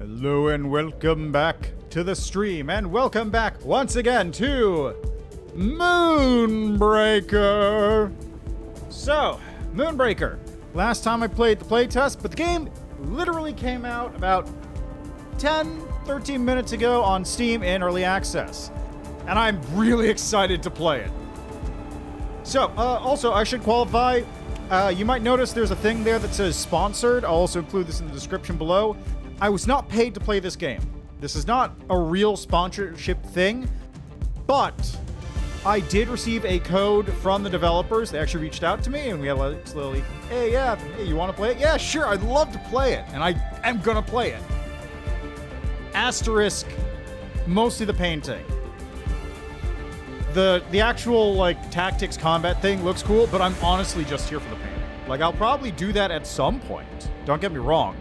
Hello and welcome back to the stream, and welcome back once again to Moonbreaker. So, Moonbreaker. Last time I played the playtest, but the game literally came out about 10-13 minutes ago on Steam in early access. And I'm really excited to play it. So, also, I should qualify. You might notice there's a thing there that says sponsored. I'll also include this in the description below. I was not paid to play this game. This is not a real sponsorship thing, but I did receive a code from the developers. They actually reached out to me, and we had like slowly, hey, you want to play it? Yeah, sure, I'd love to play it, and I am gonna play it. Asterisk, mostly the painting. The actual, like, tactics combat thing looks cool, but I'm honestly just here for the painting. Like, I'll probably do that at some point. Don't get me wrong.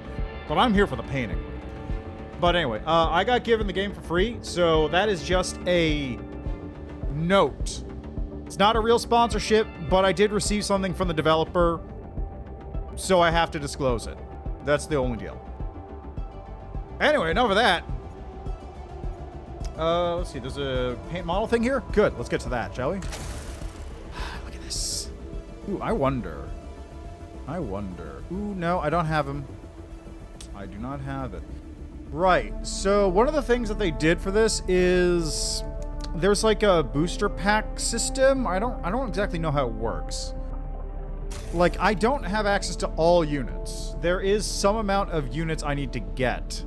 But I'm here for the painting. But anyway, I got given the game for free, so that is just a note. It's not a real sponsorship, but I did receive something from the developer, so I have to disclose it. That's the only deal. Anyway, enough of that. Let's see, there's a paint model thing here? Good, let's get to that, shall we? Look at this. Ooh, I wonder. Ooh, no, I don't have him. I do not have it. Right, so one of the things that they did for this is there's like a booster pack system. I don't exactly know how it works. Like, I don't have access to all units. There is some amount of units I need to get.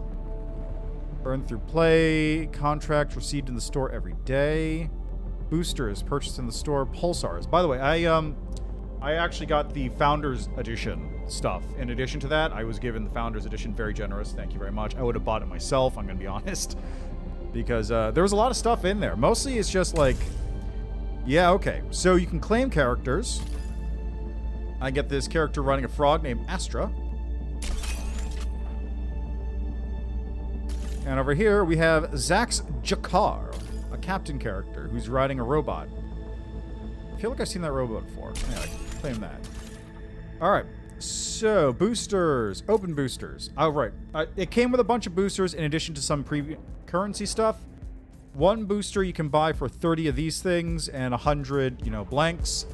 Earn through play, contract received in the store every day. Boosters purchased in the store, pulsars. By the way, I actually got the Founders Edition stuff. In addition to that, I was given the Founders Edition. Very generous. Thank you very much. I would have bought it myself, I'm going to be honest. Because there was a lot of stuff in there. Mostly it's just like... Yeah, okay. So you can claim characters. I get this character running a frog named Astra. And over here we have Zax Jakar, a captain character who's riding a robot. I feel like I've seen that robot before. Anyway, claim that. Alright, so boosters. Open boosters. Oh, right. It came with a bunch of boosters in addition to some currency stuff. One booster you can buy for 30 of these things and 100, blanks.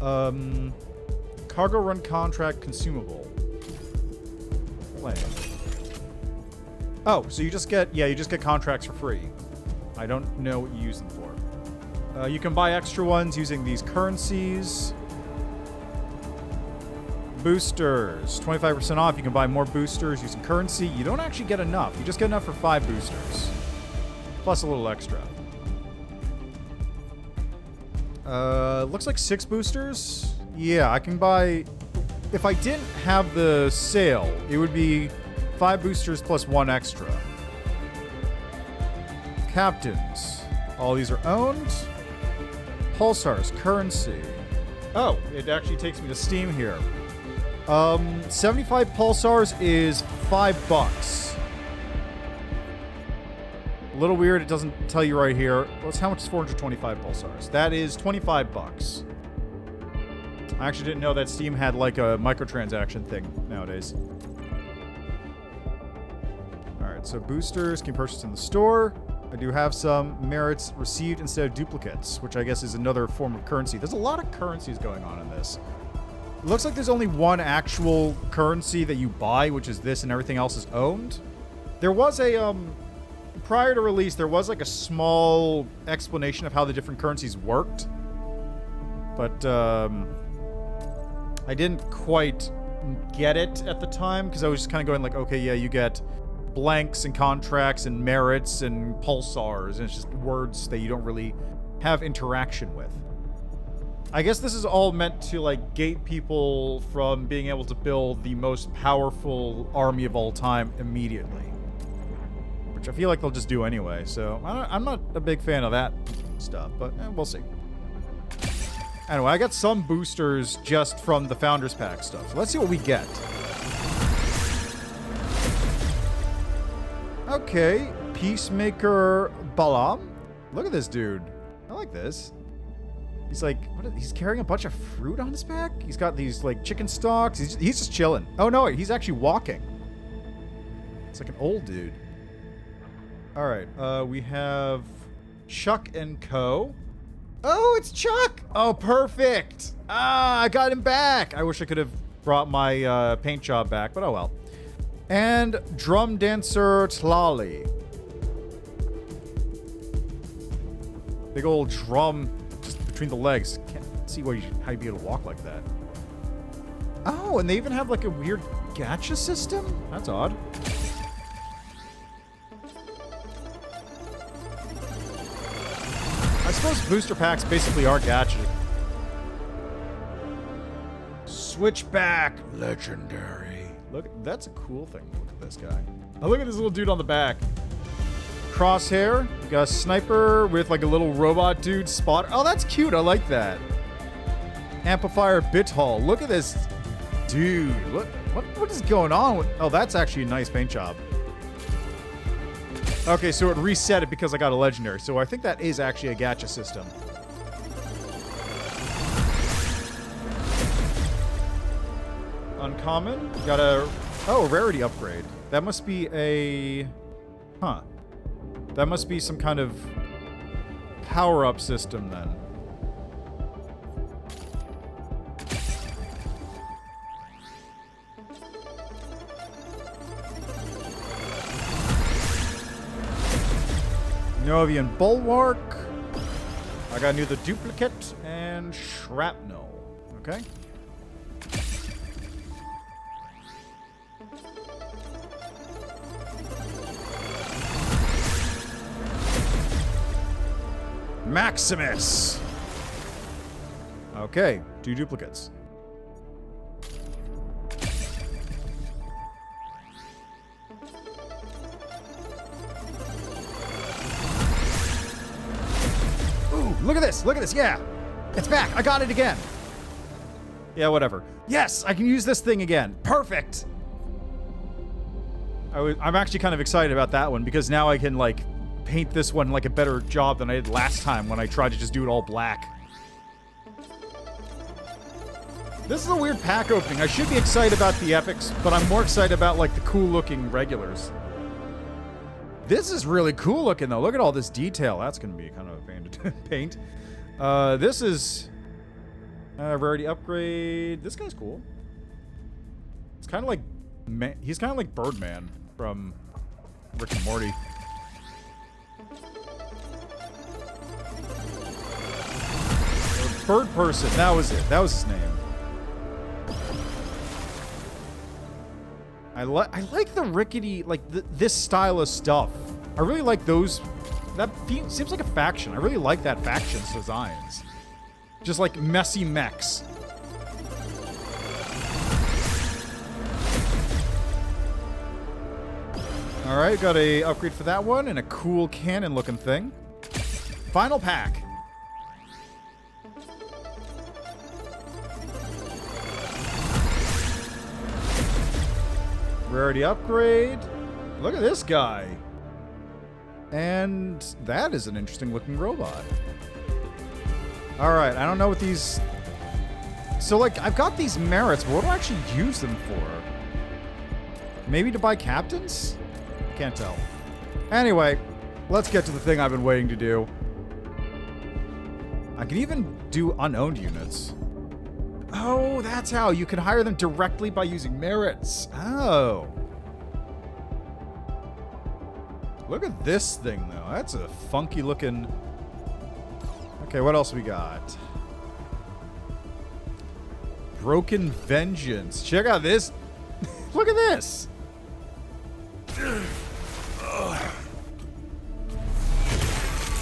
Cargo run contract consumable. Claim. Oh, so you just get contracts for free. I don't know what you use them for. You can buy extra ones using these currencies. Boosters. 25% off. You can buy more boosters using currency. You don't actually get enough. You just get enough for 5 boosters. Plus a little extra. Looks like 6 boosters. Yeah, I can buy... If I didn't have the sale, it would be 5 boosters plus 1 extra. Captains. All these are owned. Pulsars, currency. Oh, it actually takes me to Steam here. 75 pulsars is $5. A little weird, it doesn't tell you right here. What's how much is 425 pulsars? That is $25. I actually didn't know that Steam had like a microtransaction thing nowadays. Alright, so boosters can be purchased in the store. I do have some merits received instead of duplicates, which I guess is another form of currency. There's a lot of currencies going on in this. It looks like there's only one actual currency that you buy, which is this, and everything else is owned. There was a, prior to release, there was like a small explanation of how the different currencies worked. But, I didn't quite get it at the time, because I was just kind of going like, okay, yeah, you get blanks and contracts and merits and pulsars, and it's just words that you don't really have interaction with. I guess this is all meant to like gate people from being able to build the most powerful army of all time immediately, which I feel like they'll just do anyway. So I'm not a big fan of that stuff, but we'll see. Anyway, I got some boosters just from the Founders Pack stuff. So let's see what we get. Okay, Peacemaker Balam. Look at this dude. I like this. He's like, he's carrying a bunch of fruit on his back? He's got these, like, chicken stalks. He's just chilling. Oh, no, he's actually walking. It's like an old dude. All right, we have Chuck and Co. Oh, it's Chuck! Oh, perfect! Ah, I got him back! I wish I could have brought my paint job back, but oh well. And Drum Dancer Tlali. Big old drum just between the legs. Can't see how you'd be able to walk like that. Oh, and they even have like a weird gacha system? That's odd. I suppose booster packs basically are gacha. Switchback legendary. Look, that's a cool thing. Look at this guy. Now look at this little dude on the back. Crosshair. You got a sniper with like a little robot dude spot. Oh, that's cute. I like that. Amplifier bit hall. Look at this dude. What is going on with... Oh, that's actually a nice paint job. Okay, so it reset it because I got a legendary. So I think that is actually a gacha system. Uncommon. Got a... Oh, a rarity upgrade. That must be a... Huh. That must be some kind of power-up system then. Novian Bulwark. I got the Duplicate and Shrapnel. Okay. Maximus. Okay, 2 duplicates. Look at this! Look at this! Yeah! It's back! I got it again! Yeah, whatever. Yes! I can use this thing again! Perfect! I'm actually kind of excited about that one, because now I can, like, paint this one like a better job than I did last time when I tried to just do it all black. This is a weird pack opening. I should be excited about the epics, but I'm more excited about, like, the cool-looking regulars. This is really cool looking, though. Look at all this detail. That's going to be kind of a pain to paint. This is rarity upgrade. This guy's cool. It's kind of like... He's kind of like Birdman from Rick and Morty. Bird Person. That was it. That was his name. I like the rickety, like, this style of stuff. I really like those. That seems like a faction. I really like that faction's designs. Just like messy mechs. Alright, got a upgrade for that one and a cool cannon looking thing. Final pack. Rarity upgrade. Look at this guy. And that is an interesting looking robot. Alright, I don't know what these... So, like, I've got these merits, but what do I actually use them for? Maybe to buy captains? Can't tell. Anyway, let's get to the thing I've been waiting to do. I can even do unowned units. Oh, that's how. You can hire them directly by using merits. Oh. Look at this thing, though. That's a funky looking... Okay, what else we got? Broken Vengeance. Check out this. Look at this.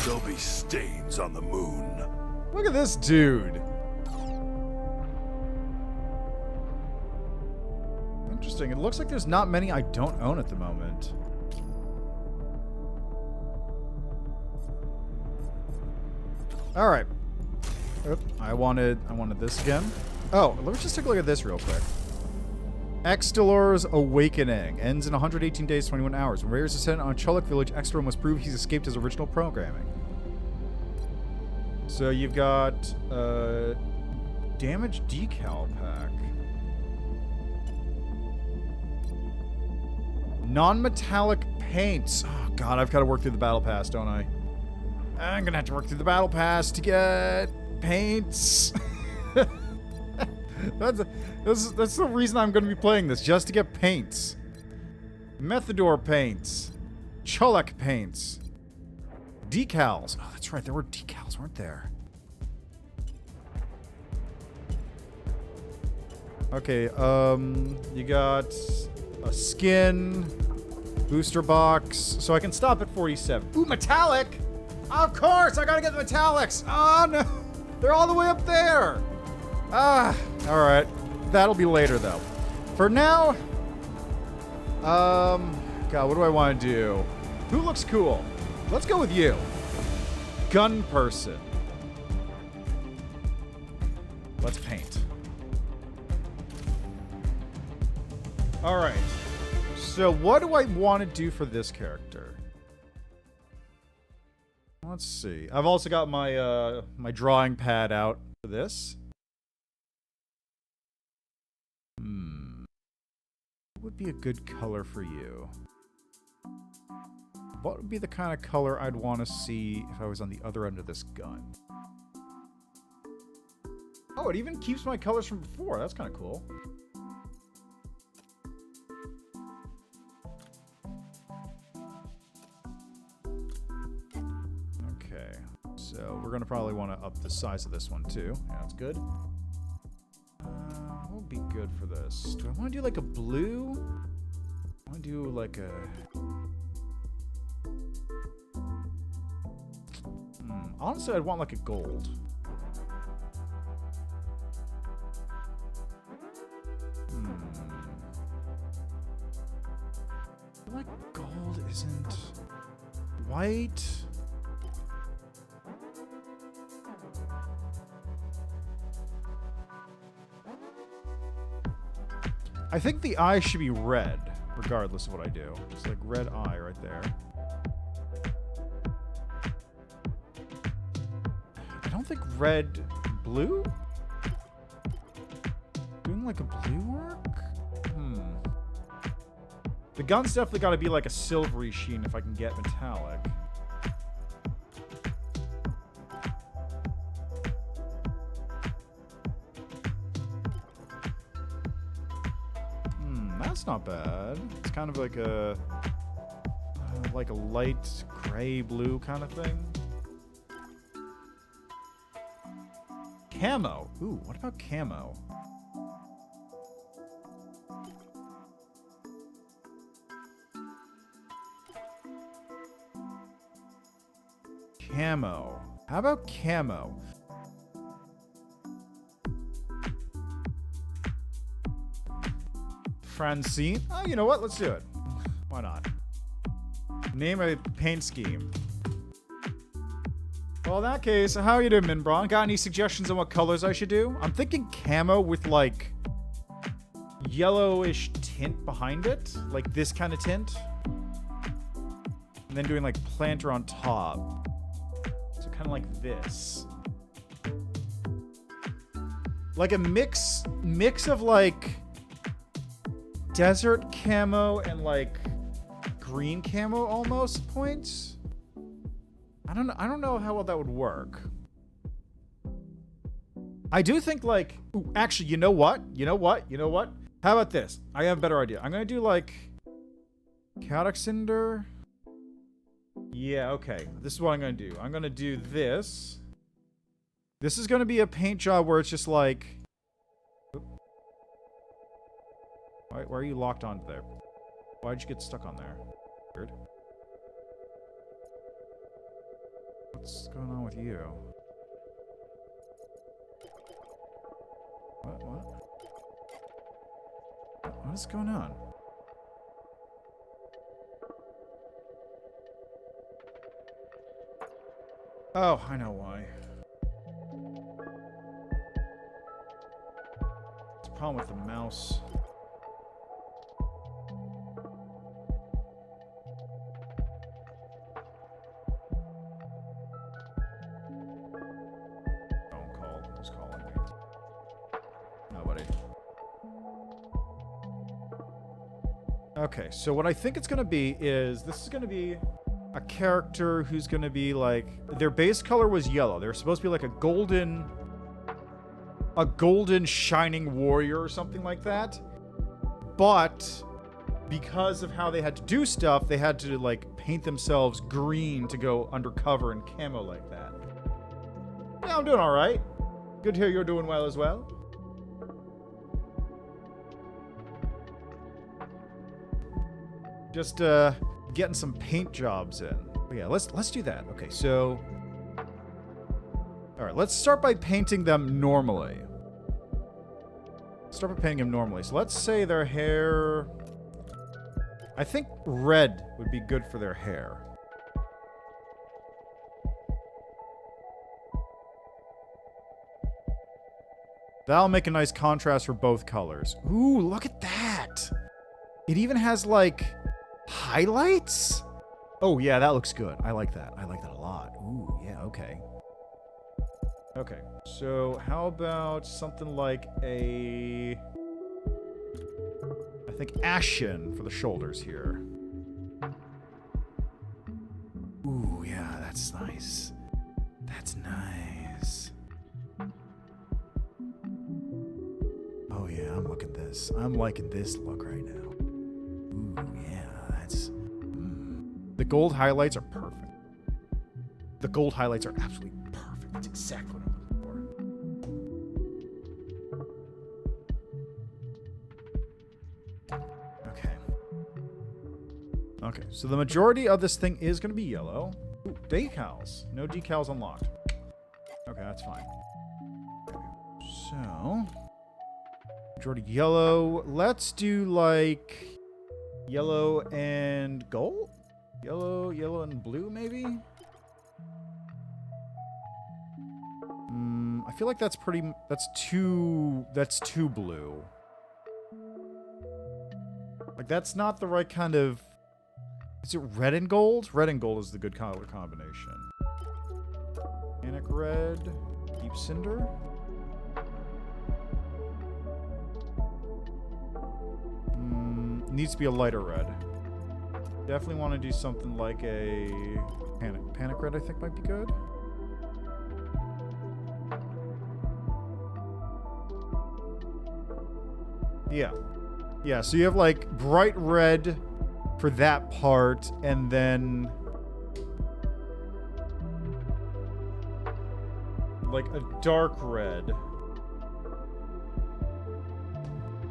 There'll be stains on the moon. Look at this dude. Interesting. It looks like there's not many I don't own at the moment. All right. Oop, I wanted this again. Oh, let's just take a look at this real quick. Extilor's Awakening ends in 118 days, 21 hours. When Raiders descend on Chuluk Village, Extilor must prove he's escaped his original programming. So you've got damage decal pack. Non-metallic paints. Oh, God, I've got to work through the battle pass, don't I? I'm going to have to work through the battle pass to get paints. That's the reason I'm going to be playing this, just to get paints. Methador paints. Cholek paints. Decals. Oh, that's right, there were decals, weren't there? Okay, you got a skin, booster box, so I can stop at 47. Ooh, metallic! Of course, I gotta get the metallics! Oh, no! They're all the way up there! Ah, alright. That'll be later, though. For now, God, what do I want to do? Who looks cool? Let's go with you. Gun person. Let's paint. Alright. So what do I want to do for this character? Let's see. I've also got my my drawing pad out for this. What would be a good color for you? What would be the kind of color I'd want to see if I was on the other end of this gun? Oh, it even keeps my colors from before. That's kind of cool. Okay, so we're going to probably want to up the size of this one too. Yeah, that's good. What would be good for this? Do I want to do like a blue? I want to do like a... Honestly, I'd want like a gold. I feel like gold isn't... White... I think the eye should be red, regardless of what I do. Just like red eye right there. I don't think red... Blue? Doing like a blue work? The gun's definitely got to be like a silvery sheen if I can get metallic. That's not bad. It's kind of like a light gray blue kind of thing. Camo. Ooh, what about camo? Camo. How about camo? Francine? Oh, you know what? Let's do it. Why not? Name a paint scheme. Well, in that case, how you doing, Minbron? Got any suggestions on what colors I should do? I'm thinking camo with, like, yellowish tint behind it. Like this kind of tint. And then doing, like, planter on top. So kind of like this. Like a mix of, like... desert camo and like green camo almost points. I don't know how well that would work. I do think like, ooh, actually, you know what? How about this? I have a better idea. I'm gonna do like chaotic cinder. Yeah, okay. This is what I'm gonna do. I'm gonna do this. This is gonna be a paint job where it's just like... Why are you locked onto there? Why'd you get stuck on there? Weird. What's going on with you? What? What is going on? Oh, I know why. It's a problem with the mouse. Okay, so what I think it's going to be is this is going to be a character who's going to be like, their base color was yellow. They're supposed to be like a golden shining warrior or something like that. But because of how they had to do stuff, they had to like paint themselves green to go undercover and camo like that. Yeah, I'm doing all right. Good to hear you're doing well as well. Just getting some paint jobs in. But yeah, let's do that. Okay, so all right, let's start by painting them normally. So let's say their hair. I think red would be good for their hair. That'll make a nice contrast for both colors. Ooh, look at that. It even has like highlights? Oh, yeah, that looks good. I like that. I like that a lot. Ooh, yeah, okay. Okay, so how about something like I think ashen for the shoulders here. Ooh, yeah, that's nice. That's nice. Oh, yeah, I'm liking this look right now. Ooh, yeah, that's... The gold highlights are perfect. The gold highlights are absolutely perfect. That's exactly what I'm looking for. Okay. Okay, so the majority of this thing is going to be yellow. Ooh, decals. No decals unlocked. Okay, that's fine. Okay. So... majority yellow. Let's do like... yellow and gold? Yellow and blue, maybe? I feel like that's too blue. Like, that's not the right kind of... Is it red and gold? Red and gold is the good color combination. Organic red. Deep cinder. Needs to be a lighter red. Definitely want to do something like a panic red, I think might be good. Yeah. Yeah, so you have like bright red for that part, and then like a dark red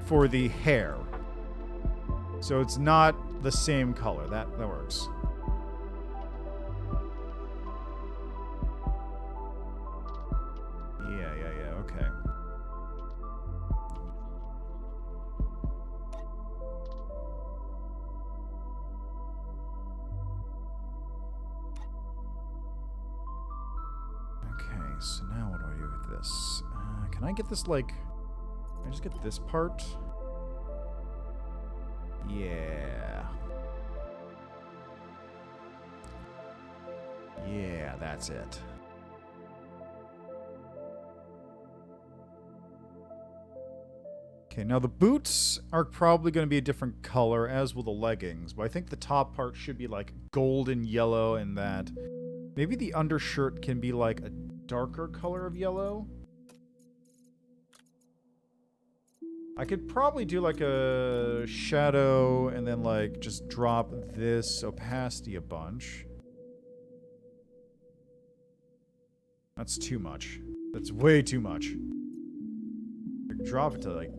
for the hair. So it's not the same color. That works. Yeah, okay. Okay, so now what do I do with this? Can I get this, like... Can I just get this part? Yeah. Yeah, that's it. Okay, now the boots are probably going to be a different color, as will the leggings, but I think the top part should be like golden yellow, and that maybe the undershirt can be like a darker color of yellow. I could probably do like a shadow and then like just drop this opacity a bunch. That's too much. That's way too much. I could drop it to like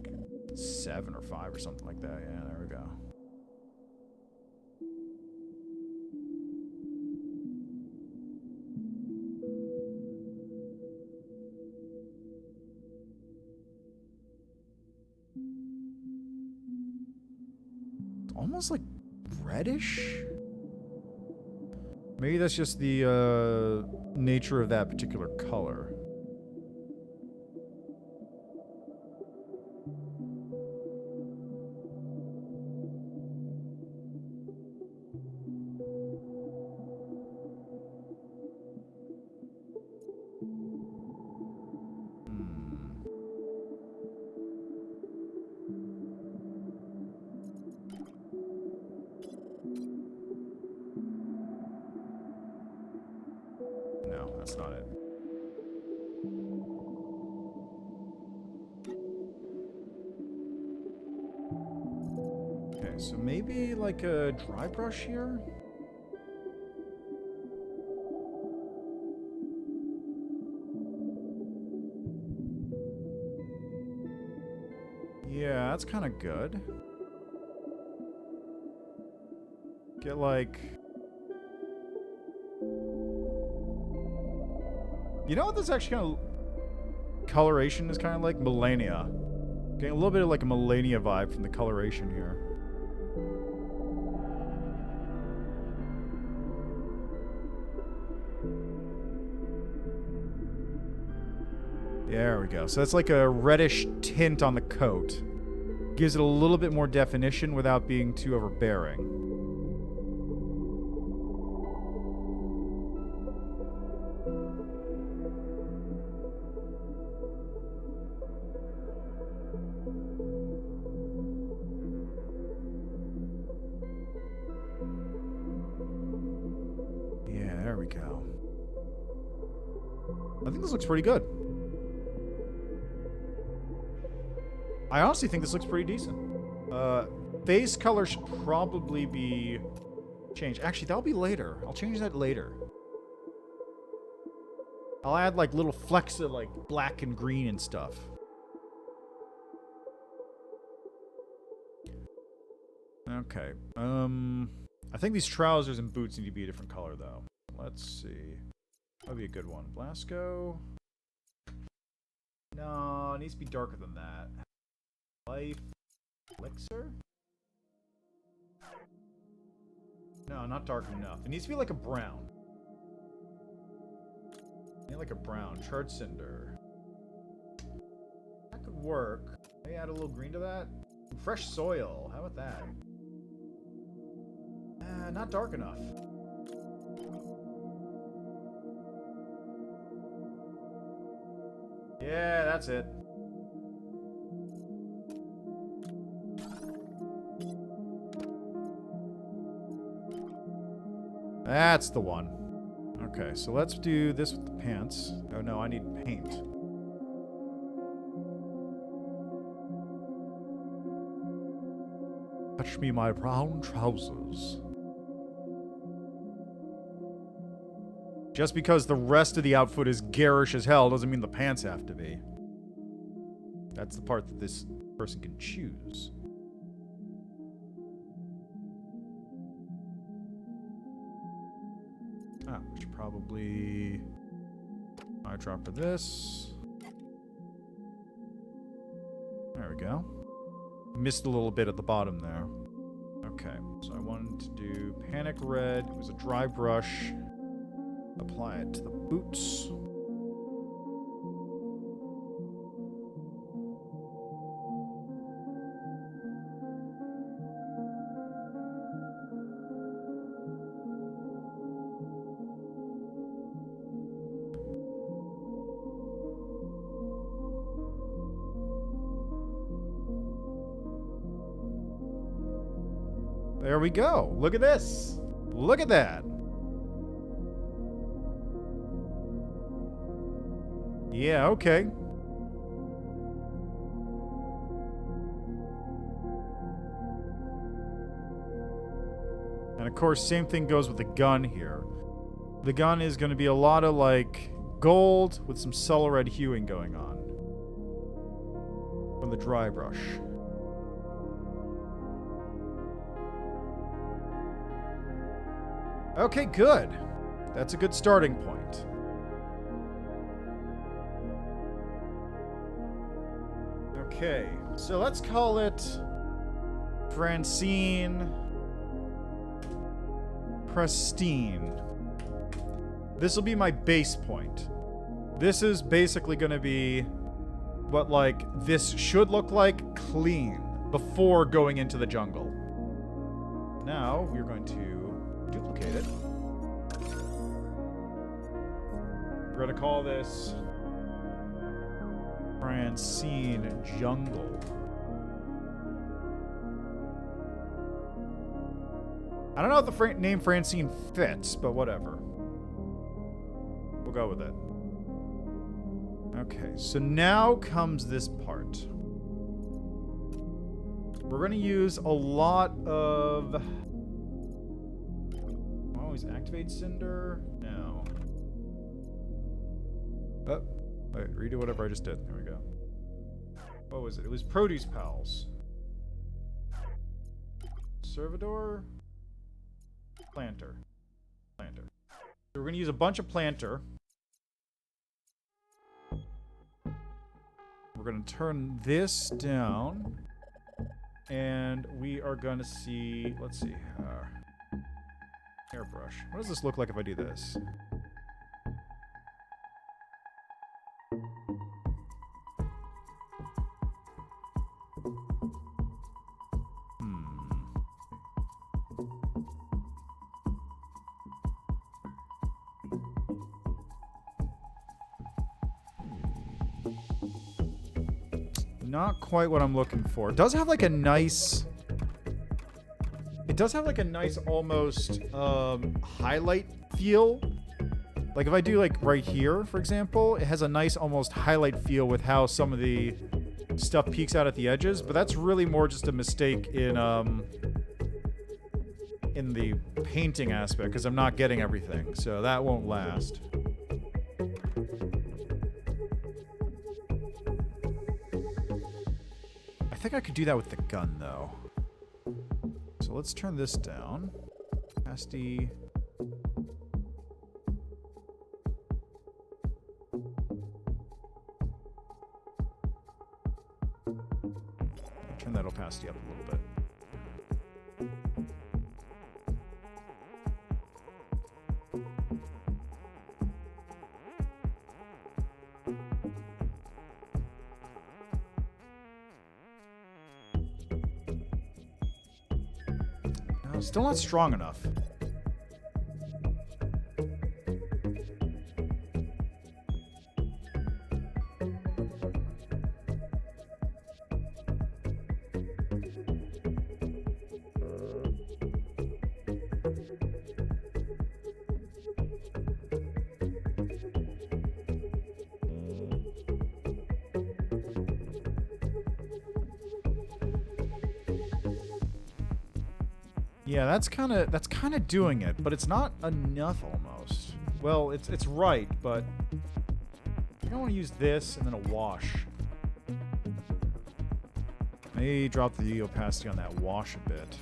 7 or 5 or something like that. Yeah, there we go. Almost like reddish? Maybe that's just the nature of that particular color. that's not it. Okay, so maybe like a dry brush here? Yeah, that's kind of good. Get like... You know what this actually kind of... Coloration is kind of like Millennia. Getting a little bit of like a Millennia vibe from the coloration here. There we go. So that's like a reddish tint on the coat. Gives it a little bit more definition without being too overbearing. Yeah, there we go. I think this looks pretty good. I honestly think this looks pretty decent. Face color should probably be changed. Actually, that'll be later. I'll change that later. I'll add like little flecks of like black and green and stuff. Okay. I think these trousers and boots need to be a different color though. Let's see. That'd be a good one. Blasco. No, it needs to be darker than that. Life Elixir? No, not dark enough. It needs to be like a brown. I need like a brown. Charred Cinder. That could work. Maybe add a little green to that. Fresh Soil. How about that? Not dark enough. Yeah, that's it. That's the one. Okay, so let's do this with the pants. Oh no, I need paint. Touch me my brown trousers. Just because the rest of the outfit is garish as hell doesn't mean the pants have to be. That's the part that this person can choose. We should probably eyedropper this. There we go. Missed a little bit at the bottom there. Okay, so I wanted to do Panic Red. It was a dry brush. Apply it to the boots. There we go. Look at this. Look at that. Yeah, okay. And of course, same thing goes with the gun here. The gun is going to be a lot of like gold with some subtle red hueing going on from the dry brush. Okay, good. That's a good starting point. Okay, so let's call it Francine Pristine. This will be my base point. This is basically going to be what like this should look like clean before going into the jungle. Now we're going to duplicate it. We're going to call this Francine Jungle. I don't know if the name Francine fits, but whatever. We'll go with it. Okay, so now comes this part. We're going to use a lot of... Always activate Cinder? No. Oh, wait, redo whatever I just did. There we go. What was it? It was Produce Pals. Servidor? Planter. Planter. So we're going to use a bunch of planter. We're going to turn this down. And we are going to see... Let's see. Airbrush. What does this look like if I do this? Not quite what I'm looking for. It does have like a nice... It does have like a nice almost highlight feel. Like if I do like right here, for example, it has a nice almost highlight feel with how some of the stuff peeks out at the edges. But that's really more just a mistake in the painting aspect because I'm not getting everything. So that won't last. I think I could do that with the gun, though. So let's turn this down. Opacity. Turn that opacity up a little bit. Still not strong enough. Yeah, that's kind of doing it, but it's not enough almost. Well, it's right, but I don't want to use this and then a wash. Maybe drop the opacity on that wash a bit.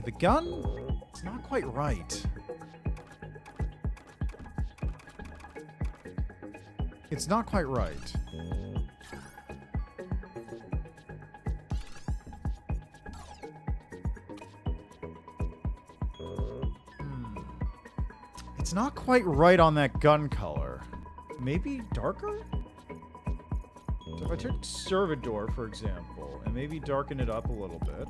The gun? It's not quite right. It's not quite right. It's not quite right on that gun color. Maybe darker? So if I took Servidor, for example, and maybe darken it up a little bit.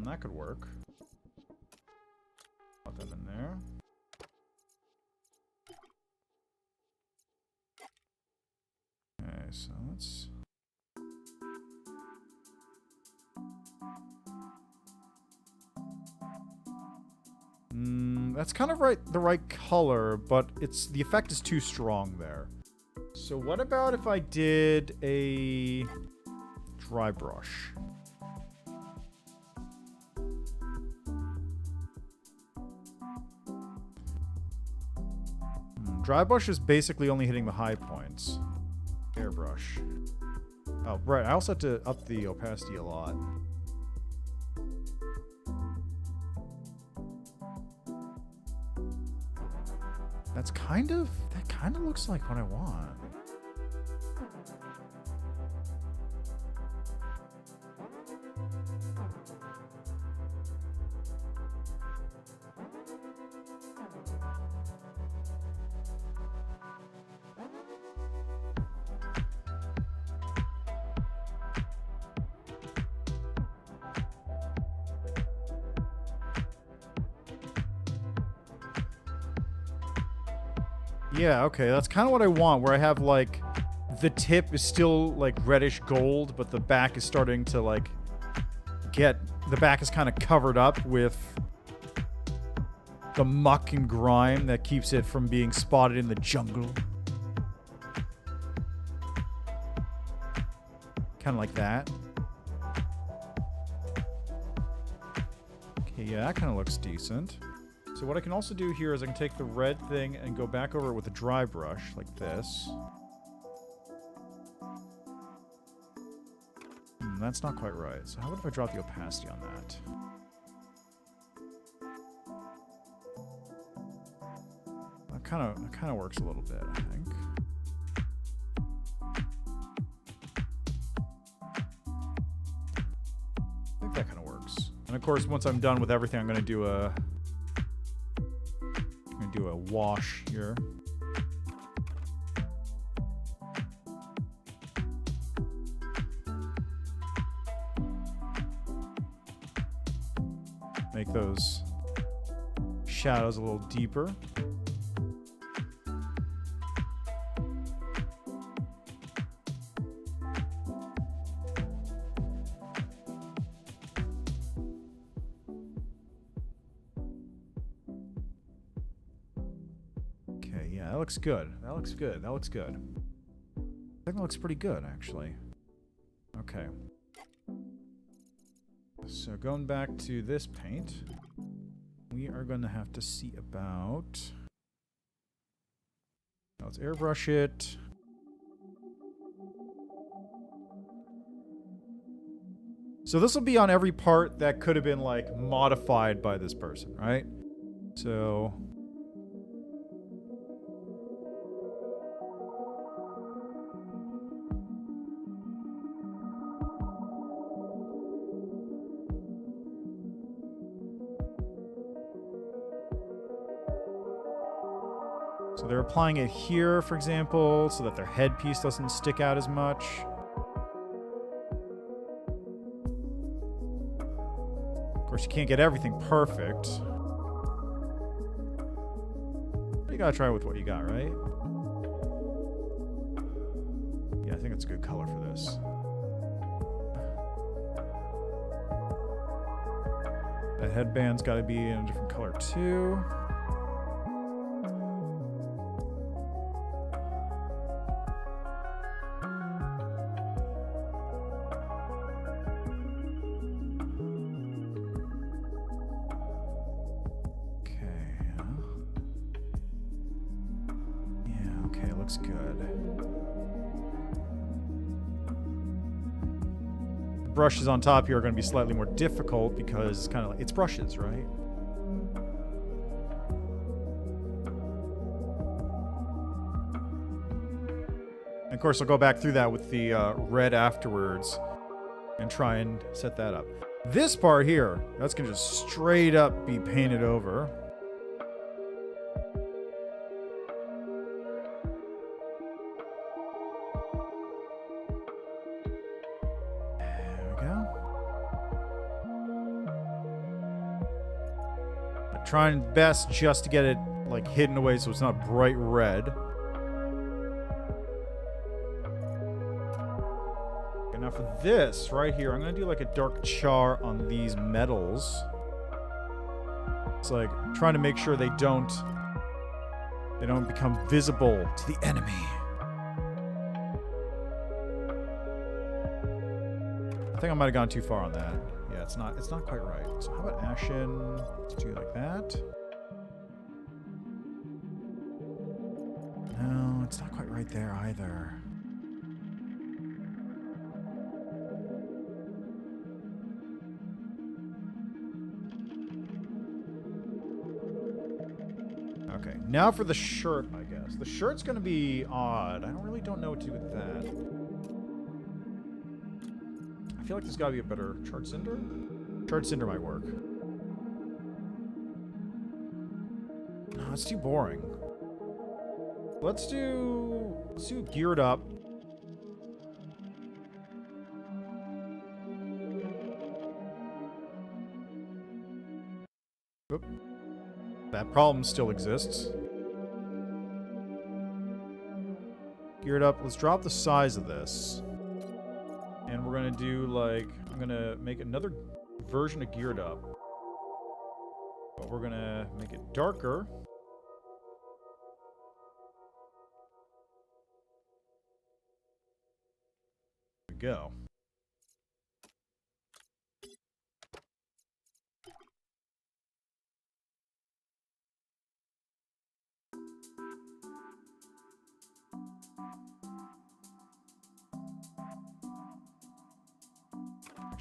That could work. Put that in there. Okay, so let's... That's kind of the right color, but the effect is too strong there. So what about if I did a dry brush? Dry brush is basically only hitting the high points. Airbrush. Oh, right. I also have to up the opacity a lot. That kind of looks like what I want. Yeah, okay, that's kind of what I want, where I have, like, the tip is still, like, reddish gold, but the back is starting to, like, the back is kind of covered up with the muck and grime that keeps it from being spotted in the jungle. Kind of like that. Okay, yeah, that kind of looks decent. So what I can also do here is I can take the red thing and go back over it with a dry brush, like this. That's not quite right. So how about if I drop the opacity on that? That kind of works a little bit, I think. I think that kind of works. And of course, once I'm done with everything, I'm going to do a wash here. Make those shadows a little deeper. Okay, yeah, that looks good. That looks good. That looks good. I think that looks pretty good, actually. Okay. So going back to this paint, we are going to have to see about... Now let's airbrush it. So this will be on every part that could have been, like, modified by this person, right? So... So they're applying it here, for example, so that their headpiece doesn't stick out as much. Of course, you can't get everything perfect. You gotta try with what you got, right? Yeah, I think it's a good color for this. That headband's gotta be in a different color too. Looks good. Brushes on top here are going to be slightly more difficult because it's kind of like, it's brushes, right? And of course, I'll go back through that with the red afterwards and try and set that up. This part here, that's going to just straight up be painted over. Trying best just to get it, like, hidden away so it's not bright red. Okay, now for this right here, I'm going to do, like, a dark char on these metals. It's like trying to make sure they don't become visible to the enemy. I think I might have gone too far on that. Yeah, it's not quite right. So how about ashen? Let's do like that. No, it's not quite right there either. Okay, now for the shirt, I guess. The shirt's gonna be odd. I don't know what to do with that. I feel like there's gotta be a better chart cinder. Chart cinder might work. No, it's too boring. Let's do geared up. Oop. That problem still exists. Geared up. Let's drop the size of this. And we're going to do, like... I'm going to make another version of geared up. But we're going to make it darker. There we go.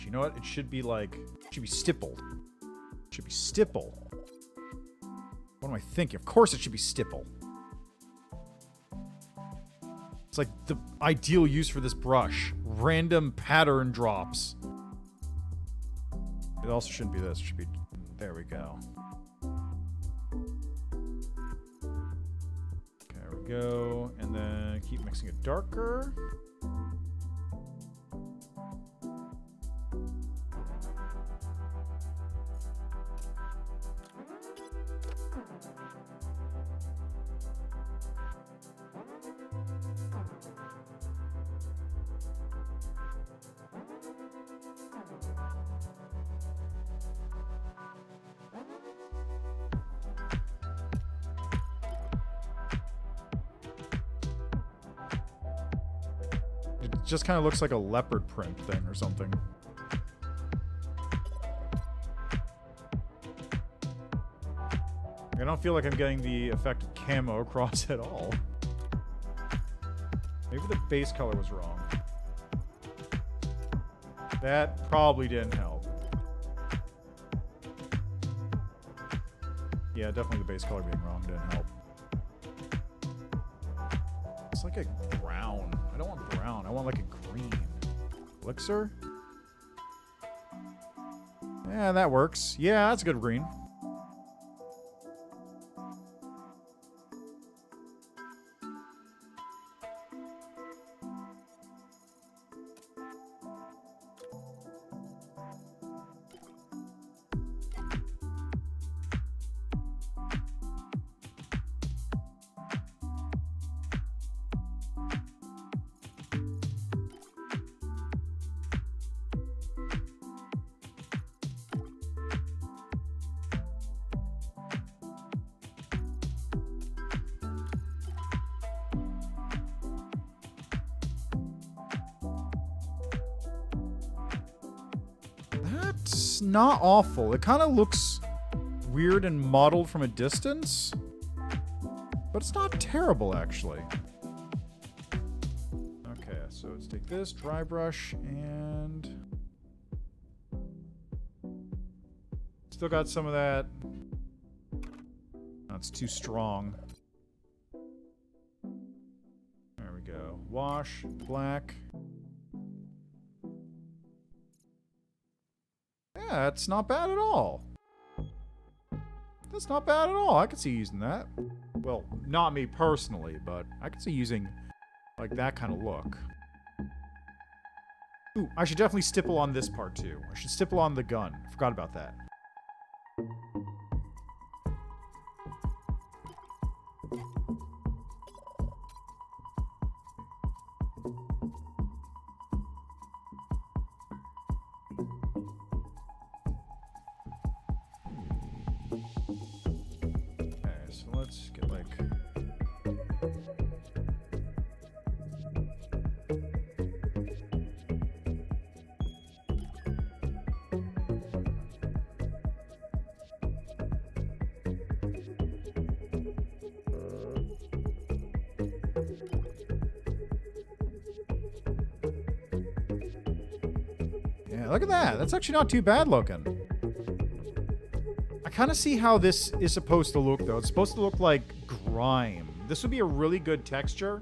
You know what? It should be like... It should be stippled. It should be stipple. What am I thinking? Of course it should be stipple. It's like the ideal use for this brush. Random pattern drops. It also shouldn't be this. It should be... There we go. Okay, there we go. And then keep mixing it darker. Just kind of looks like a leopard print thing or something. I don't feel like I'm getting the effect of camo across at all. Maybe the base color was wrong. That probably didn't help. Yeah, definitely the base color being wrong didn't help. It's like a brown. I don't want brown. I want like a green. Elixir? Yeah, that works. Yeah, that's a good green. That's not awful. It kind of looks weird and modeled from a distance, but it's not terrible, actually. Okay, so let's take this dry brush and... Still got some of that. That's too strong. There we go. Wash, black. Yeah, it's not bad at all. That's not bad at all. I could see using that. Well, not me personally, but I could see using, like, that kind of look. Ooh, I should definitely stipple on this part, too. I should stipple on the gun. I forgot about that. Let's get like... Yeah, look at that. That's actually not too bad looking. I kind of see how this is supposed to look, though. It's supposed to look like grime. This would be a really good texture.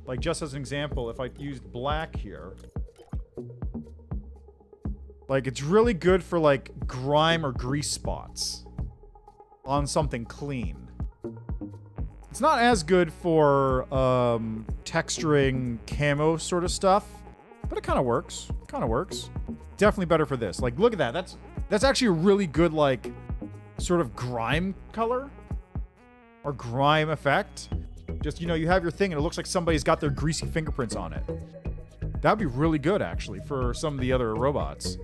Like, just as an example, if I used black here. Like, it's really good for, like, grime or grease spots on something clean. It's not as good for texturing camo sort of stuff, but it kind of works. Kind of works. Definitely better for this. Like, look at that. That's actually a really good, like... sort of grime color or grime effect. Just, you know, you have your thing and it looks like somebody's got their greasy fingerprints on it. That'd be really good, actually, for some of the other robots.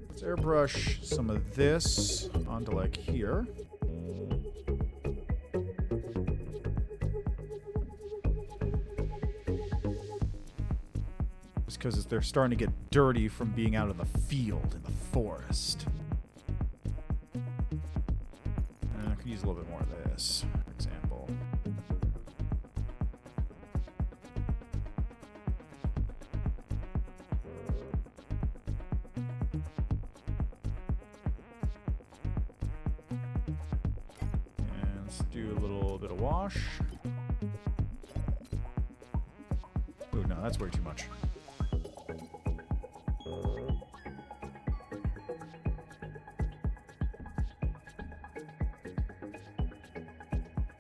Let's airbrush some of this onto, like, here. Because they're starting to get dirty from being out in the field, in the forest. I could use a little bit more of this, for example. And let's do a little bit of wash. Oh, no, that's way too much.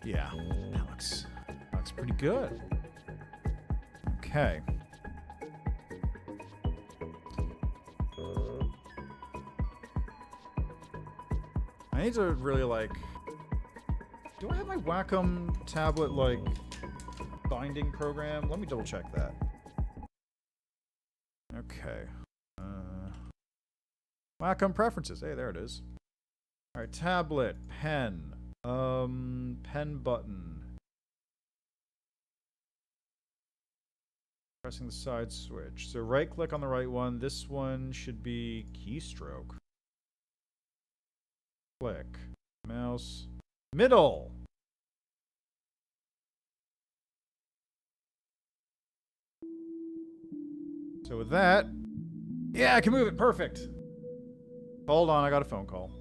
Yeah, that looks pretty good. Okay. I need to really, like... Do I have my Wacom tablet, like, binding program? Let me double check that. Okay. Wacom preferences. Hey, there it is. Alright, tablet, pen. Pen button. Pressing the side switch. So right click on the right one. This one should be keystroke. Click. Mouse. Middle! So with that... Yeah, I can move it. Perfect. Hold on, I got a phone call.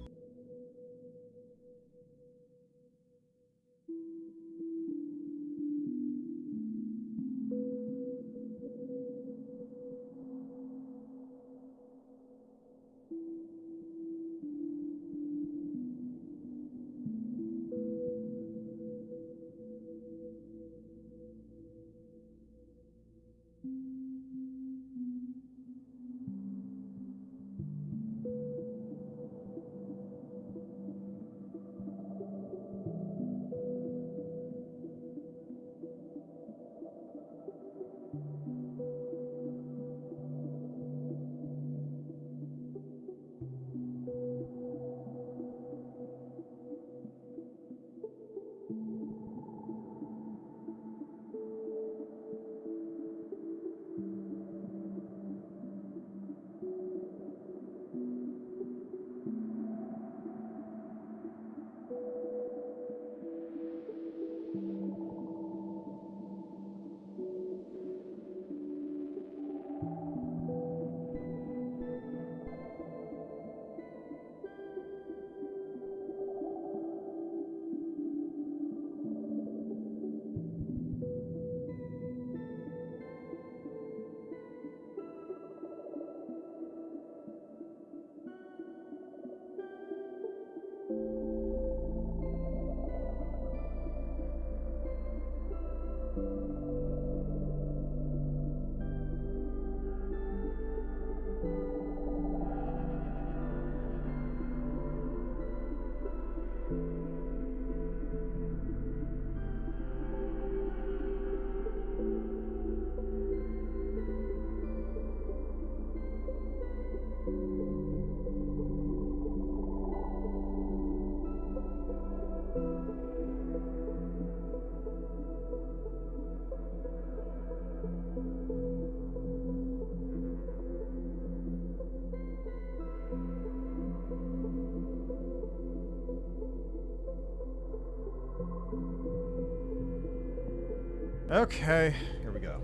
Okay, here we go.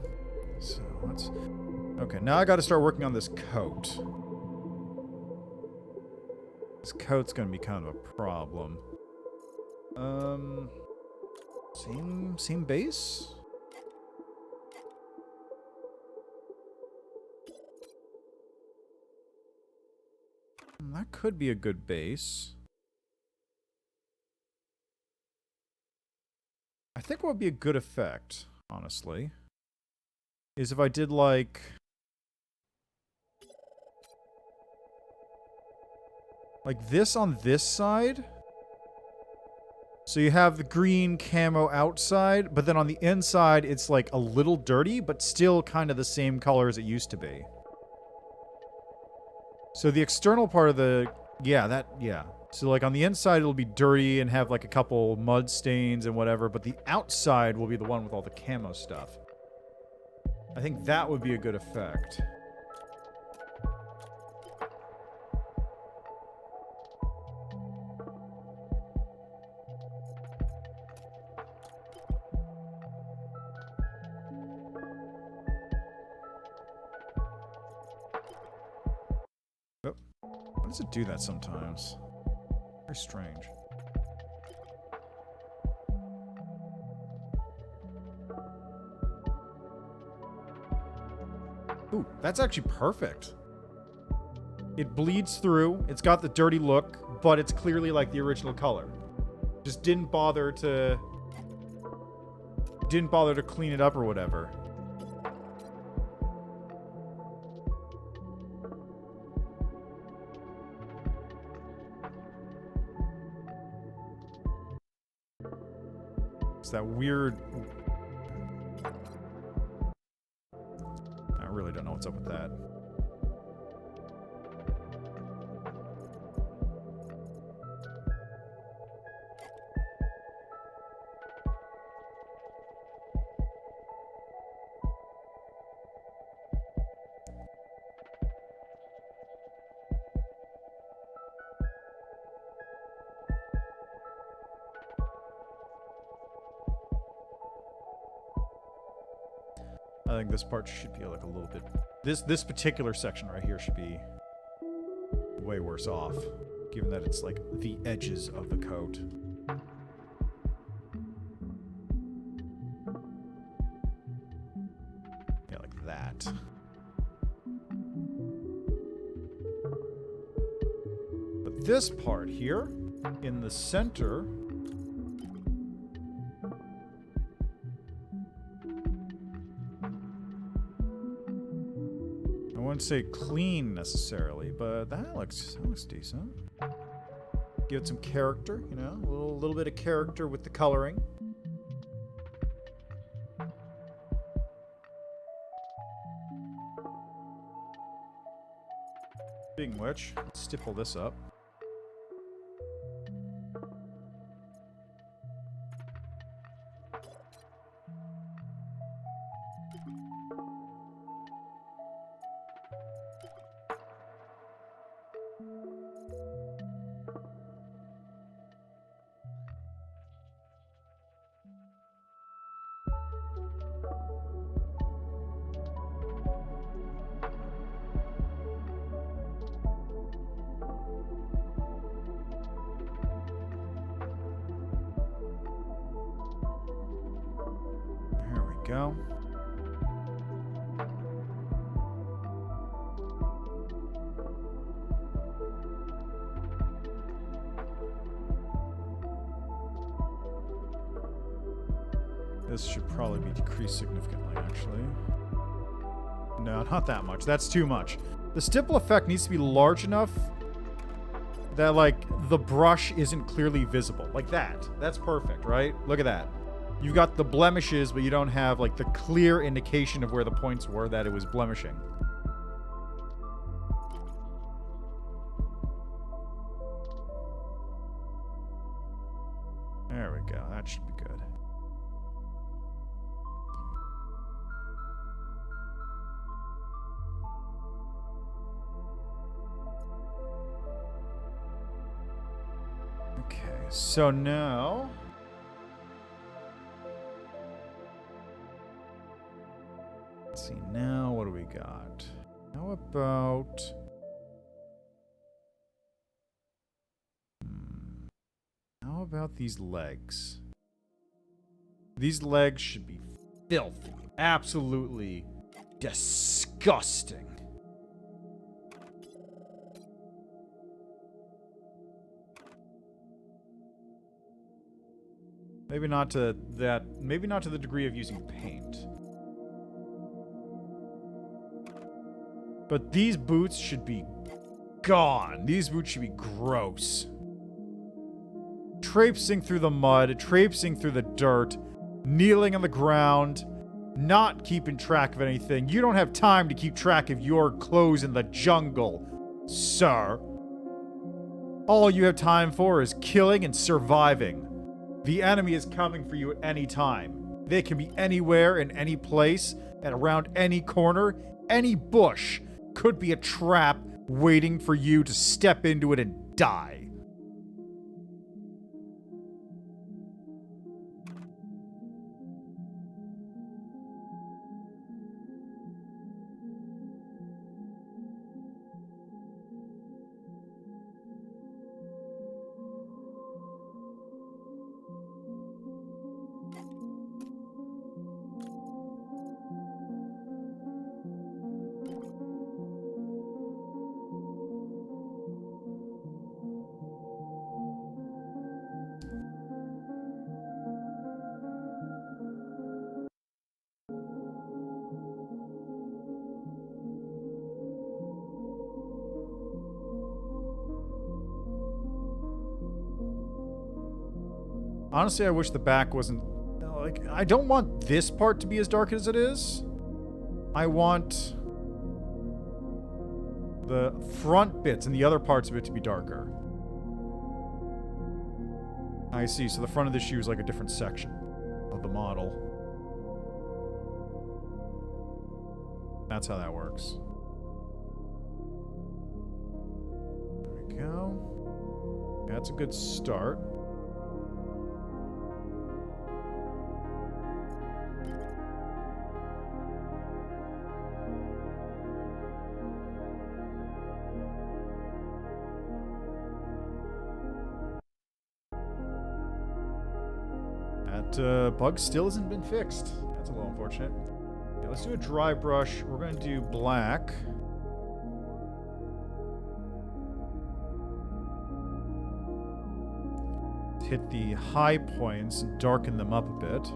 So let's... Okay, now I gotta start working on this coat. This coat's gonna be kind of a problem. Same base? That could be a good base. I think what would be a good effect, honestly. is if I did like this on this side. So you have the green camo outside, but then on the inside it's like a little dirty, but still kind of the same color as it used to be. So the external part of the... yeah. So like on the inside it'll be dirty and have like a couple mud stains and whatever, but the outside will be the one with all the camo stuff. I think that would be a good effect. Oh, why does it do that sometimes? Very strange. Ooh, that's actually perfect. It bleeds through. It's got the dirty look, but it's clearly like the original color. Just didn't bother to clean it up or whatever. It's that weird... I really don't know what's up with that. I think this part should be like a little bit... This particular section right here should be way worse off, given that it's like the edges of the coat. Yeah, like that. But this part here, in the center... I wouldn't say clean necessarily, but that looks decent. Give it some character, you know, a little bit of character with the coloring. Speaking of which, let's stipple this up. Go. This should probably be decreased significantly, actually. No, not that much. That's too much. The stipple effect needs to be large enough that, like, the brush isn't clearly visible. Like that. That's perfect, right? Look at that. You've got the blemishes, but you don't have, like, the clear indication of where the points were that it was blemishing. There we go. That should be good. Okay, so now... Let's see, now what do we got? How about... How about these legs? These legs should be filthy. Absolutely disgusting. Maybe not to that, maybe not to the degree of using paint. But these boots should be gone. These boots should be gross. Traipsing through the mud, traipsing through the dirt, kneeling on the ground, not keeping track of anything. You don't have time to keep track of your clothes in the jungle, sir. All you have time for is killing and surviving. The enemy is coming for you at any time. They can be anywhere, in any place, and around any corner. Any bush could be a trap waiting for you to step into it and die. Honestly, I wish the back wasn't... Like, I don't want this part to be as dark as it is. I want the front bits and the other parts of it to be darker. I see, so the front of the shoe is like a different section of the model. That's how that works. There we go. That's a good start. Bug still hasn't been fixed. That's a little unfortunate. Yeah, let's do a dry brush. We're going to do black. Hit the high points and darken them up a bit.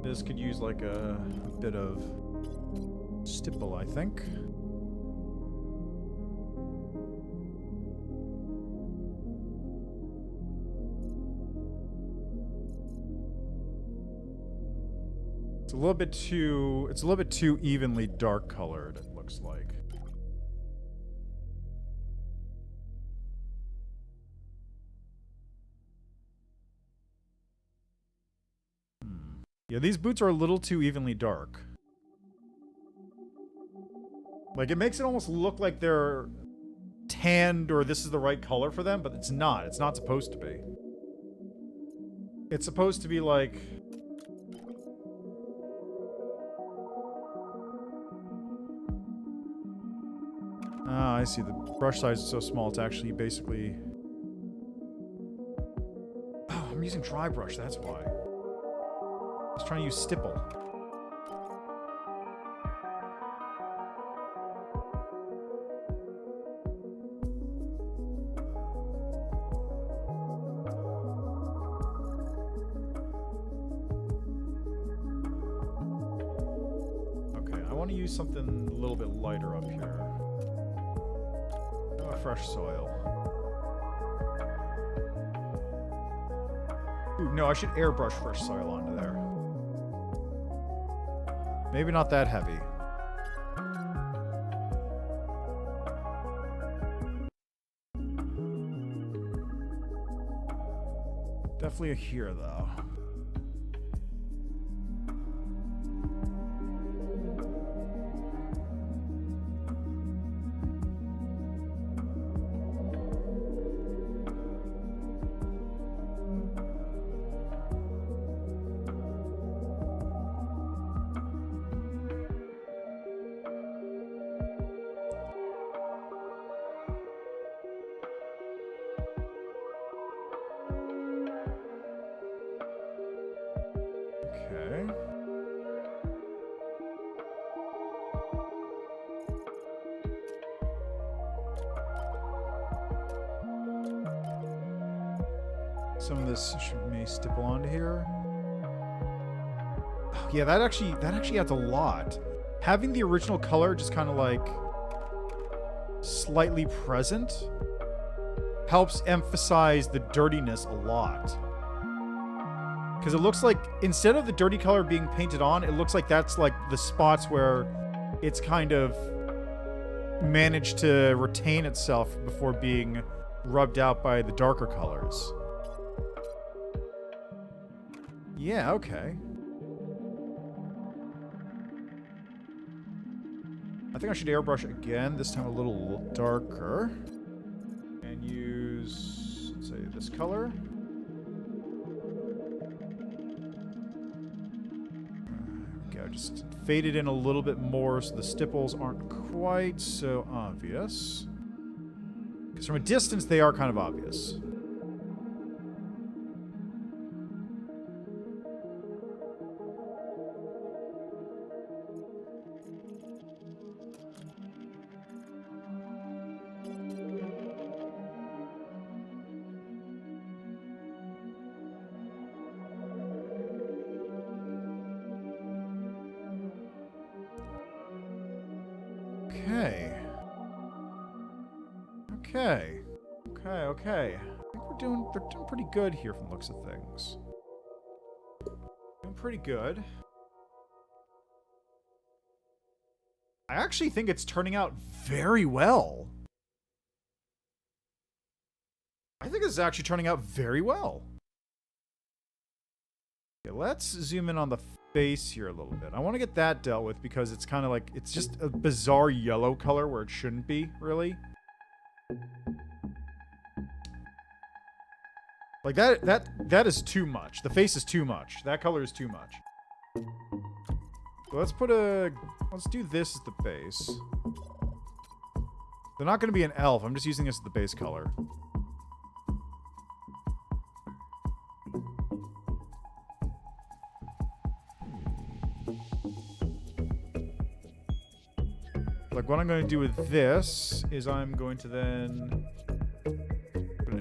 This could use like a bit of stipple, I think. It's a little bit too evenly dark colored, it looks like. Yeah, these boots are a little too evenly dark. Like, it makes it almost look like they're tanned or this is the right color for them, but it's not. It's not supposed to be. It's supposed to be like... Ah, I see. The brush size is so small, it's actually basically... Oh, I'm using dry brush, that's why. I was trying to use stipple. Okay, I want to use something a little bit lighter up here. Fresh soil. Ooh, no, I should airbrush fresh soil onto there. Maybe not that heavy. Definitely a here, though. Some of this may stipple onto here. Oh, yeah, that actually adds a lot. Having the original color just kind of like slightly present helps emphasize the dirtiness a lot. Because it looks like instead of the dirty color being painted on, it looks like that's like the spots where it's kind of managed to retain itself before being rubbed out by the darker colors. Yeah, okay. I think I should airbrush again, this time a little darker. And use, let's say, this color. Okay, just fade it in a little bit more so the stipples aren't quite so obvious. Because from a distance, they are kind of obvious. Okay. I think they're doing pretty good here from the looks of things. Doing pretty good. I actually think it's turning out very well. I think this is actually turning out very well. Okay, let's zoom in on the face here a little bit. I want to get that dealt with because it's kind of like, it's just a bizarre yellow color where it shouldn't be, really. Like that is too much. The face is too much. That color is too much. So let's do this as the base. They're not going to be an elf. I'm just using this as the base color. Like what I'm going to do with this is I'm going to then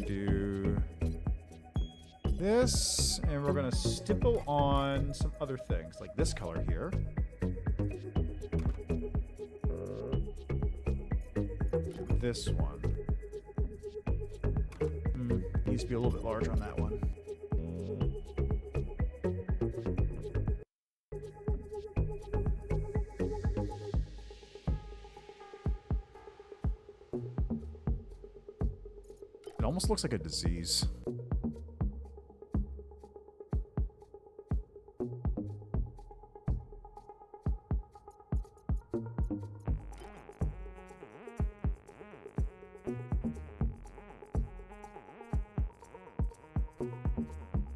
do this, and we're gonna stipple on some other things, like this color here. This one. Needs to be a little bit larger on that one. It almost looks like a disease.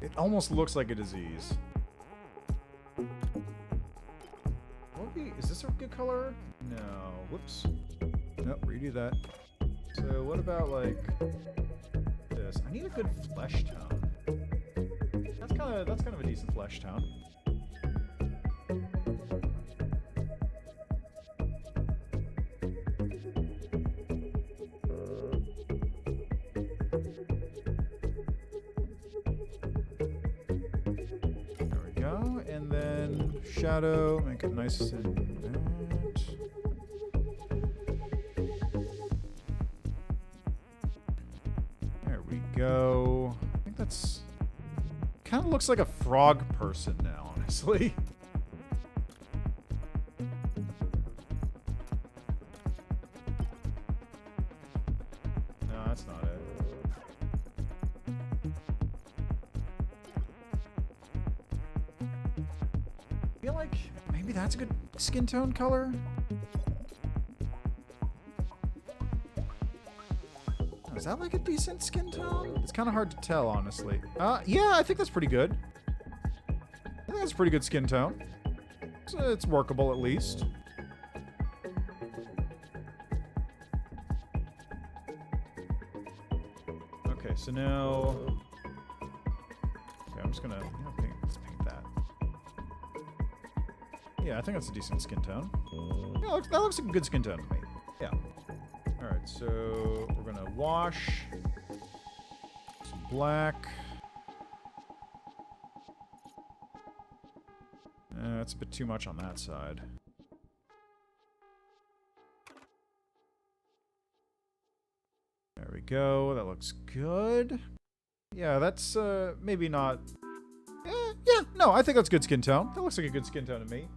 It almost looks like a disease. Is this a good color? No. Whoops. Nope, redo that. So what about like this? I need a good flesh tone. That's kind of a decent flesh tone. Shadow, make it nice and matte. There we go. I think that's kind of looks like a frog person now, honestly. No, that's not it. I feel like maybe that's a good skin tone color. Oh, is that like a decent skin tone? It's kind of hard to tell, honestly. Yeah, I think that's pretty good. I think that's a pretty good skin tone. So it's workable at least. Okay, so now... Okay, I'm just gonna... let's paint that. Yeah, I think that's a decent skin tone. Yeah, that looks like a good skin tone to me. Yeah. Alright, so we're gonna wash some black. That's a bit too much on that side. There we go. That looks good. Yeah, that's maybe not... yeah, no, I think that's good skin tone. That looks like a good skin tone to me.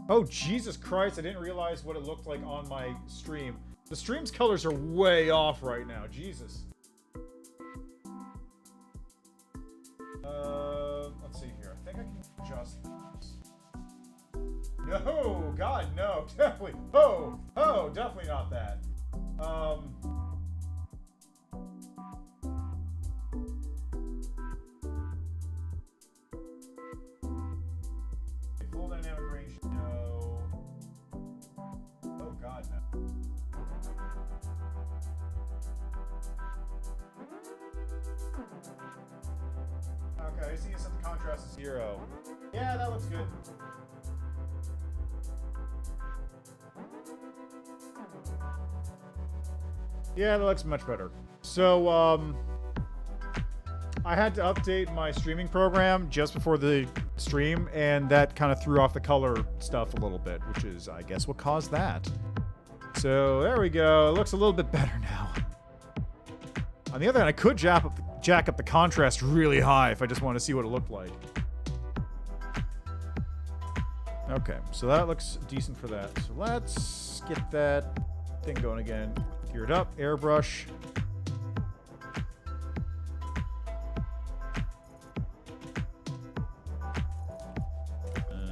Oh, Jesus Christ, I didn't realize what it looked like on my stream. The stream's colors are way off right now. Jesus. Let's see here. I think I can adjust this. No, God, no. Definitely. Oh, definitely not that. Full dynamic range, no. Oh, God, no. Okay, I see you set the contrast to 0. Yeah, that looks good. Yeah, that looks much better. So, I had to update my streaming program just before the stream, and that kind of threw off the color stuff a little bit, which is, I guess, what caused that. So, there we go. It looks a little bit better now. On the other hand, I could jack up the contrast really high if I just want to see what it looked like. Okay, so that looks decent for that. So let's get that thing going again. Gear it up, airbrush.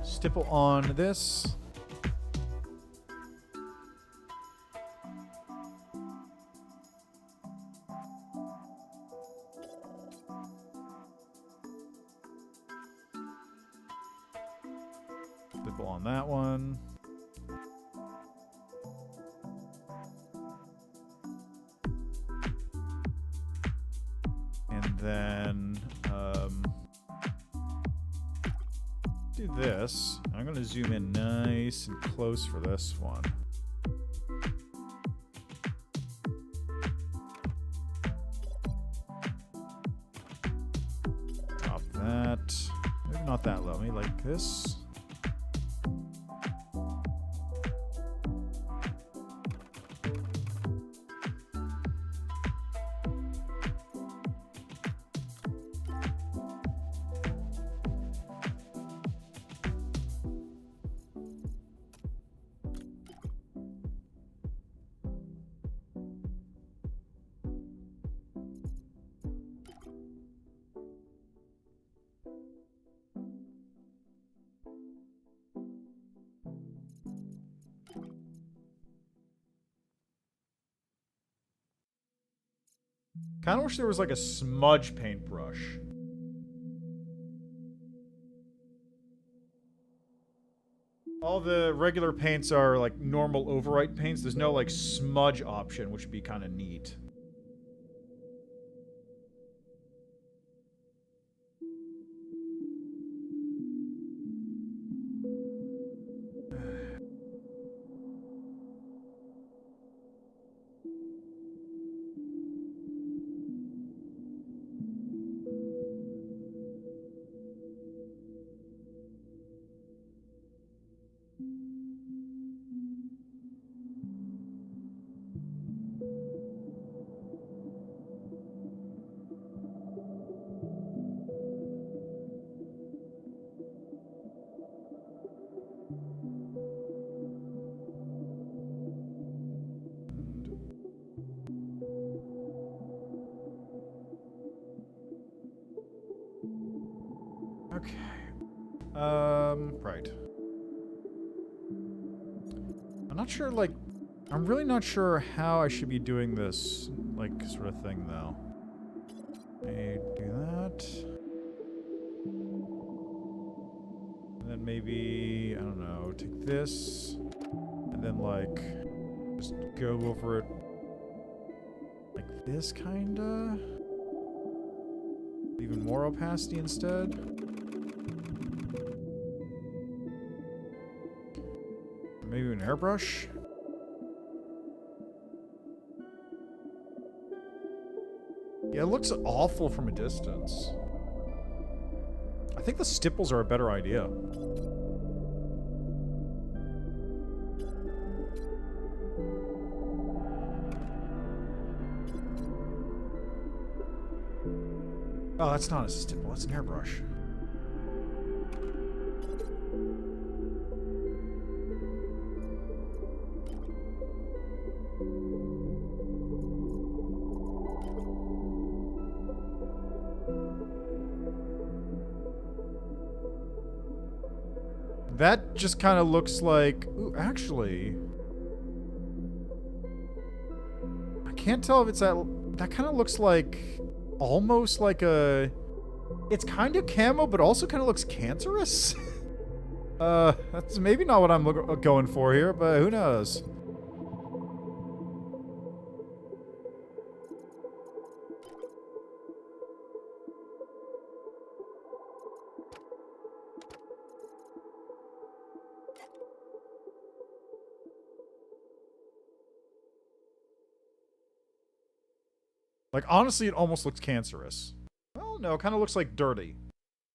Stipple on this. Stipple on that one. And then do this. I'm going to zoom in nice and close for this one. Drop that. Maybe not that low. Maybe like this. Kind of wish there was like a smudge paintbrush. All the regular paints are like normal overwrite paints. There's no like smudge option, which would be kind of neat. Okay. Right. I'm not sure, like... I'm really not sure how I should be doing this, like, sort of thing, though. Okay, do that. And then maybe, I don't know, take this, and then, like, just go over it like this, kinda? Even more opacity instead? Maybe an airbrush? Yeah, it looks awful from a distance. I think the stipples are a better idea. Oh, that's not a stipple. That's an airbrush. That just kind of looks like... Ooh, actually... I can't tell if it's that... That kind of looks like... Almost like a... It's kind of camo, but also kind of looks cancerous. That's maybe not what I'm going for here, but who knows? Like, honestly, it almost looks cancerous. Well, no, it kind of looks like dirty.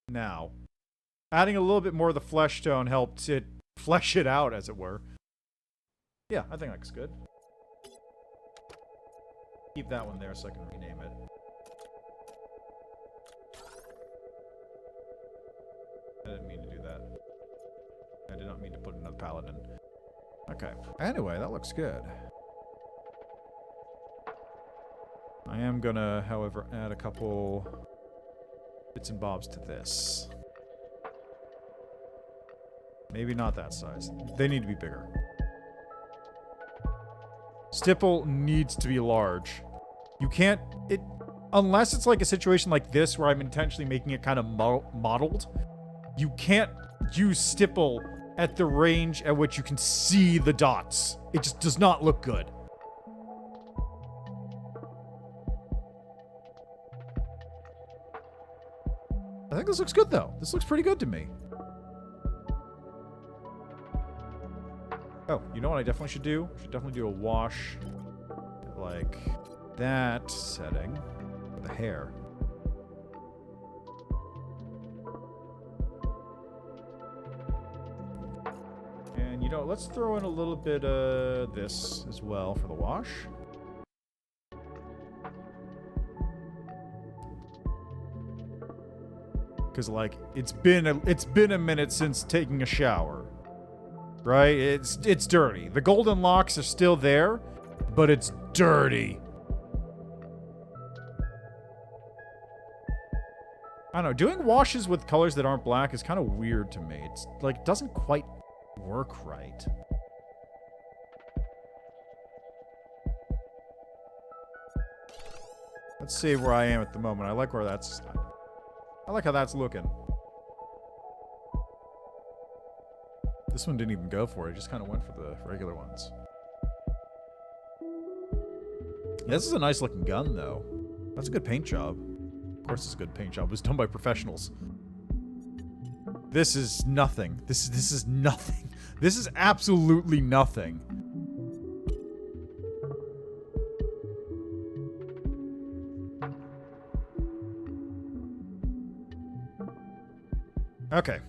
Now. Adding a little bit more of the flesh tone helped it flesh it out, as it were. Yeah, I think that looks good. Keep that one there so I can rename it. I didn't mean to do that. I did not mean to put another paladin. Okay. Anyway, that looks good. I am gonna, however, add a couple bits and bobs to this. Maybe not that size. They need to be bigger. Stipple needs to be large. You can't... Unless it's like a situation like this where I'm intentionally making it kind of mottled, you can't use stipple at the range at which you can see the dots. It just does not look good. I think this looks good, though. This looks pretty good to me. Oh, you know what I definitely should do? I should definitely do a wash. Like that setting. For the hair. And, you know, let's throw in a little bit of this as well for the wash. Because, like, it's been a minute since taking a shower, right? It's dirty. The golden locks are still there, but it's dirty. I don't know. Doing washes with colors that aren't black is kind of weird to me. It's like it doesn't quite work right. Let's see where I am at the moment. I like where that's. I like how that's looking. This one didn't even go for it. It just kind of went for the regular ones. Yeah, this is a nice looking gun, though. That's a good paint job. Of course it's a good paint job. It was done by professionals. This is nothing. This is nothing. This is absolutely nothing. Okay.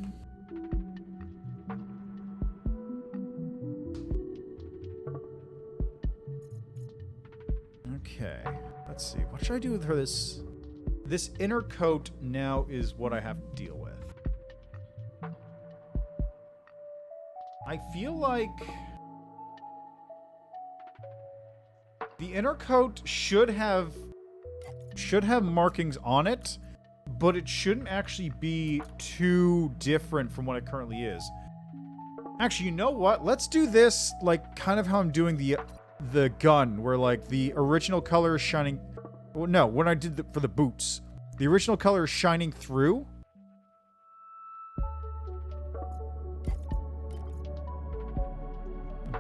Okay. Let's see. What should I do with her? This inner coat now is what I have to deal with. I feel like the inner coat should have markings on it, but it shouldn't actually be too different from what it currently is. Actually, you know what? Let's do this like kind of how I'm doing the gun, where like the original color is shining. Well, no, when I did for the boots, the original color is shining through.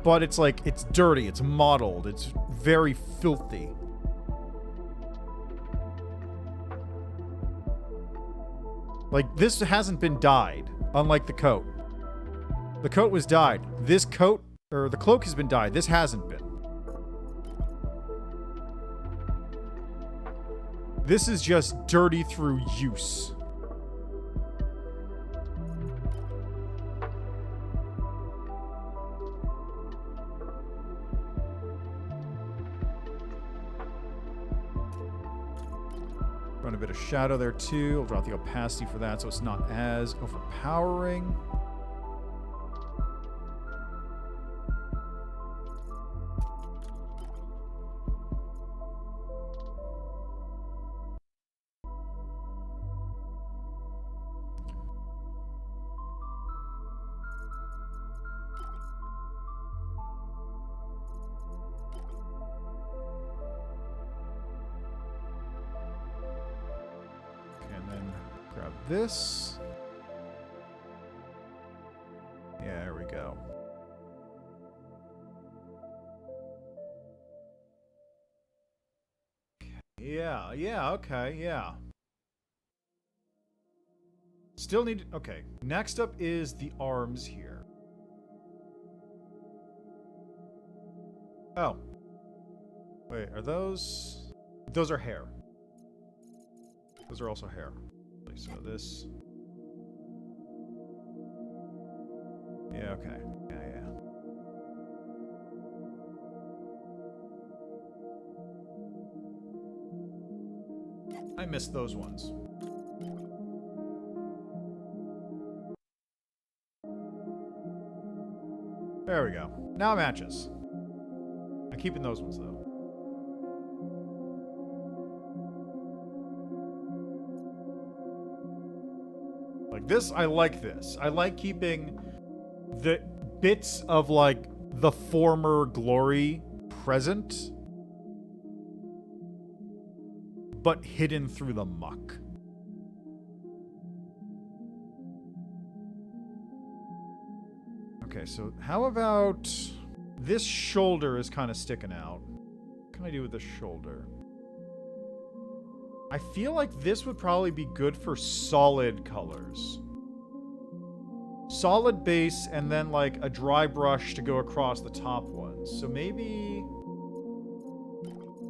But it's like, it's dirty, it's mottled, it's very filthy. Like, this hasn't been dyed, unlike the coat. The coat was dyed. This coat, or the cloak has been dyed. This hasn't been. This is just dirty through use. Run a bit of shadow there too. I'll drop the opacity for that so it's not as overpowering. This. Yeah, there we go. Yeah, okay, yeah. Still need... Okay, next up is the arms here. Oh. Wait, are those... Those are hair. Those are also hair. So this... Yeah, okay. Yeah. I missed those ones. There we go. Now it matches. I'm keeping those ones, though. Like this, I like this. I like keeping the bits of, like, the former glory present, but hidden through the muck. Okay, so how about... This shoulder is kind of sticking out. What can I do with this shoulder? I feel like this would probably be good for solid colors. Solid base, and then, like, a dry brush to go across the top ones. So maybe...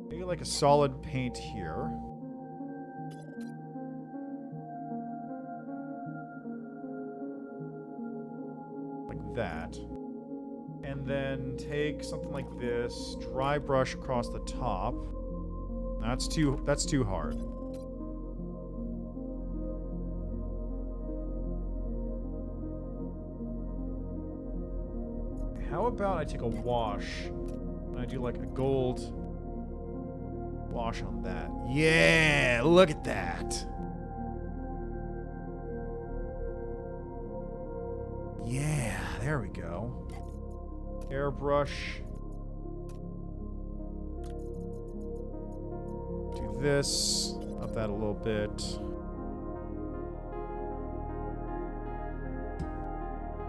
Maybe, like, a solid paint here. Like that. And then take something like this, dry brush across the top. That's too hard. How about I take a wash and I do like a gold wash on that? Yeah, look at that. Yeah, there we go. Airbrush. Do this. Up that a little bit.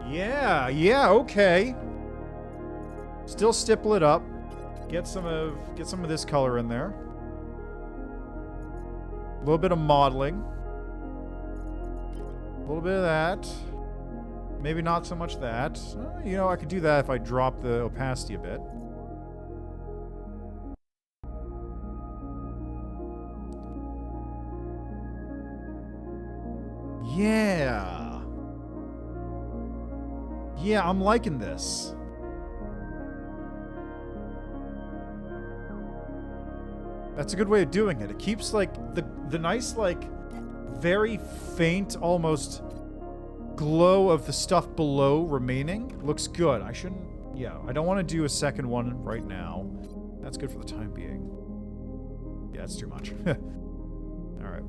Yeah, okay. Still stipple it up. Get some of this color in there. A little bit of modeling. A little bit of that. Maybe not so much that. You know, I could do that if I drop the opacity a bit. Yeah. Yeah, I'm liking this. That's a good way of doing it. It keeps, like, the nice, like, very faint, almost glow of the stuff below remaining. Looks good. I shouldn't... Yeah, I don't want to do a second one right now. That's good for the time being. Yeah, it's too much. Alright.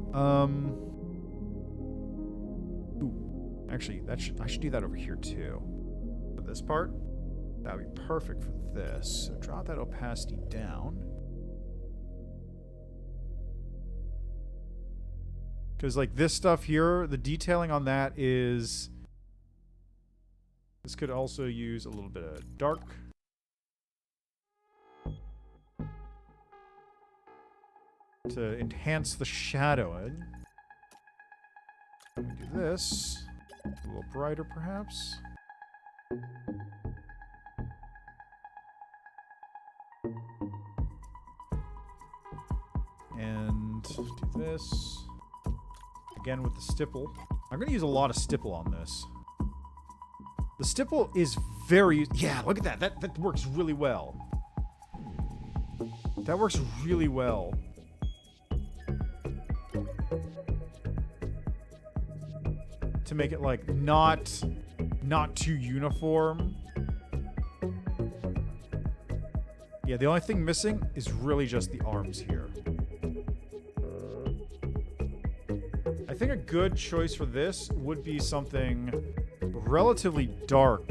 Ooh. Actually, I should do that over here, too. For this part. That would be perfect for this. So drop that opacity down. Because, like, this stuff here, the detailing on that is... This could also use a little bit of dark. To enhance the shadowing. Let me do this. A little brighter, perhaps. And do this. Again with the stipple. I'm going to use a lot of stipple on this. The stipple is very... Yeah, look at that. That works really well. That works really well. to make it like not too uniform. Yeah, the only thing missing is really just the arms here. I think a good choice for this would be something relatively dark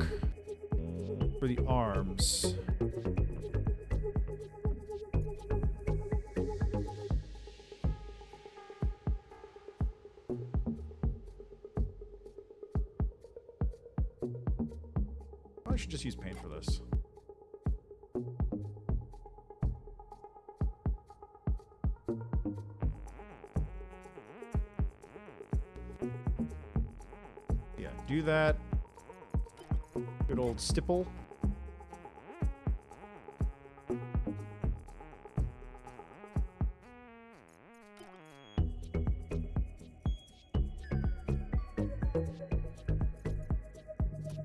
for the arms. I should just use paint for this. Yeah, do that. Good old stipple.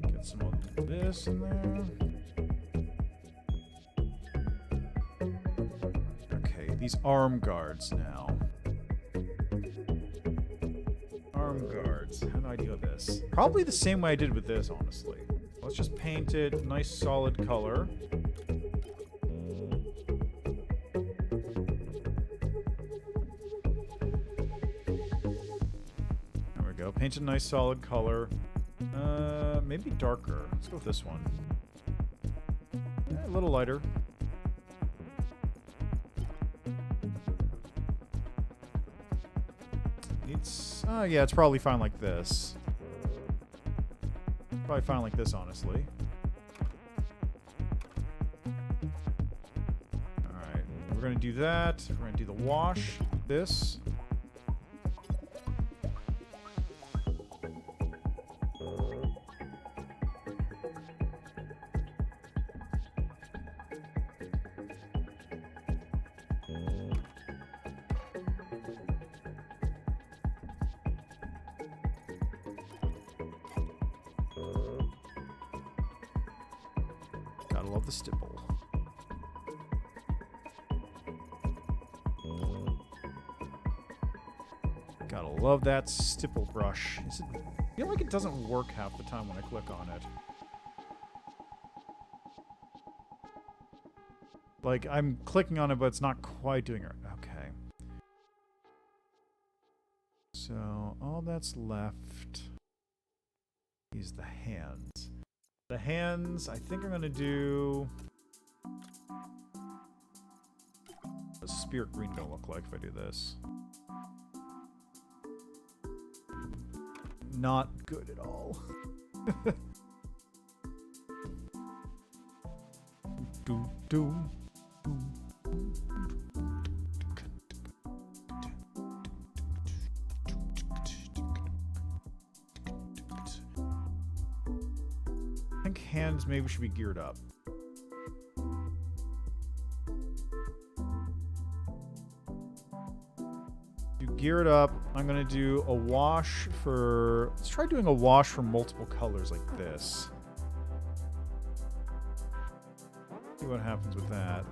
Get some of this in there. Okay, these arm guards now. Arm guards. How do I deal with this? Probably the same way I did with this, honestly. Let's just paint it nice solid color. There we go. Paint a nice solid color. Maybe darker. Let's go with this one. A little lighter. Needs. Yeah, it's probably fine like this. Probably fine like this, honestly. Alright, we're gonna do that. We're gonna do the wash. This. Gotta love the stipple. Gotta love that stipple brush. I feel like it doesn't work half the time when I click on it. Like, I'm clicking on it, but it's not quite doing it. Okay. So, all that's left is the hands. The hands, I think I'm going to do... What does spirit green going to look like if I do this? Not good at all. I think hands maybe should be geared up. You gear it up. I'm going to do a wash for... Let's try doing a wash for multiple colors like this. See what happens with that.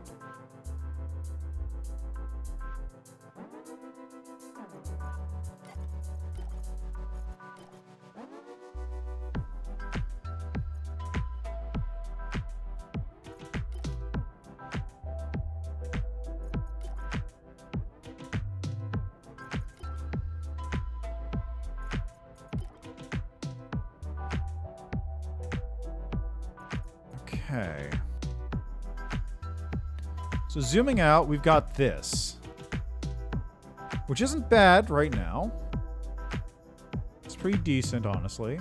Okay. So zooming out, we've got this. Which isn't bad right now. It's pretty decent, honestly.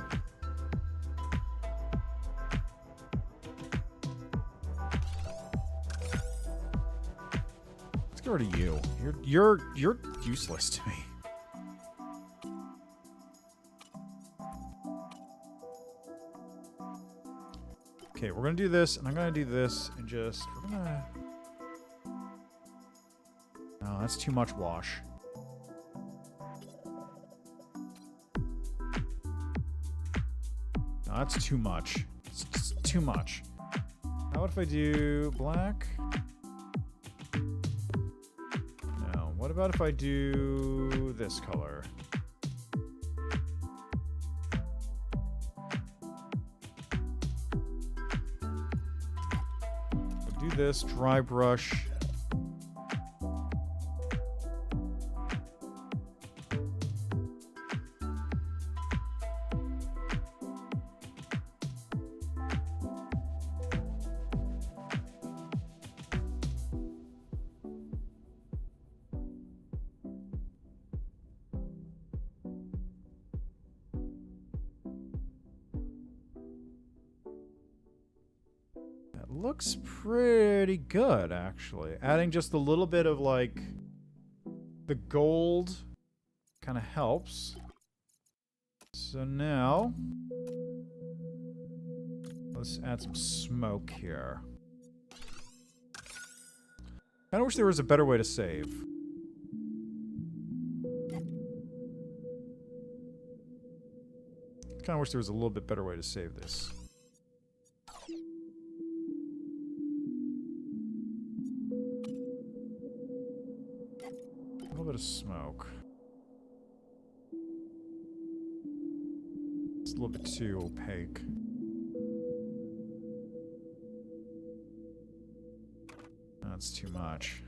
Let's get rid of you. You're useless to me. Okay, we're gonna do this, and I'm gonna do this, and just... We're gonna... No, that's too much wash. No, that's too much. It's just too much. How about if I do black? No. What about if I do this color? do this, dry brush. Looks pretty good, actually. Adding just a little bit of, like, the gold kind of helps. So now, let's add some smoke here. Kind of wish there was a better way to save. Kind of wish there was a little bit better way to save this. A little bit of smoke. It's a little bit too opaque. That's too much.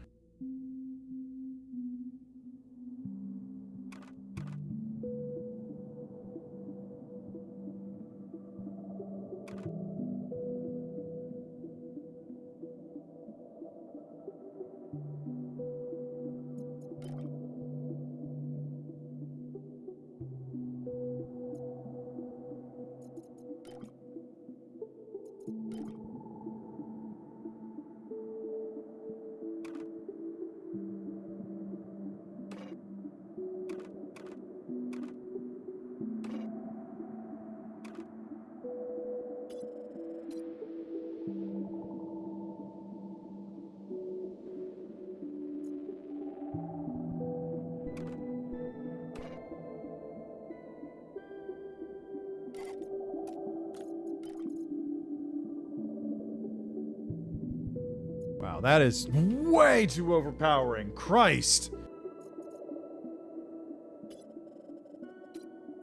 Wow, that is way too overpowering. Christ!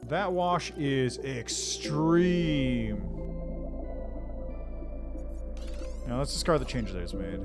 That wash is extreme. Now let's discard the changes I just made.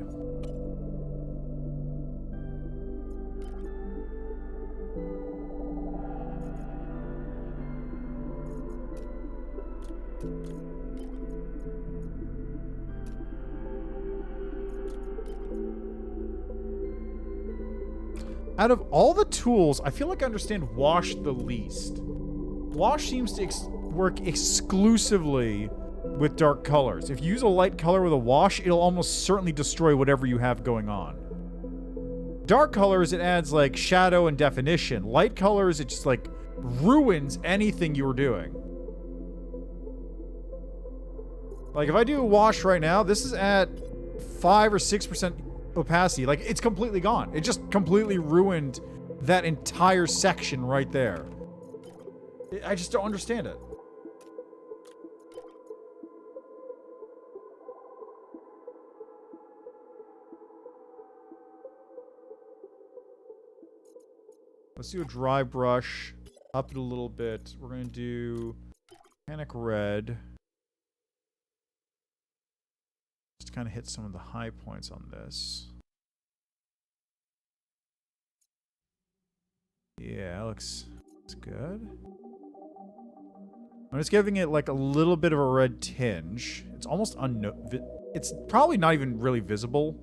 Out of all the tools, I feel like I understand wash the least. Wash seems to work exclusively with dark colors. If you use a light color with a wash, it'll almost certainly destroy whatever you have going on. Dark colors, it adds like shadow and definition. Light colors, it just like ruins anything you were doing. Like if I do a wash right now, this is at 5 or 6% opacity. Like it's completely gone. It just completely ruined that entire section right there. I just don't understand it. Let's do a dry brush. Up it a little bit. We're going to do Panic Red. Just kind of hit some of the high points on this. Yeah, looks good. I'm just giving it like a little bit of a red tinge. It's almost it's probably not even really visible.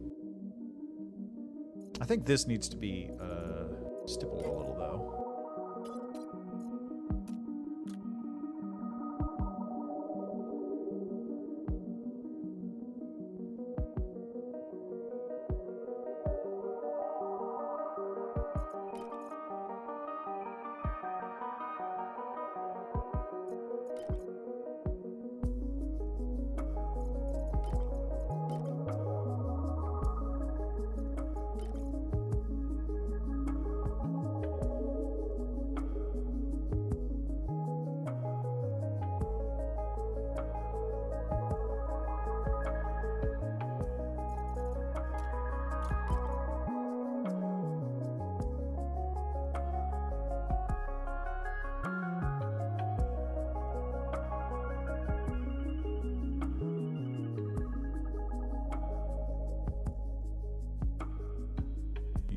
I think this needs to be stippled a little though.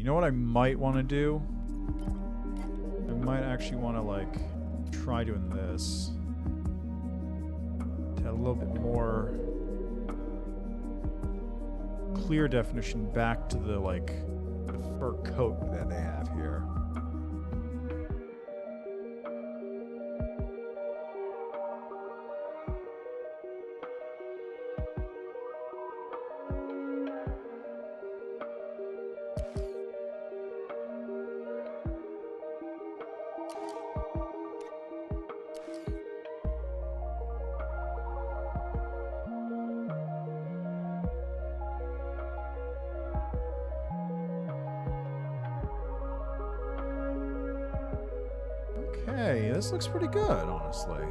You know what I might want to do? I might actually want to, like, try doing this. To add a little bit more clear definition back to the, like, the fur coat that they have here. Okay, this looks pretty good, honestly.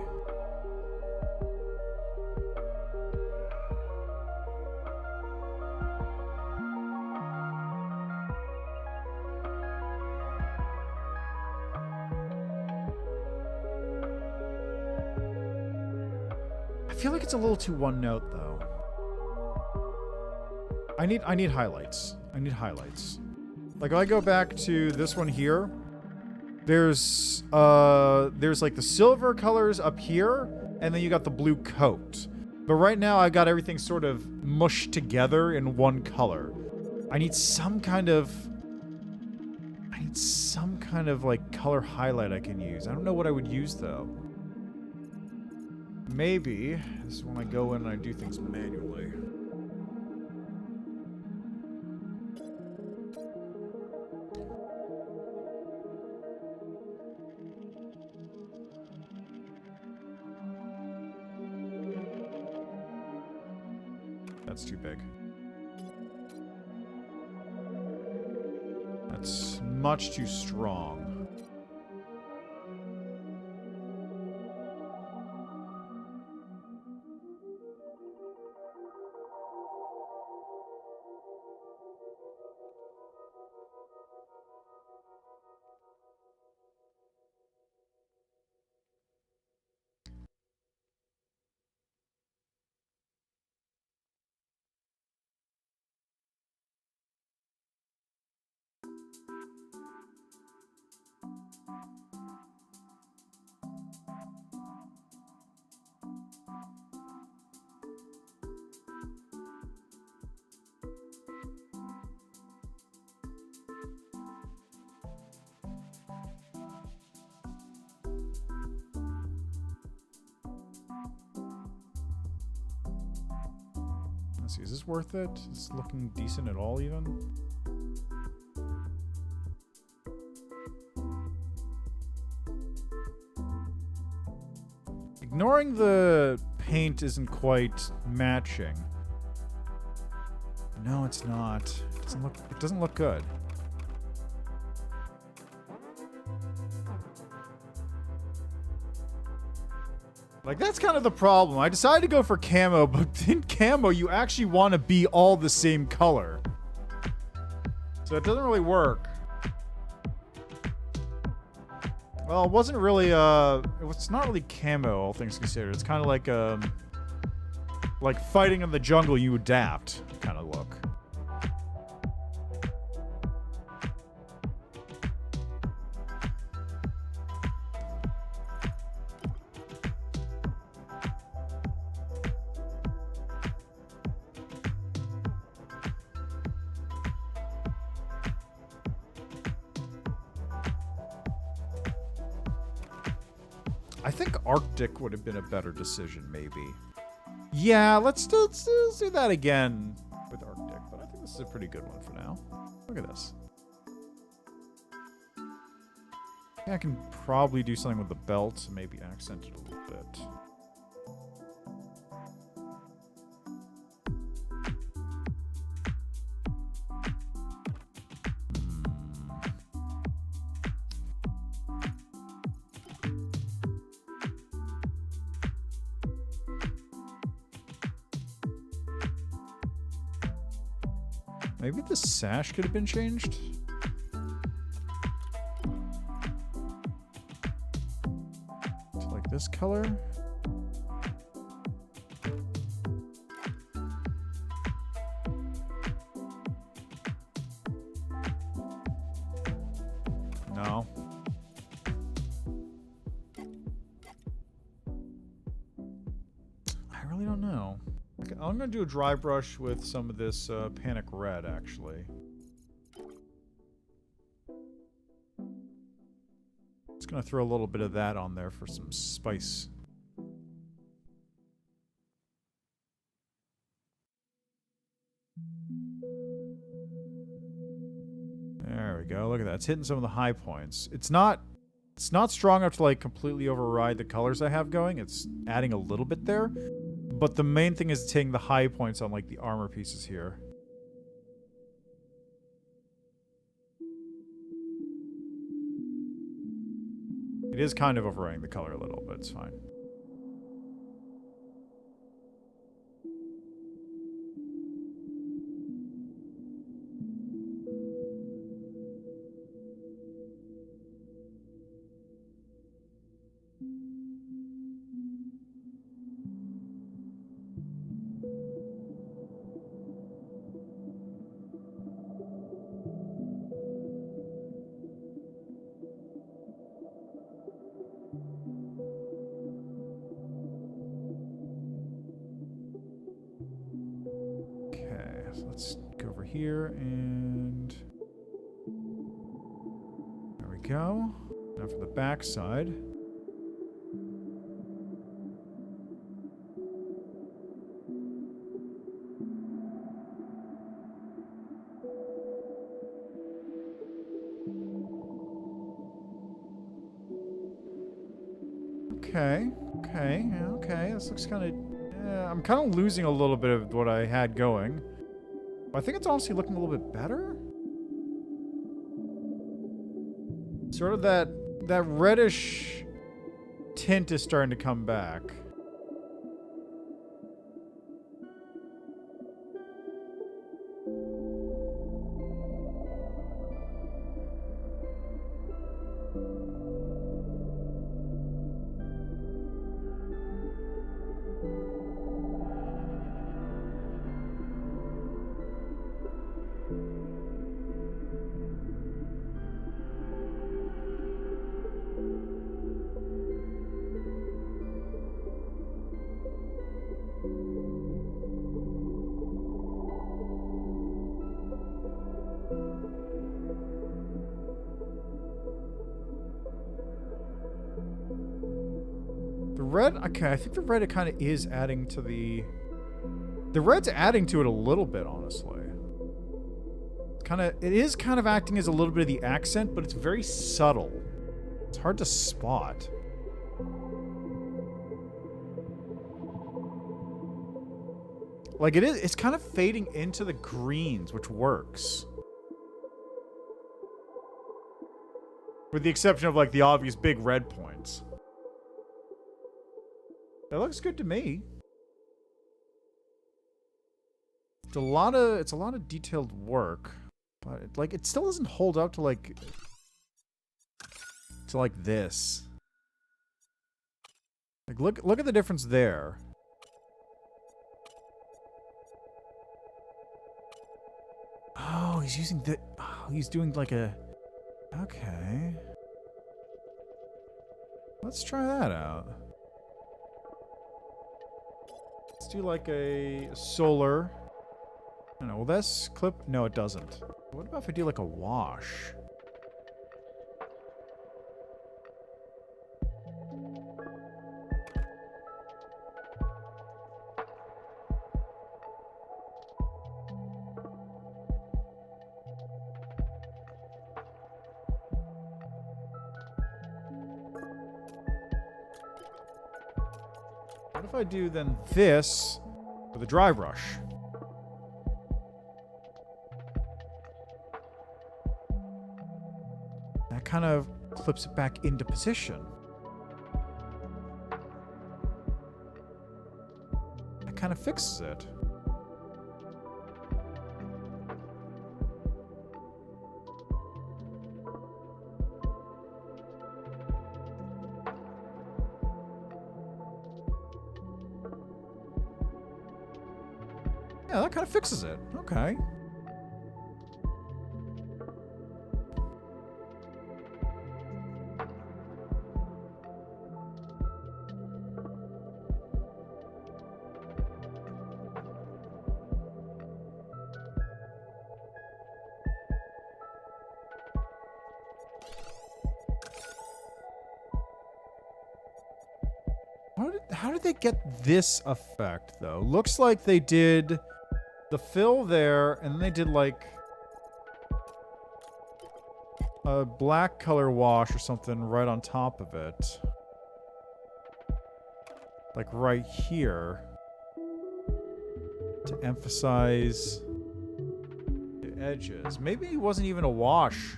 I feel like it's a little too one note, though. I need highlights. I need highlights. Like, if I go back to this one here, there's like the silver colors up here, and then you got the blue coat. But right now I got everything sort of mushed together in one color. I need some kind of like color highlight I can use. I don't know what I would use though. Maybe this is when I go in and I do things manually. That's too big. That's much too strong. Let's see, is this worth it? Is this looking decent at all, even? Ignoring the paint isn't quite matching. No, it's not. It doesn't look good. Like, that's kind of the problem. I decided to go for camo, but in camo, you actually want to be all the same color. So it doesn't really work. Well, it wasn't really, it's not really camo, all things considered. It's kind of like fighting in the jungle, you adapt kind of look. I think Arctic would have been a better decision, maybe. Yeah, let's do that again with Arctic, but I think this is a pretty good one for now. Look at this. I can probably do something with the belt, maybe accent it a little bit. Maybe the sash could have been changed? To like this color? really don't know. Okay, I'm gonna do a dry brush with some of this panic red, actually. Just gonna throw a little bit of that on there for some spice. There we go. Look at that. It's hitting some of the high points. It's not strong enough to like completely override the colors I have going. It's adding a little bit there. But the main thing is it's hitting the high points on like the armor pieces here. It is kind of overriding the color a little, but it's fine. Let's go over here and there we go. Now for the back side. Okay. This looks kind of... I'm kind of losing a little bit of what I had going. I think it's honestly looking a little bit better. Sort of that reddish tint is starting to come back. Red, okay, I think the red kind of is adding to the red's adding to it a little bit, honestly. It is kind of acting as a little bit of the accent, but it's very subtle. It's hard to spot. Like it's kind of fading into the greens, which works. With the exception of like the obvious big red points. That looks good to me. It's a lot of detailed work, but it still doesn't hold up to like this. Like look at the difference there. Oh, he's using the he's doing like a okay. Let's try that out. Let's do like a solar. I don't know, will this clip? No, it doesn't. What about if I do like a wash? What if I do then this with a dry brush? That kind of clips it back into position. That kind of fixes it. Yeah, that kind of fixes it. Okay. How did they get this effect, though? Looks like they did the fill there, and then they did, like, a black color wash or something right on top of it. Like, right here. To emphasize the edges. Maybe it wasn't even a wash.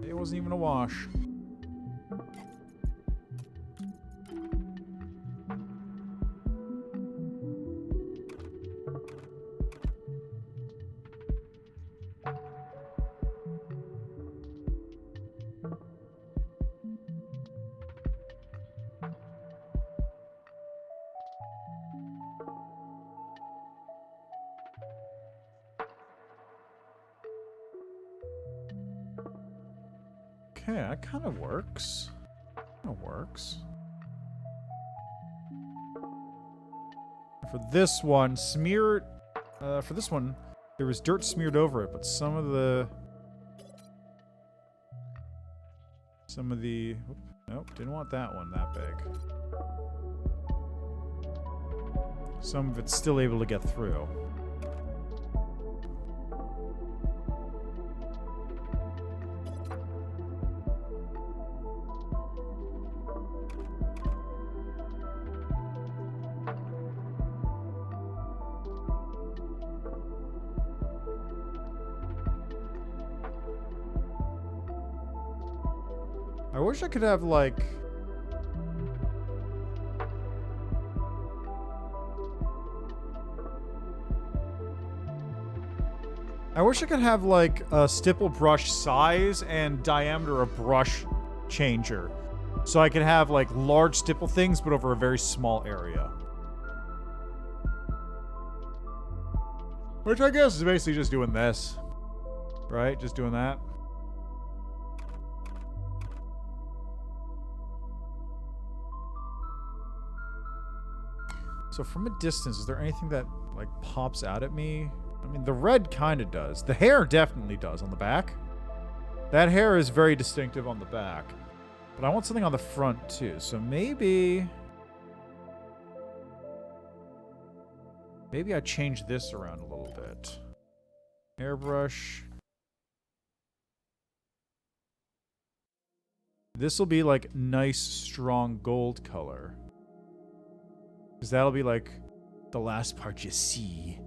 It wasn't even a wash. Okay, that kind of works. For this one, for this one, there was dirt smeared over it, but some of the, nope, didn't want that one that big. Some of it's still able to get through. I wish I could have, like... I wish I could have, like, a stipple brush size and diameter of brush changer. So I could have, like, large stipple things, but over a very small area. Which I guess is basically just doing this. Right? Just doing that. So from a distance, is there anything that, like, pops out at me? I mean, the red kind of does. The hair definitely does on the back. That hair is very distinctive on the back. But I want something on the front, too. So maybe... maybe I change this around a little bit. Airbrush. This will be, like, nice, strong gold color. Because that'll be like, the last part you see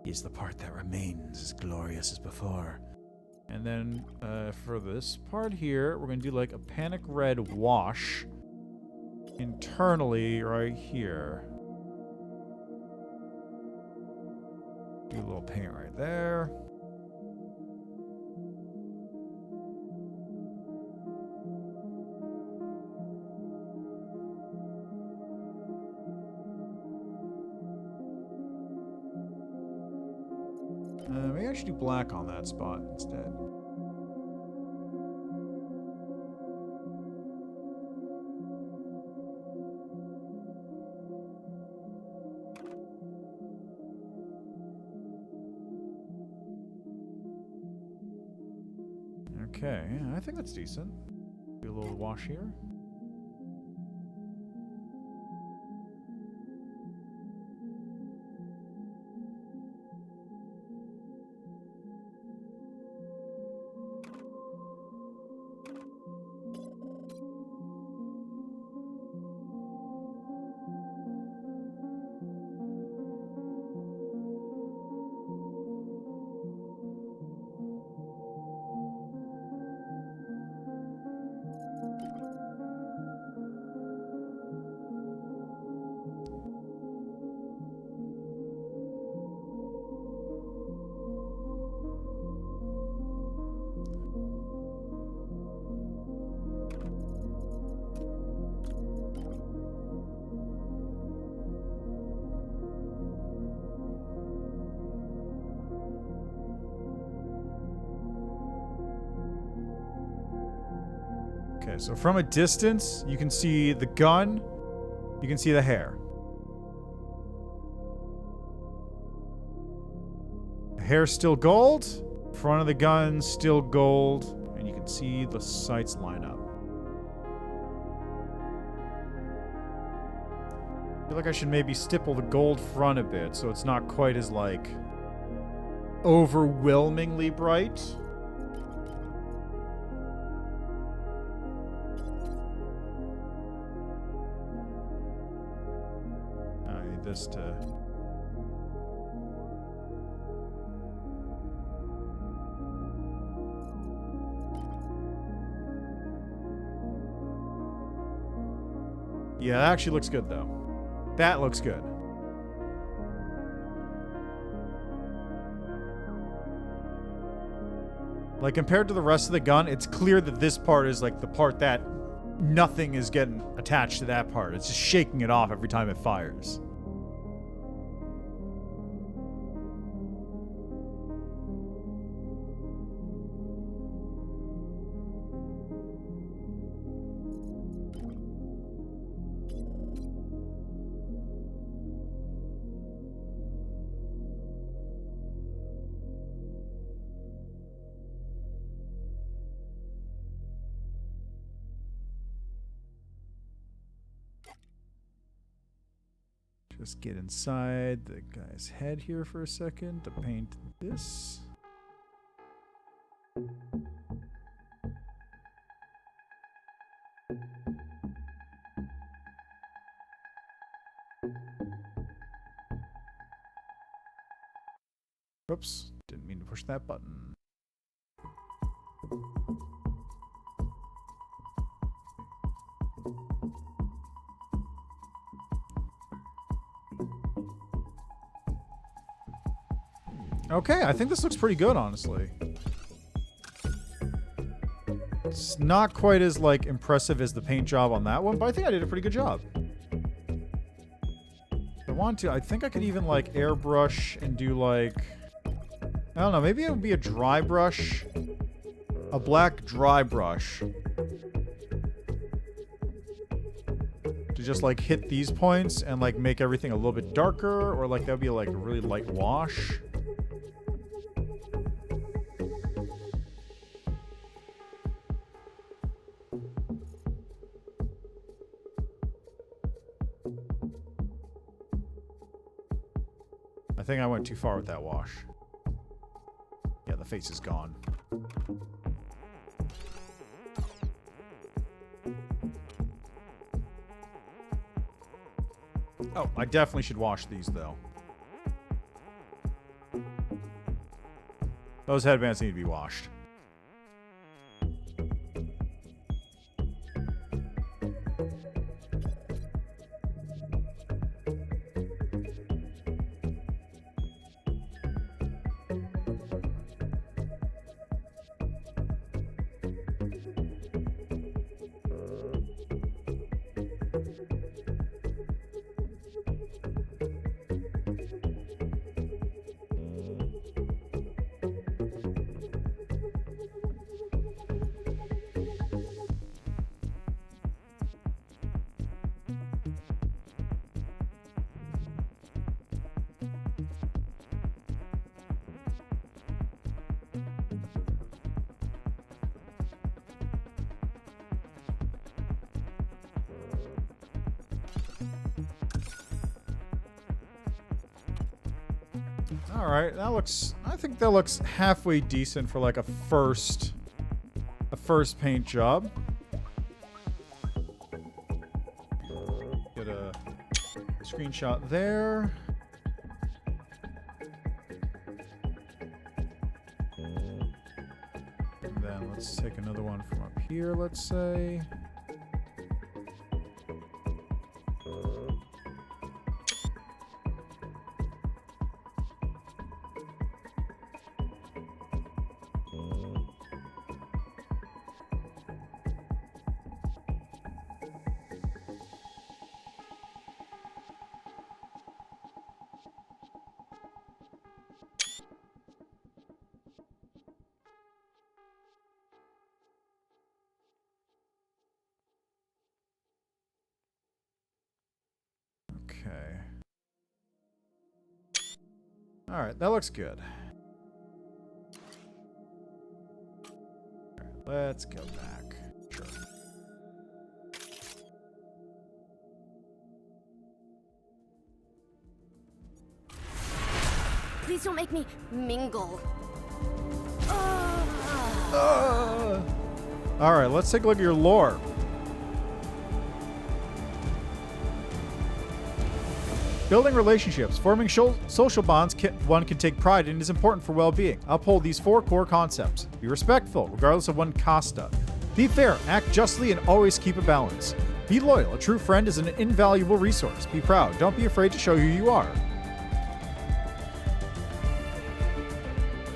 is the part that remains as glorious as before. And then for this part here, we're going to do like a panic red wash internally right here. Do a little paint right there. Maybe I should do black on that spot instead. Okay, yeah, I think that's decent. Do a little wash here. Okay, so from a distance, you can see the gun, you can see the hair. Hair's still gold. Front of the gun still gold. And you can see the sights line up. I feel like I should maybe stipple the gold front a bit so it's not quite as, like, overwhelmingly bright. I need this to... Yeah, that actually looks good, though. That looks good. Like, compared to the rest of the gun, it's clear that this part is, like, the part that nothing is getting attached to that part. It's just shaking it off every time it fires. Just get inside the guy's head here for a second to paint this. Oops, didn't mean to push that button. Okay, I think this looks pretty good, honestly. It's not quite as, like, impressive as the paint job on that one, but I think I did a pretty good job. If I want to, I think I could even, like, airbrush and do, like... I don't know, maybe it would be a dry brush. A black dry brush. To just, like, hit these points and, like, make everything a little bit darker, or, like, that would be, like, a really light wash. I think I went too far with that wash. Yeah, the face is gone. Oh, I definitely should wash these, though. Those headbands need to be washed. Alright, that looks... I think that looks halfway decent for, like, a first paint job. Get a screenshot there. And then let's take another one from up here, let's say. Okay. Alright, that looks good. Let's go back. Sure. Please don't make me mingle. Alright, let's take a look at your lore. Building relationships. Forming social bonds one can take pride in is important for well-being. Uphold these 4 core concepts. Be respectful, regardless of one's casta. Be fair, act justly, and always keep a balance. Be loyal. A true friend is an invaluable resource. Be proud. Don't be afraid to show who you are.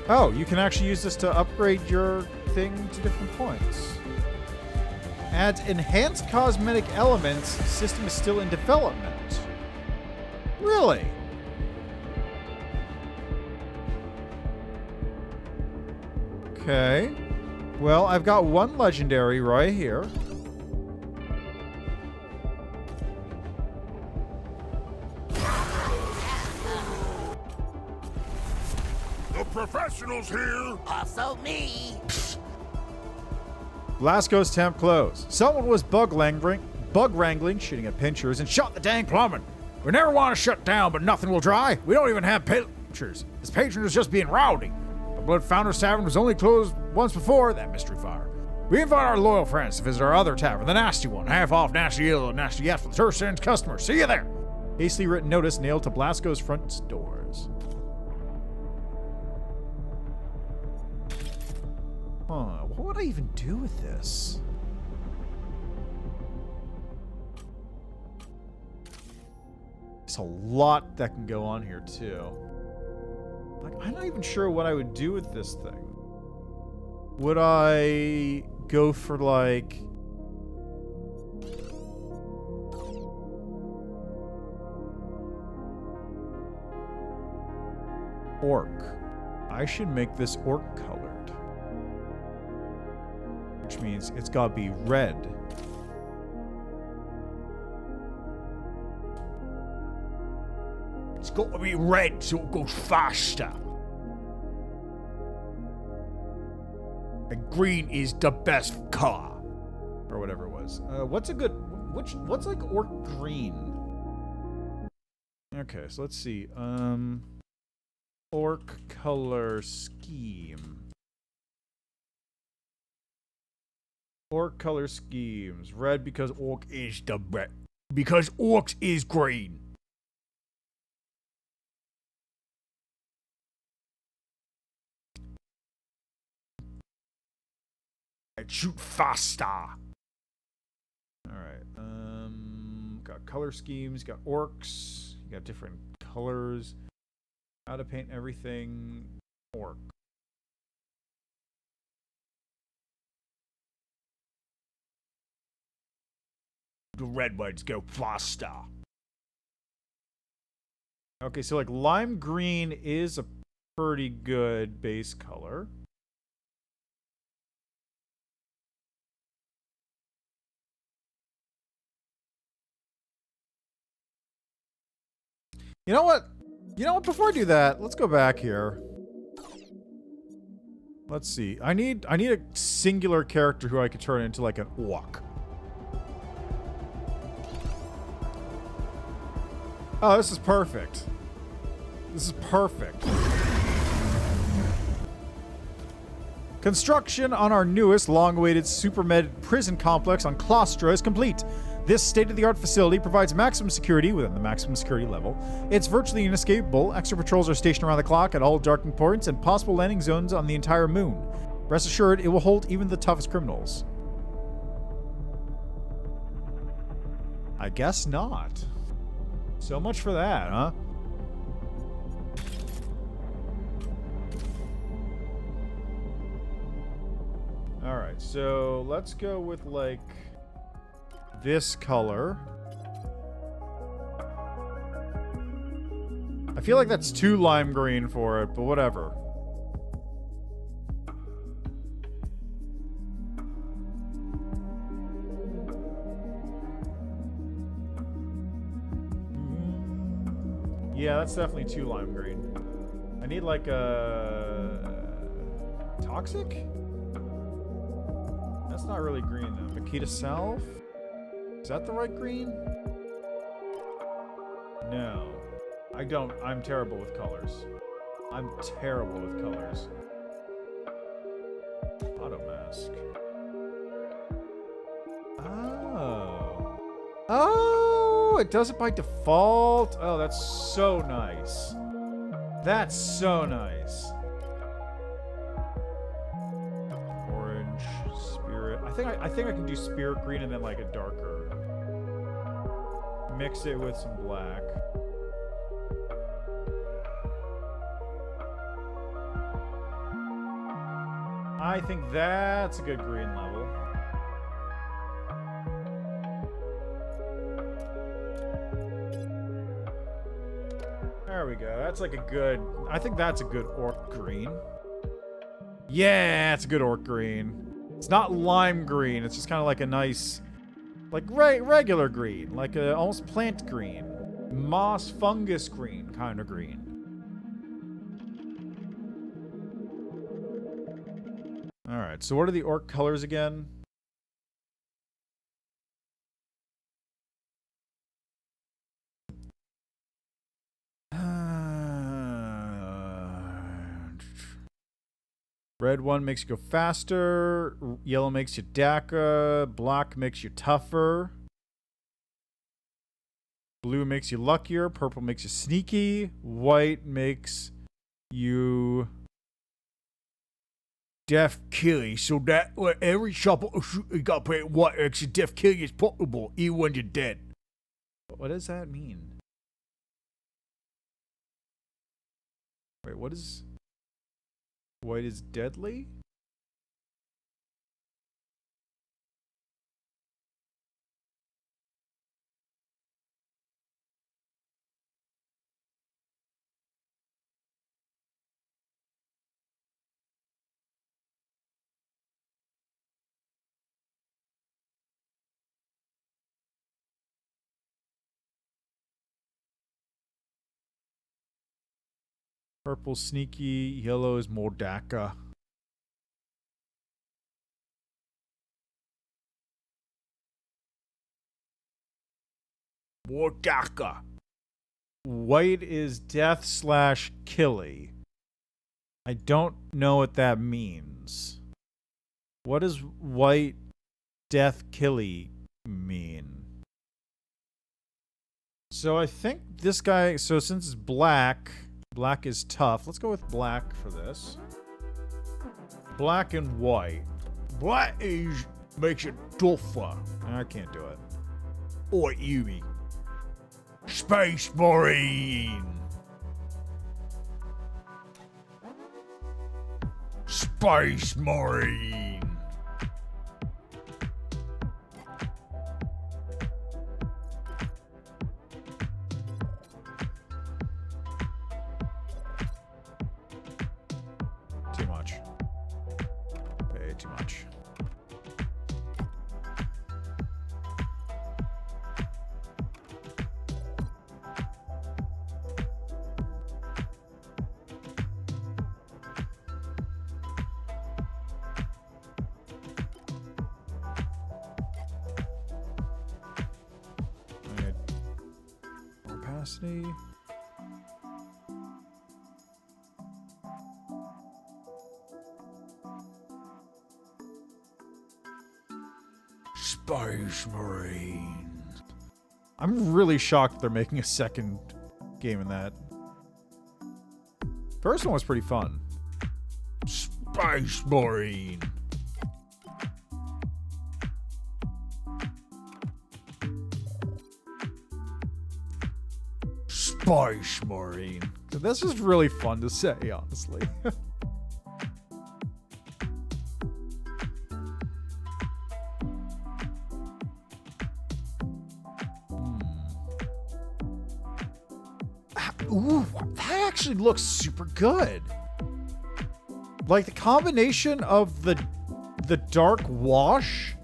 Oh, you can actually use this to upgrade your thing to different points. Adds enhanced cosmetic elements. System is still in development. Really? Okay. Well, I've got one legendary right here. The professionals here! Also me. Blasco's temp closed. Someone was bug wrangling, shooting at pinchers, and shot the dang plumbing. We never want to shut down, but nothing will dry. We don't even have pinchers. This patron is just being rowdy. The Blood Founder's Tavern was only closed once before that mystery fire. We invite our loyal friends to visit our other tavern, the Nasty One. Half off Nasty Ale and Nasty Yes for the first chance customers. See you there. Hastily written notice nailed to Blasco's front doors. Huh, what would I even do with this? There's a lot that can go on here, too. Like, I'm not even sure what I would do with this thing. Would I go for, like... orc. I should make this orc colored. Which means it's gotta be red. It's got to be red so it goes faster. And green is the best color. Or whatever it was. What's a good... What's like orc green? Okay, so let's see. Orc color scheme. Orc color schemes. Red because orc is the red. Because orcs is green. Shoot faster. Alright, got color schemes, got orcs, you got different colors. How to paint everything orc. The red ones go faster. Okay, so like lime green is a pretty good base color. You know what? You know what? Before I do that, let's go back here. Let's see. I need a singular character who I could turn into like an orc. Oh, this is perfect. This is perfect. Construction on our newest long-awaited supermed prison complex on Claustra is complete. This state-of-the-art facility provides maximum security within the maximum security level. It's virtually inescapable. Extra patrols are stationed around the clock at all darkened points and possible landing zones on the entire moon. Rest assured, it will hold even the toughest criminals. I guess not. So much for that, huh? Alright, so let's go with, like, this color. I feel like that's too lime green for it, but whatever. Yeah, that's definitely too lime green. I need like a... toxic? That's not really green though. Makita Self? Is that the right green? No. I don't. I'm terrible with colors. I'm terrible with colors. Auto mask. Oh. Oh, it does it by default? Oh, that's so nice. That's so nice. Orange, spirit. I think I can do spirit green and then like a darker. Mix it with some black. I think that's a good green level. There we go. That's like a good... I think that's a good orc green. Yeah, it's a good orc green. It's not lime green. It's just kind of like a nice... Like regular green. Like a almost plant green. Moss fungus green kind of green. Alright, so what are the orc colors again? Red one makes you go faster. Yellow makes you DACA. Black makes you tougher. Blue makes you luckier. Purple makes you sneaky. White makes you... Death killy, so that every shopper you got to pay what extra death killy is possible, even when you're dead. What does that mean? Wait, what is... White is deadly? Purple sneaky, yellow is Mordaka. Mordaka. White is death / killy. I don't know what that means. What does white death killy mean? So I think this guy, so since it's black, black is tough. Let's go with black for this. Black and white. Black is makes you tougher. I can't do it. Or Yumi. Space Marine. Space Marine. Too much. Way too much. Opacity. Space Marines. I'm really shocked they're making a second game in that. First one was pretty fun. Space Marine. Space Marine. This is really fun to say, honestly. Ooh, that actually looks super good. Like the combination of the dark wash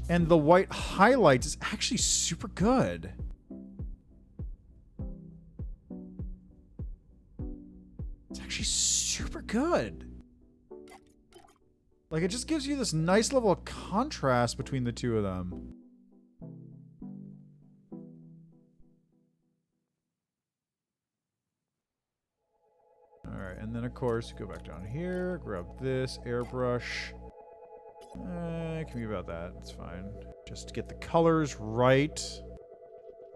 and the white highlights is actually super good. It's actually super good. Like, it just gives you this nice level of contrast between the two of them. Alright, and then of course, you go back down here, grab this, airbrush. It can be about that, it's fine. Just to get the colors right.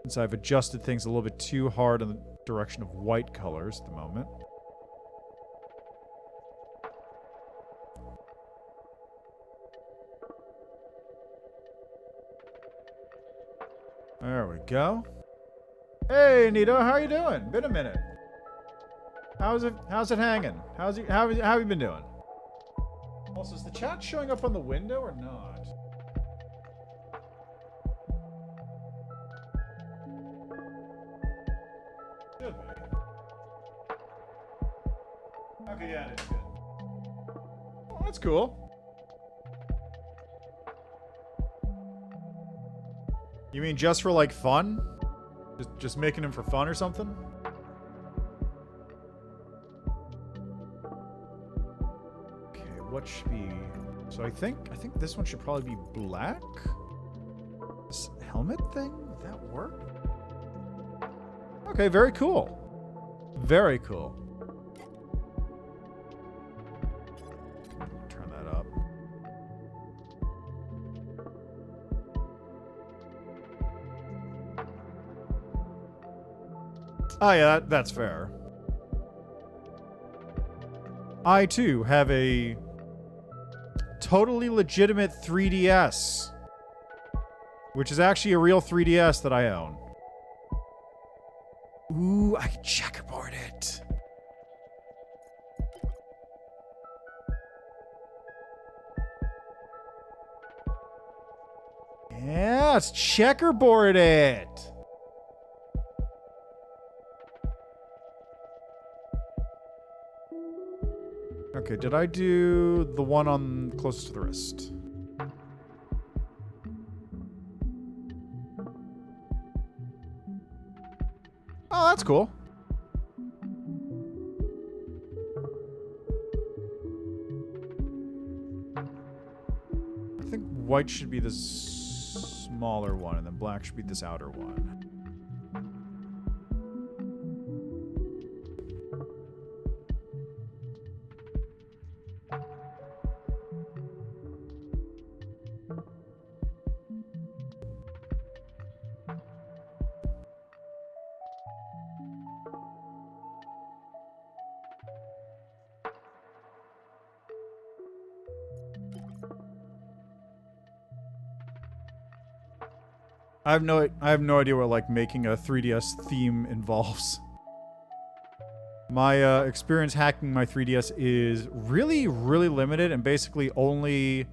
Since I've adjusted things a little bit too hard in the direction of white colors at the moment. There we go. Hey, Nito, how you doing? Been a minute. How's it hanging? How have you been doing? Also, is the chat showing up on the window or not? Should be. Okay, yeah, it is good. Oh, that's cool. You mean just for like fun? Just making them for fun or something? Okay, what should be... So I think this one should probably be black? This helmet thing? Would that work? Okay, very cool. Very cool. Turn that up. Oh yeah, that's fair. I too have a totally legitimate 3DS. Which is actually a real 3DS that I own. Ooh, I can checkerboard it. Yeah, let's checkerboard it. Okay, did I do the one on closest to the wrist? Oh, that's cool. I think white should be this smaller one, and then black should be this outer one. I have no idea what like making a 3DS theme involves. My experience hacking my 3DS is really, really limited and basically only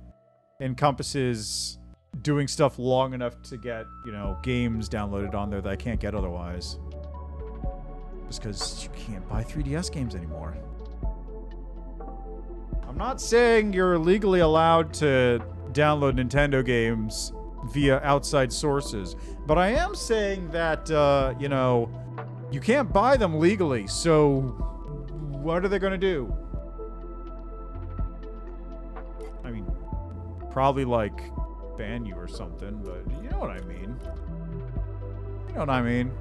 encompasses doing stuff long enough to get, you know, games downloaded on there that I can't get otherwise. Just because you can't buy 3DS games anymore. I'm not saying you're legally allowed to download Nintendo games via outside sources, but I am saying that, you know, you can't buy them legally, so what are they gonna do? I mean, probably, like, ban you or something, but you know what I mean. You know what I mean.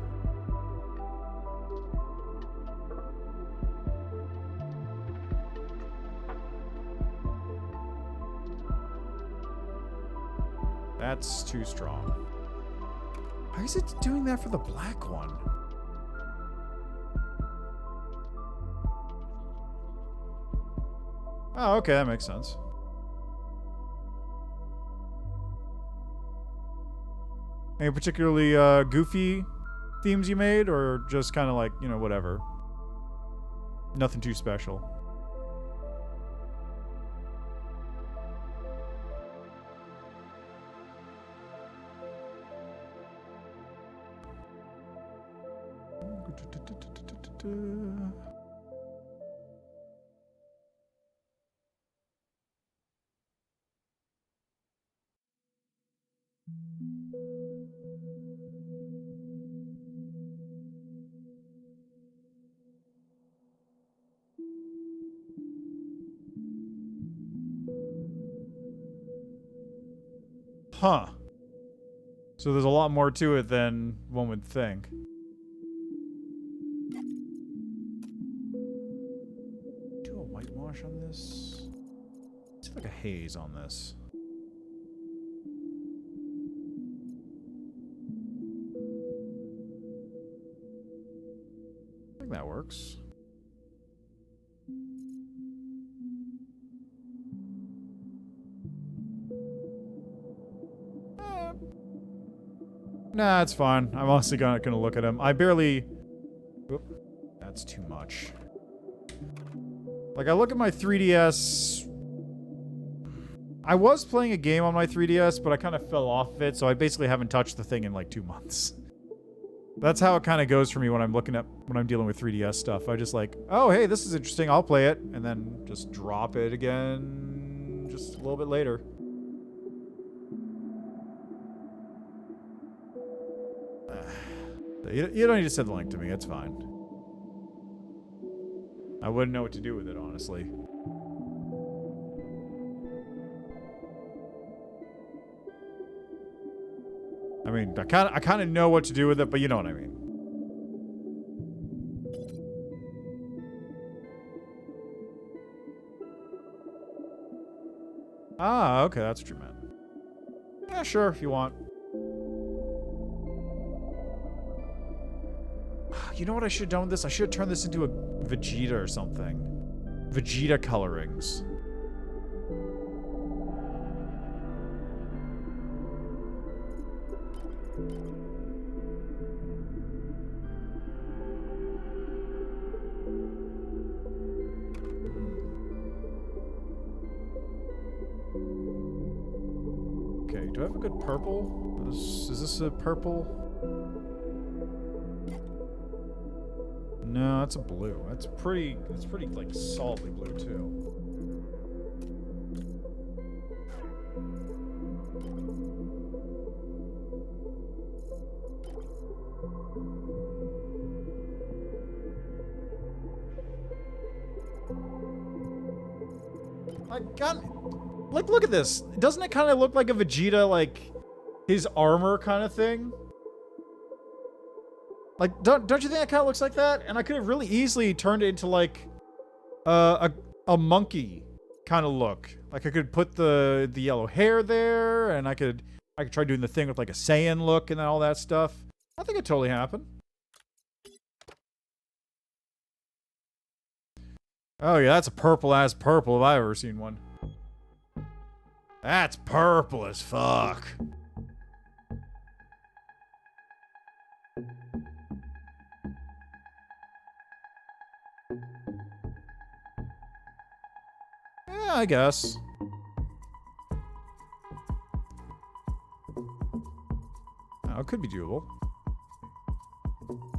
That's too strong. Why is it doing that for the black one? Oh, okay, that makes sense. Any particularly goofy themes you made, or just kind of like, you know, whatever? Nothing too special. Huh. So there's a lot more to it than one would think. Do a whitewash on this? Let's see like a haze on this. I think that works. Nah, it's fine. I'm honestly gonna look at him. I barely... Oop, that's too much. Like, I look at my 3DS... I was playing a game on my 3DS, but I kind of fell off of it, so I basically haven't touched the thing in like 2 months. That's how it kind of goes for me when I'm dealing with 3DS stuff. I just like, oh, hey, this is interesting, I'll play it, and then just drop it again just a little bit later. You don't need to send the link to me, it's fine. I wouldn't know what to do with it, honestly. I mean, I kind of know what to do with it, but you know what I mean. Ah, okay, that's what you meant. Yeah, sure, if you want. You know what I should have done with this? I should have turned this into a Vegeta or something. Vegeta colorings. Okay, do I have a good purple? Is this a purple? No, that's a blue. That's pretty like solidly blue too. Like, look at this. Doesn't it kind of look like a Vegeta, like, his armor kind of thing? Like, don't you think that kind of looks like that? And I could have really easily turned it into, like, a monkey kind of look. Like, I could put the yellow hair there, and I could try doing the thing with, like, a Saiyan look and all that stuff. I think it totally happened. Oh, yeah, that's a purple-ass purple if I've ever seen one. That's purple as fuck. Yeah, I guess. Oh, it could be doable.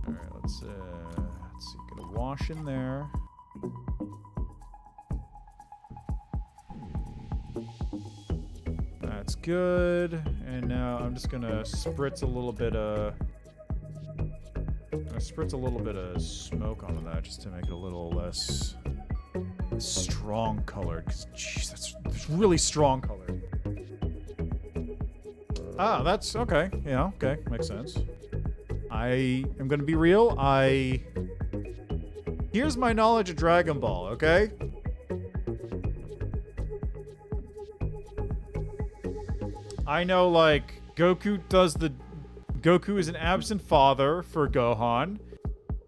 Alright, let's see. Get a wash in there. That's good. And now I'm just gonna spritz a little bit of smoke onto that just to make it a little less strong colored. Cause jeez, that's really strong colored. Ah, that's okay. Yeah, okay, makes sense. I am gonna be real. Here's my knowledge of Dragon Ball, okay? I know, like, Goku is an absent father for Gohan.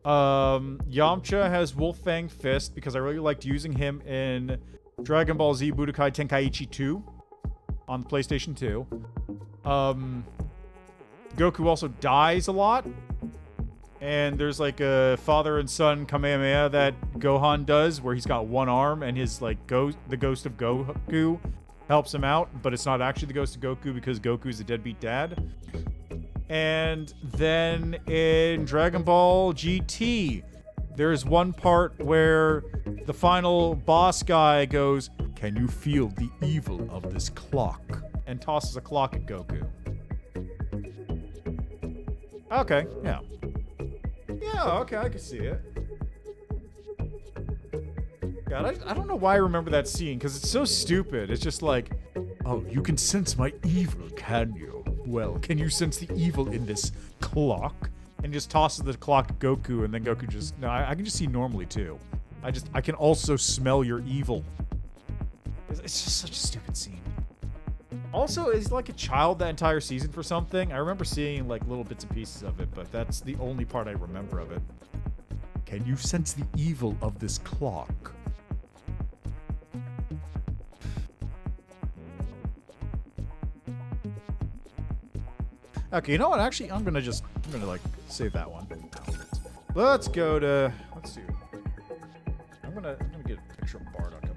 Yamcha has Wolf Fang Fist because I really liked using him in Dragon Ball Z Budokai Tenkaichi 2 on the PlayStation 2. Goku also dies a lot. And there's like a father and son Kamehameha that Gohan does where he's got one arm and his like the ghost of Goku helps him out, but it's not actually the ghost of Goku because Goku's a deadbeat dad. And then in Dragon Ball GT, there's one part where the final boss guy goes, "Can you feel the evil of this clock?" and tosses a clock at Goku. Okay, yeah. Yeah, okay, I can see it. God, I don't know why I remember that scene, because it's so stupid. It's just like, Oh, you can sense my evil, can you? Well, can you sense the evil in this clock? And just tosses the clock at Goku, and then Goku just... No, I can just see normally, too. I can also smell your evil. It's just such a stupid scene. Also, is he like a child that entire season for something? I remember seeing like little bits and pieces of it, but that's the only part I remember of it. Can you sense the evil of this clock? Okay, you know what? Actually, I'm gonna like save that one. Let's go to, let's see. I'm gonna get a picture of Bardock up.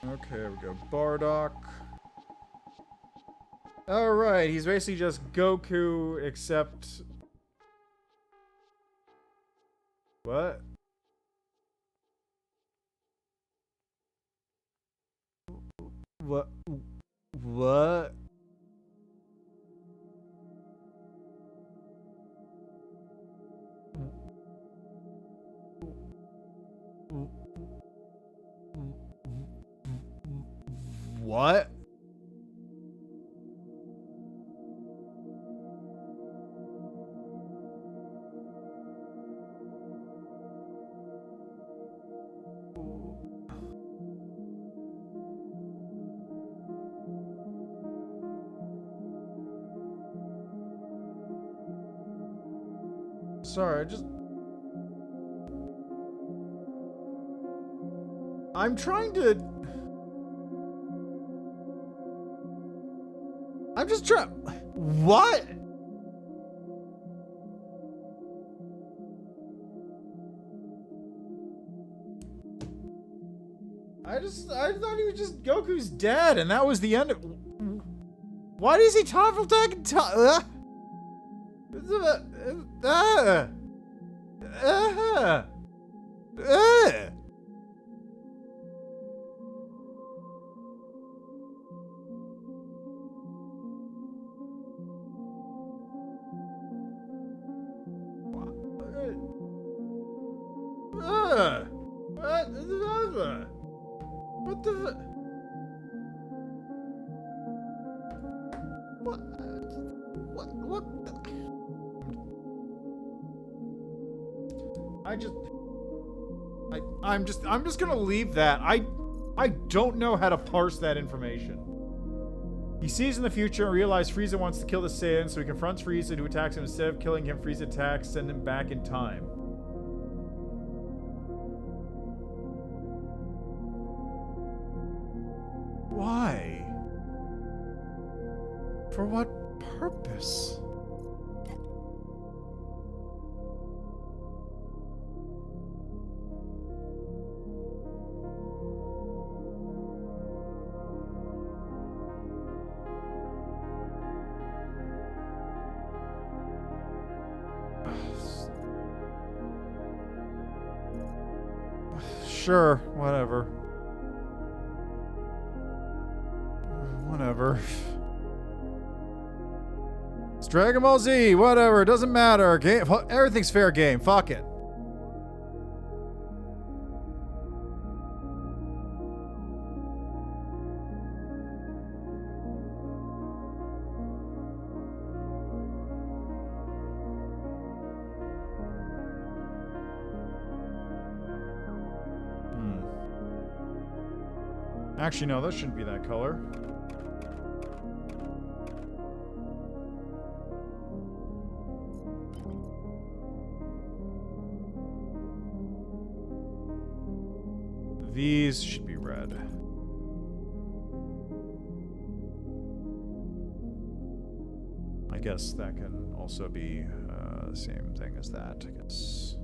Okay, there we go. Bardock. Alright, he's basically just Goku, except... What? What? What? What? Sorry, I'm trying to... I'm just trying... What? I thought he was just Goku's dad, and that was the end of... Why does he talk from time to time? What the? What? What? I'm just gonna leave that. I don't know how to parse that information. He sees in the future and realizes Frieza wants to kill the Saiyan, so he confronts Frieza, who attacks him. Instead of killing him, Frieza attacks, send him back in time. Why? For what purpose? Sure, whatever. Whatever. It's Dragon Ball Z, whatever, it doesn't matter. Game, everything's fair game, fuck it. Actually, no, that shouldn't be that color. These should be red. I guess that can also be the same thing as that, I guess.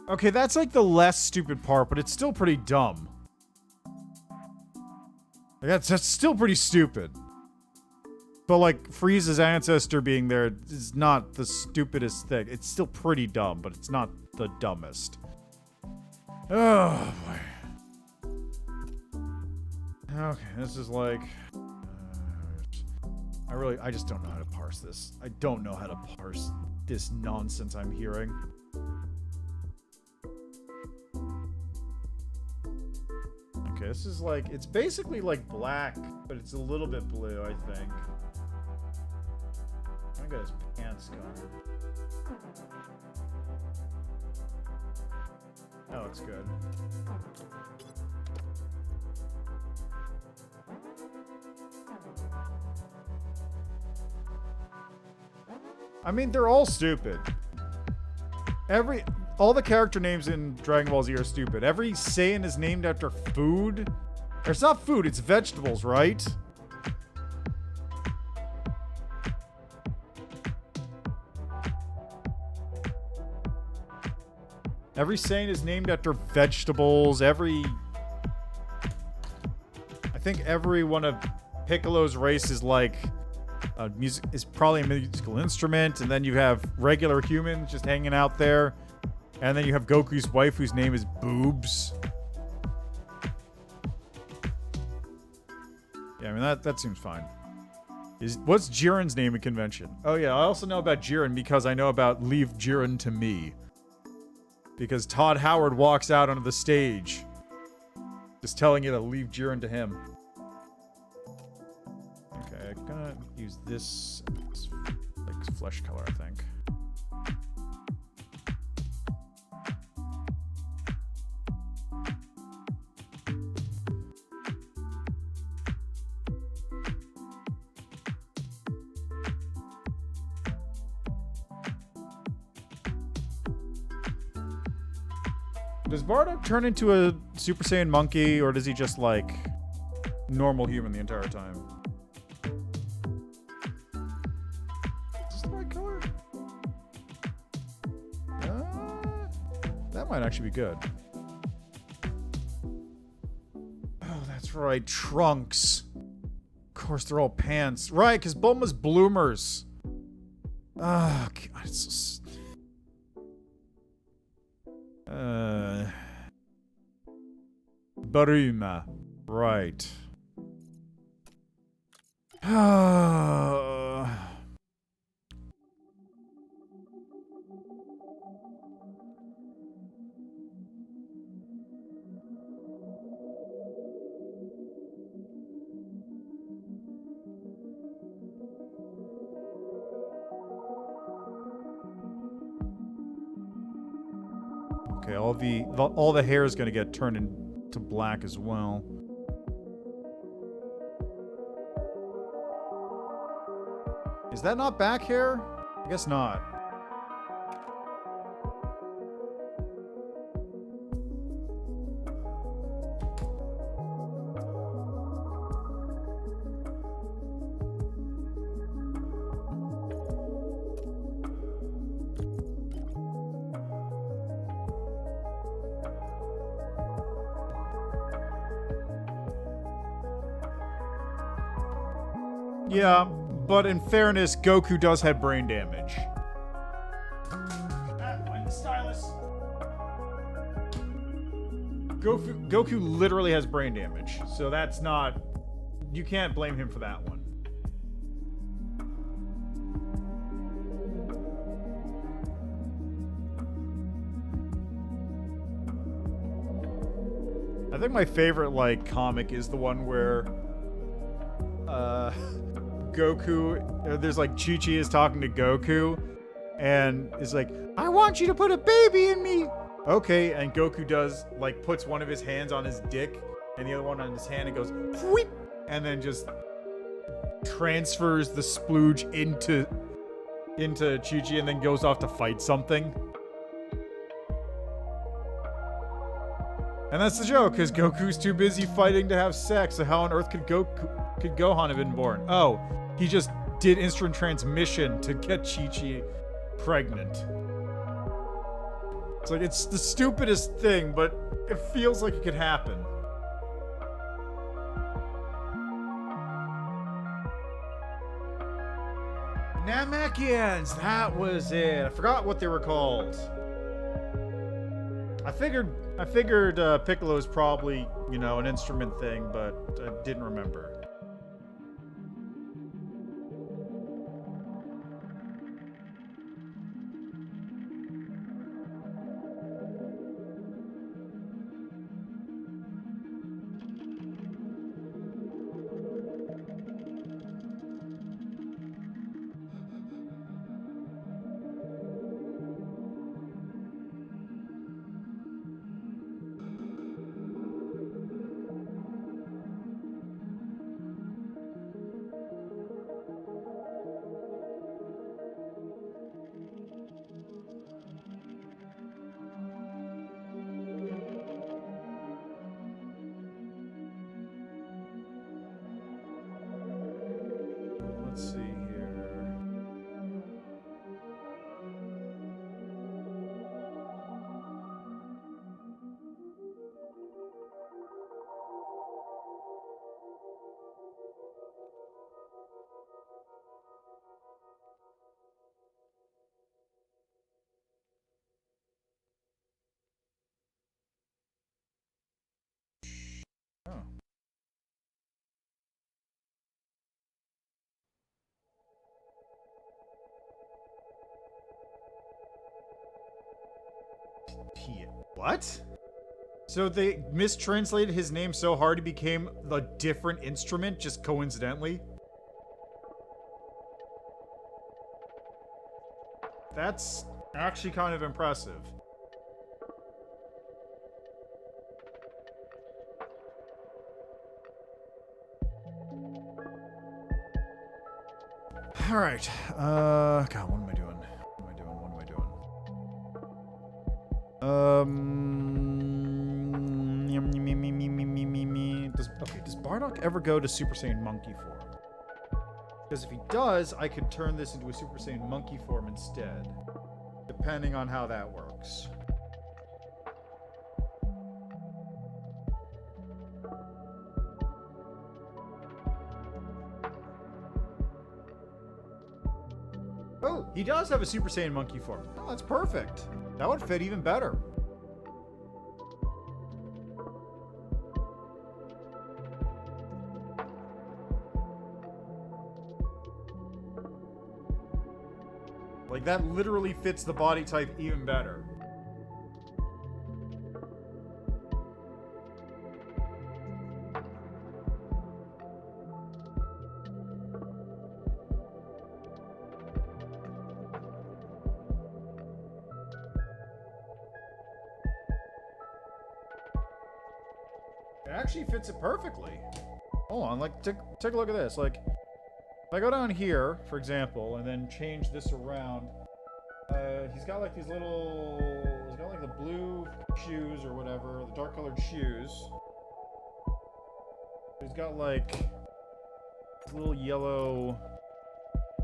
Okay, that's like the less stupid part, but it's still pretty dumb. Like, that's still pretty stupid. But like, Frieza's ancestor being there is not the stupidest thing. It's still pretty dumb, but it's not the dumbest. Oh, boy. Okay, this is like... I just don't know how to parse this. I don't know how to parse this nonsense I'm hearing. Okay, this is like... It's basically like black, but it's a little bit blue, I think. I got his pants going. That looks good. I mean, they're all stupid. All the character names in Dragon Ball Z are stupid. Every Saiyan is named after food. Or it's not food, it's vegetables, right? Every Saiyan is named after vegetables. I think every one of Piccolo's race is like is probably a musical instrument, and then you have regular humans just hanging out there, and then you have Goku's wife whose name is Boobs. Yeah, I mean that seems fine. What's Jiren's name in convention? Oh yeah, I also know about Jiren because I know about Leave Jiren to Me. Because Todd Howard walks out onto the stage just telling you to leave Jiren to him. Okay, I'm gonna use this like flesh color, I think. Does Bardock turn into a Super Saiyan monkey, or does he just, like, normal human the entire time? Is this the right color? That might actually be good. Oh, that's right. Trunks. Of course, they're all pants. Right, because Bulma's bloomers. Oh, God, it's so... Baruma. Right. Okay, all the hair is gonna get turned into black as well. Is that not back hair? I guess not. Yeah, but in fairness, Goku does have brain damage. Find the stylus. Goku literally has brain damage, so that's not... You can't blame him for that one. I think my favorite, like, comic is the one where... Goku, there's like Chi-Chi is talking to Goku and is like, I want you to put a baby in me. Okay, and Goku does, like, puts one of his hands on his dick and the other one on his hand and goes, whoop, and then just transfers the splooge into Chi-Chi and then goes off to fight something. And that's the joke, because Goku's too busy fighting to have sex, so how on earth could Gohan have been born? Oh, he just did instant transmission to get Chi-Chi pregnant. It's like, it's the stupidest thing, but it feels like it could happen. Namakians, that was it. I forgot what they were called. I figured Piccolo's probably, you know, an instrument thing, but I didn't remember. Let's see here. Oh. What? So they mistranslated his name so hard he became a different instrument just coincidentally? That's actually kind of impressive. Alright, God, what am I doing? What am I doing? Does Bardock ever go to Super Saiyan Monkey form? Because if he does, I could turn this into a Super Saiyan Monkey form instead. Depending on how that works. Oh, he does have a Super Saiyan Monkey form. Oh, that's perfect. That would fit even better. Like, that literally fits the body type even better. It actually fits it perfectly. Hold on, like, take a look at this. Like, if I go down here, for example, and then change this around, he's got like these little, he's got like the blue shoes or whatever, the dark colored shoes. He's got like these little yellow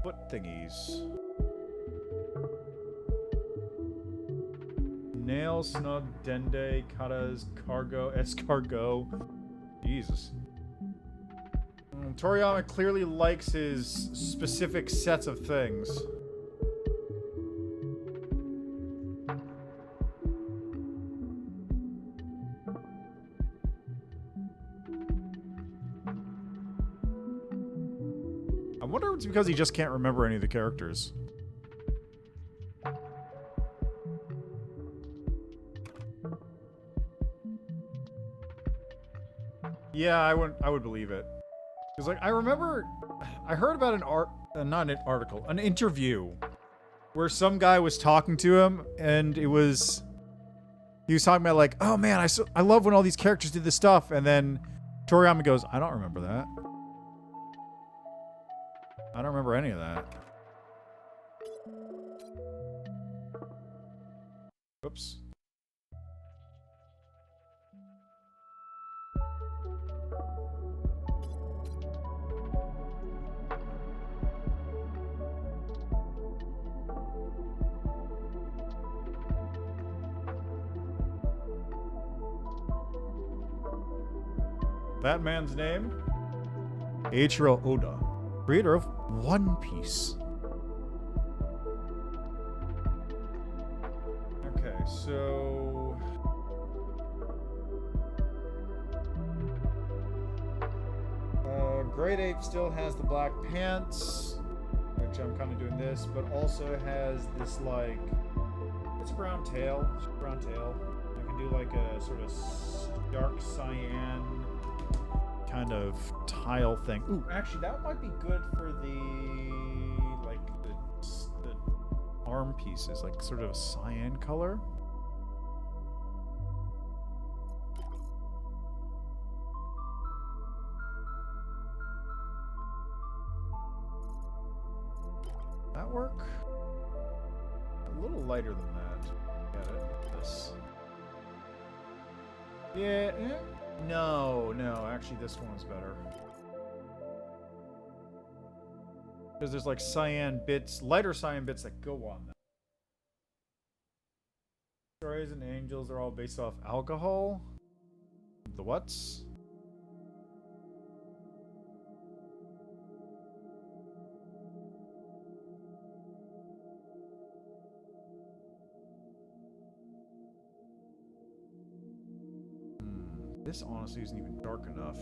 foot thingies. Nail, snug, dende, katas, cargo, escargot. Jesus. Toriyama clearly likes his specific sets of things. I wonder if it's because he just can't remember any of the characters. Yeah, I would believe it. Because, like, I remember, I heard about not an article, an interview, where some guy was talking to him, and he was talking about, like, oh man, I love when all these characters did this stuff, and then Toriyama goes, I don't remember that. I don't remember any of that. Oops. That man's name? Eiichiro Oda, creator of One Piece. Okay, so... Great Ape still has the black pants, which I'm kind of doing this, but also has this, like... It's a brown tail. It's a brown tail. I can do, like, a sort of dark cyan kind of tile thing. Ooh, actually, that might be good for the, like, the arm pieces, like, sort of a cyan color. That work? A little lighter than that. Get it? This. Yeah. No. Actually, this one's better. Because there's like cyan bits, lighter cyan bits that go on that. Stories and angels are all based off alcohol. The what's? This honestly isn't even dark enough.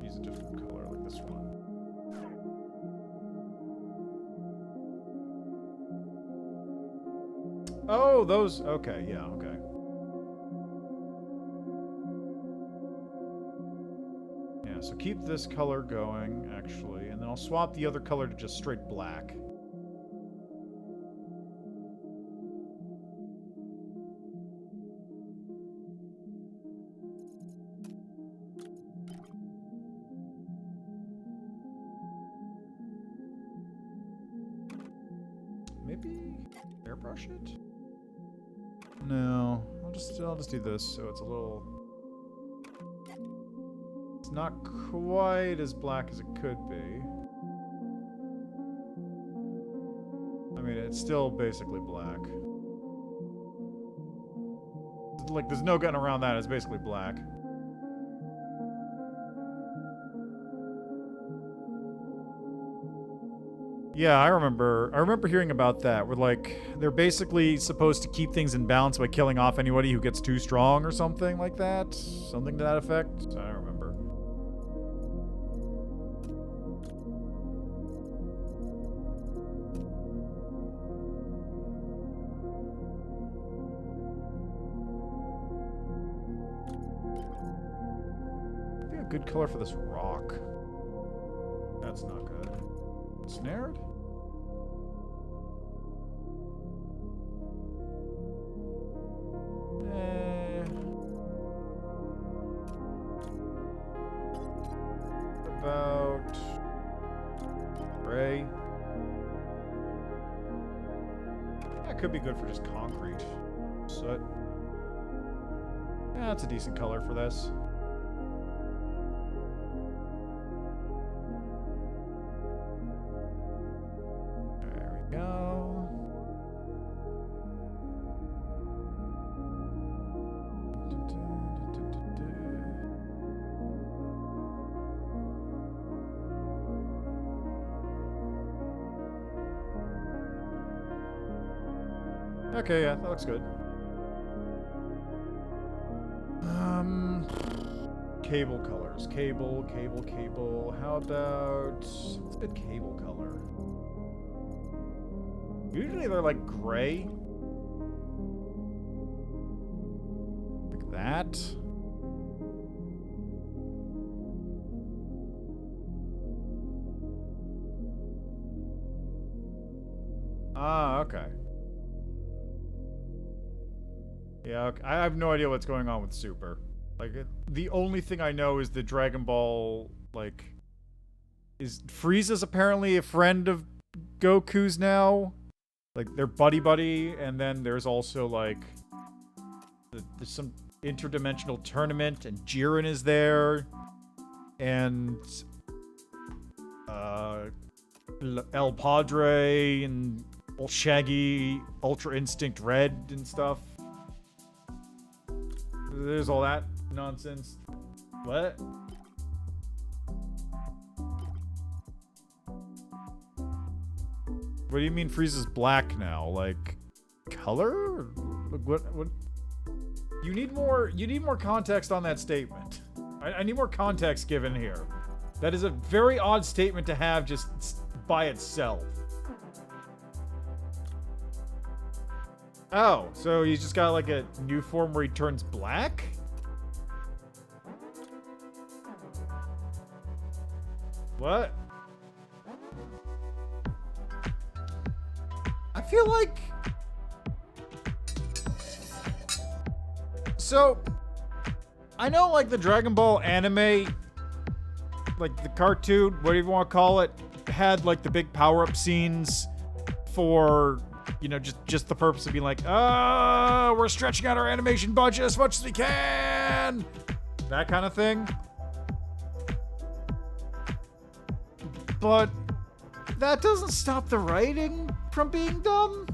Use a different color like this one. Oh, those. Okay, yeah, okay. So keep this color going, actually, and then I'll swap the other color to just straight black. Maybe airbrush it? No, I'll just do this so it's a little... Not quite as black as it could be. I mean, it's still basically black. Like, there's no getting around that. It's basically black. Yeah, I remember hearing about that, where, like, they're basically supposed to keep things in balance by killing off anybody who gets too strong or something like that. Something to that effect. I don't remember. Good color for this rock. That's not good. Snared? About gray. That could be good for just concrete. Soot. Yeah, that's a decent color for this. Okay, yeah, that looks good. Cable colors. Cable. How about... What's a good cable color? Usually they're like gray. Like that. Ah, okay. Yeah, okay. I have no idea what's going on with Super. Like, the only thing I know is the Dragon Ball, like... Frieza's apparently a friend of Goku's now. Like, they're buddy-buddy, and then there's also, like... There's some interdimensional tournament, and Jiren is there. And... El Padre and Shaggy, Ultra Instinct Red and stuff. There's all that nonsense. What? What do you mean Frieza's black now? Like, color? What? You need more context on that statement. I need more context given here. That is a very odd statement to have just by itself. Oh, so he's just got like a new form where he turns black? What? I feel like... So, I know like the Dragon Ball anime, like the cartoon, whatever you want to call it, had like the big power-up scenes for, you know, just the purpose of being like, oh, we're stretching out our animation budget as much as we can! That kind of thing. But that doesn't stop the writing from being dumb.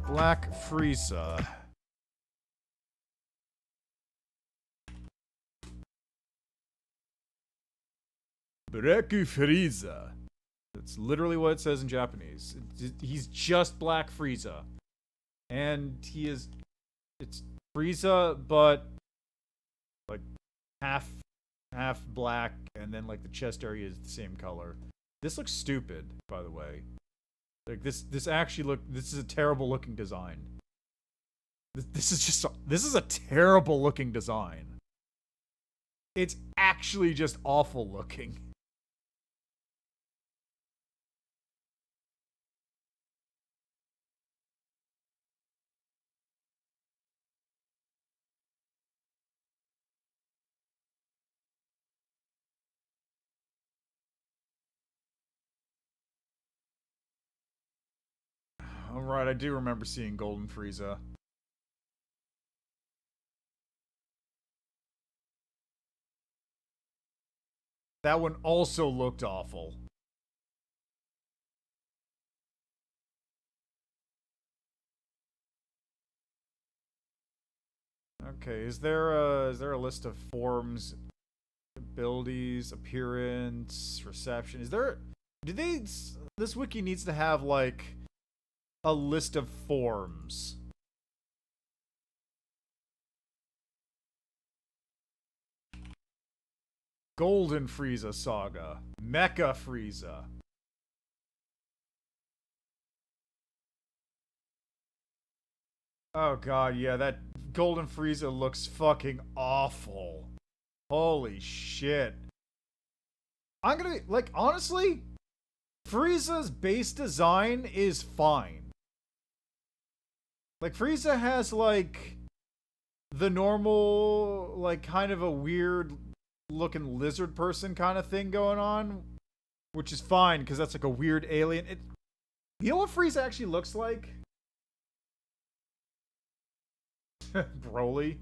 Black Frieza. Black Frieza. That's literally what it says in Japanese. He's just Black Frieza. And he is... It's Frieza, but... like, half black, and then, like, the chest area is the same color. This looks stupid, by the way. Like, this actually this is a terrible looking design. This is a terrible looking design. It's actually just awful looking. Alright, I do remember seeing Golden Frieza. That one also looked awful. Okay, is there a list of forms, abilities, appearance, reception? Is there... This wiki needs to have, like... a list of forms. Golden Frieza Saga. Mecha Frieza. Oh god, yeah, that Golden Frieza looks fucking awful. Holy shit. I'm gonna, like, honestly, Frieza's base design is fine. Like, Frieza has, like, the normal, like, kind of a weird-looking lizard person kind of thing going on, which is fine, because that's, like, a weird alien. You know what Frieza actually looks like? Broly?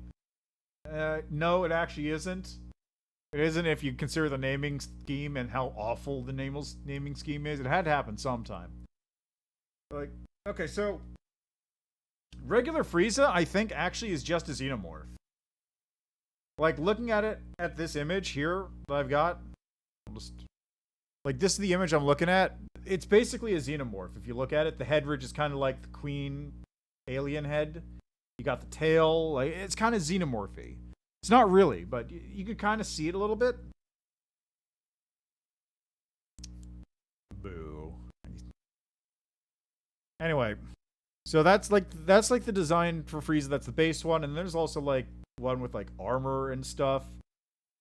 No, it actually isn't. It isn't if you consider the naming scheme and how awful the naming scheme is. It had to happen sometime. Like, okay, so... regular Frieza, I think, actually is just a xenomorph. Like, looking at it, at this image here that I've got, like, this is the image I'm looking at. It's basically a xenomorph. If you look at it, the head ridge is kind of like the queen alien head. You got the tail. Like, it's kind of xenomorphy. It's not really, but you could kind of see it a little bit. Boo. Anyway. So that's like the design for Frieza. That's the base one, and there's also like one with like armor and stuff,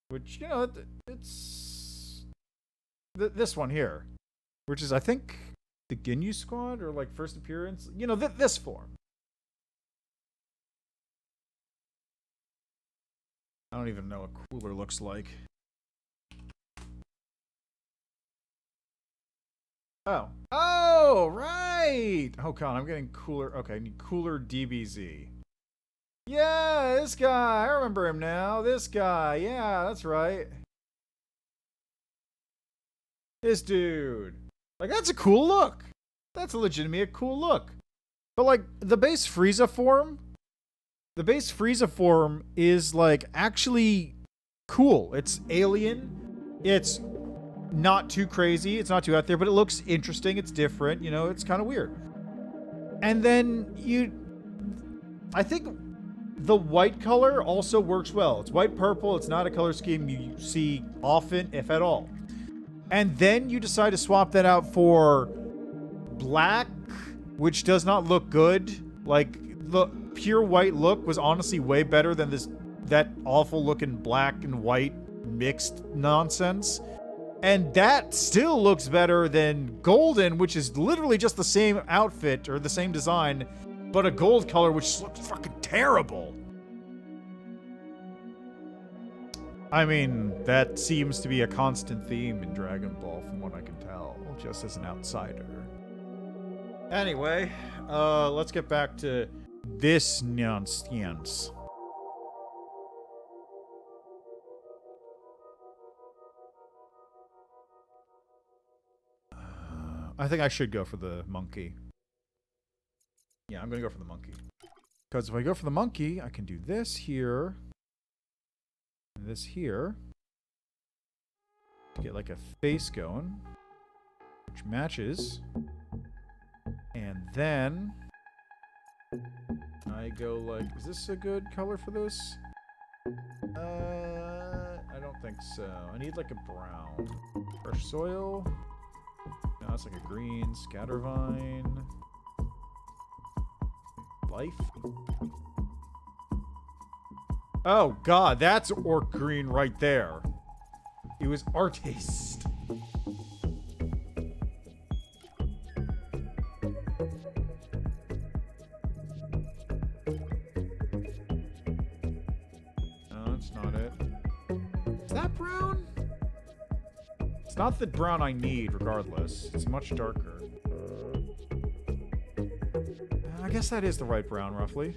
which, you know, it's this one here, which is, I think, the Ginyu Squad, or like first appearance. You know, this form. I don't even know what cooler looks like. Oh, right! Oh god, I'm getting cooler. Okay, I need cooler DBZ. Yeah, this guy. I remember him now. This guy. Yeah, that's right. This dude. Like, that's a cool look. That's a legitimately a cool look. But, like, the base Frieza form is, like, actually cool. It's alien. It's not too crazy. It's not too out there, but it looks interesting. It's different. You know, it's kind of weird. And then I think the white color also works well. It's white-purple. It's not a color scheme you see often, if at all. And then you decide to swap that out for black, which does not look good. Like, the pure white look was honestly way better than that awful looking black and white mixed nonsense. And that still looks better than golden, which is literally just the same outfit or the same design, but a gold color, which looks fucking terrible. I mean, that seems to be a constant theme in Dragon Ball from what I can tell, just as an outsider. Anyway, let's get back to this nonsense. I think I should go for the monkey. Yeah, I'm gonna go for the monkey. Because if I go for the monkey, I can do this here. And this here. To get like a face going. Which matches. And then I go like, is this a good color for this? I don't think so. I need like a brown. Fresh soil. No, that's like a green. Scattervine. Life. Oh god, that's orc green right there. It was artist. No, that's not it. Is that brown? It's not the brown I need, regardless. It's much darker. I guess that is the right brown, roughly.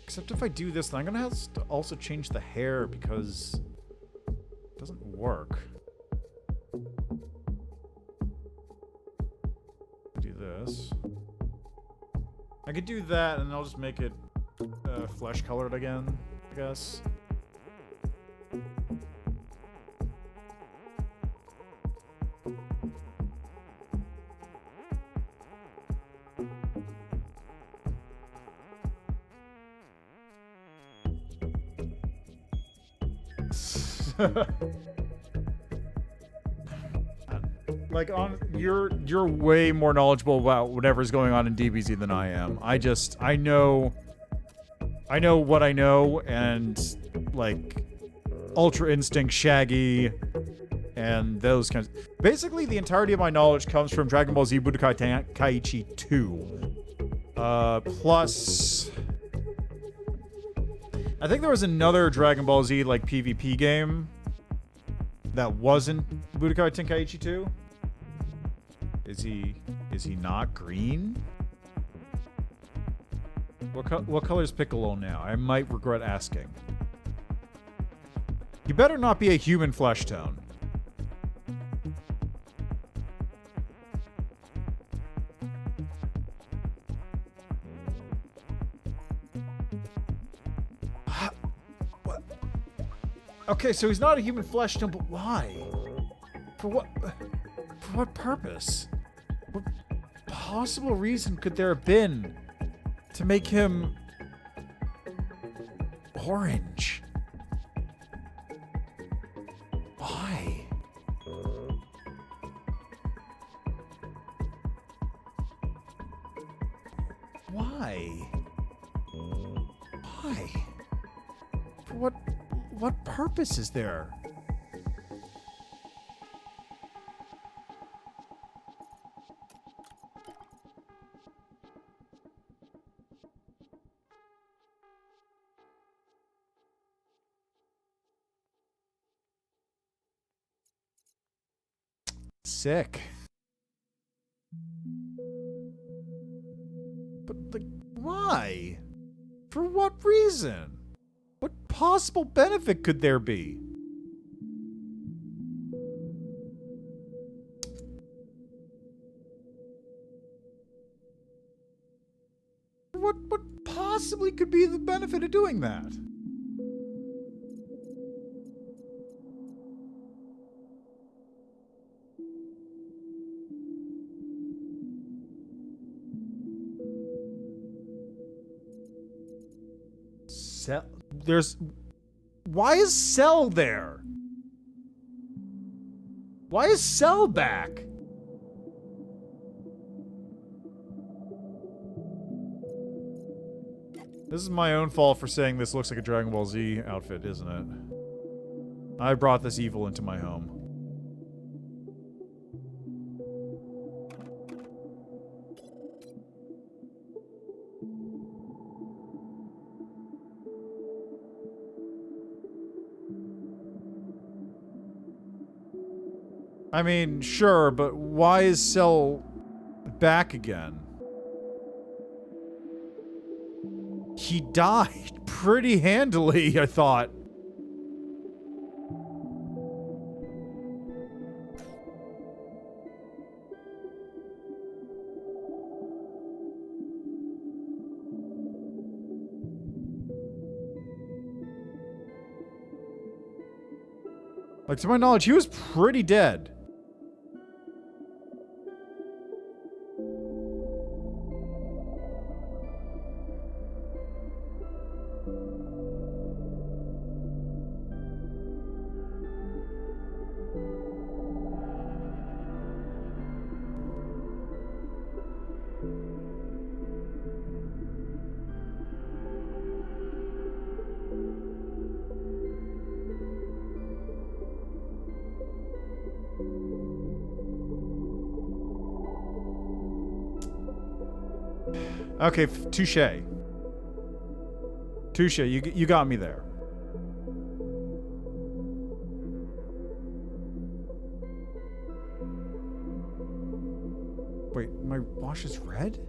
Except if I do this, then I'm gonna have to also change the hair because it doesn't work. Do this. I could do that, and I'll just make it flesh colored again, I guess. Like, you're way more knowledgeable about whatever's going on in DBZ than I am. I know what I know, and like Ultra Instinct, Shaggy, and those kinds. Basically, the entirety of my knowledge comes from Dragon Ball Z Budokai Tenkaichi 2. Plus, I think there was another Dragon Ball Z like PvP game that wasn't Budokai Tenkaichi 2. Is he not green? What color is Piccolo now? I might regret asking. He better not be a human flesh tone. What? Okay, so he's not a human flesh tone, but why? For what? For what purpose? What possible reason could there have been to make him orange? Why? Why? Why? For what purpose is there? Sick. But Why? For what reason? What possible benefit could there be? What possibly could be the benefit of doing that? Why is Cell there? Why is Cell back? This is my own fault for saying this looks like a Dragon Ball Z outfit, isn't it? I brought this evil into my home. I mean, sure, but why is Cell back again? He died pretty handily, I thought. Like, to my knowledge, he was pretty dead. Okay, touche. Touche, you got me there. Wait, my wash is red?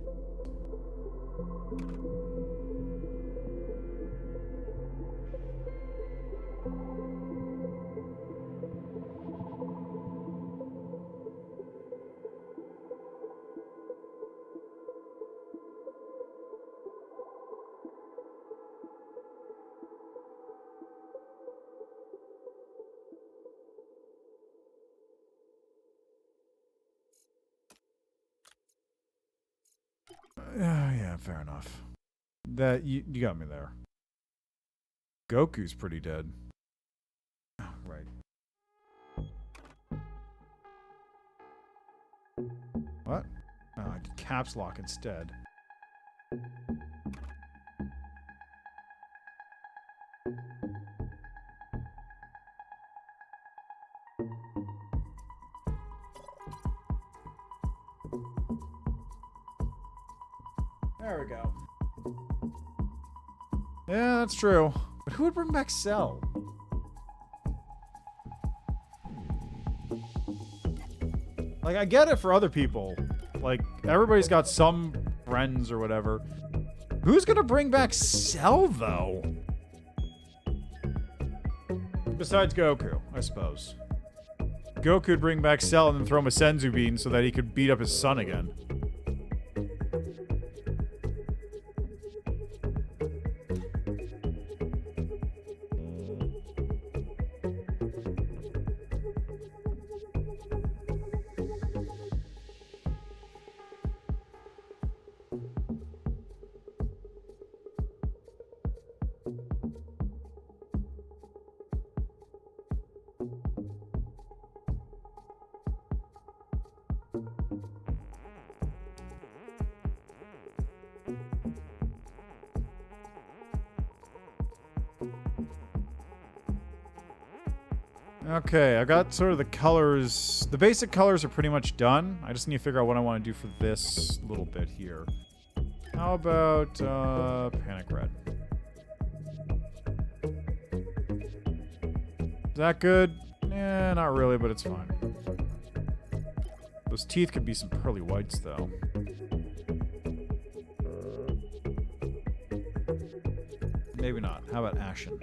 Yeah, fair enough. That you got me there. Goku's pretty dead. Right. What? Oh, I did caps lock instead. There we go. Yeah, that's true. But who would bring back Cell? Like, I get it for other people. Like, everybody's got some friends or whatever. Who's gonna bring back Cell, though? Besides Goku, I suppose. Goku would bring back Cell and then throw him a Senzu Bean so that he could beat up his son again. Okay, I got sort of the colors. The basic colors are pretty much done. I just need to figure out what I want to do for this little bit here. How about, Panic Red? Is that good? Eh, not really, but it's fine. Those teeth could be some pearly whites, though. maybe not. How about Ashen?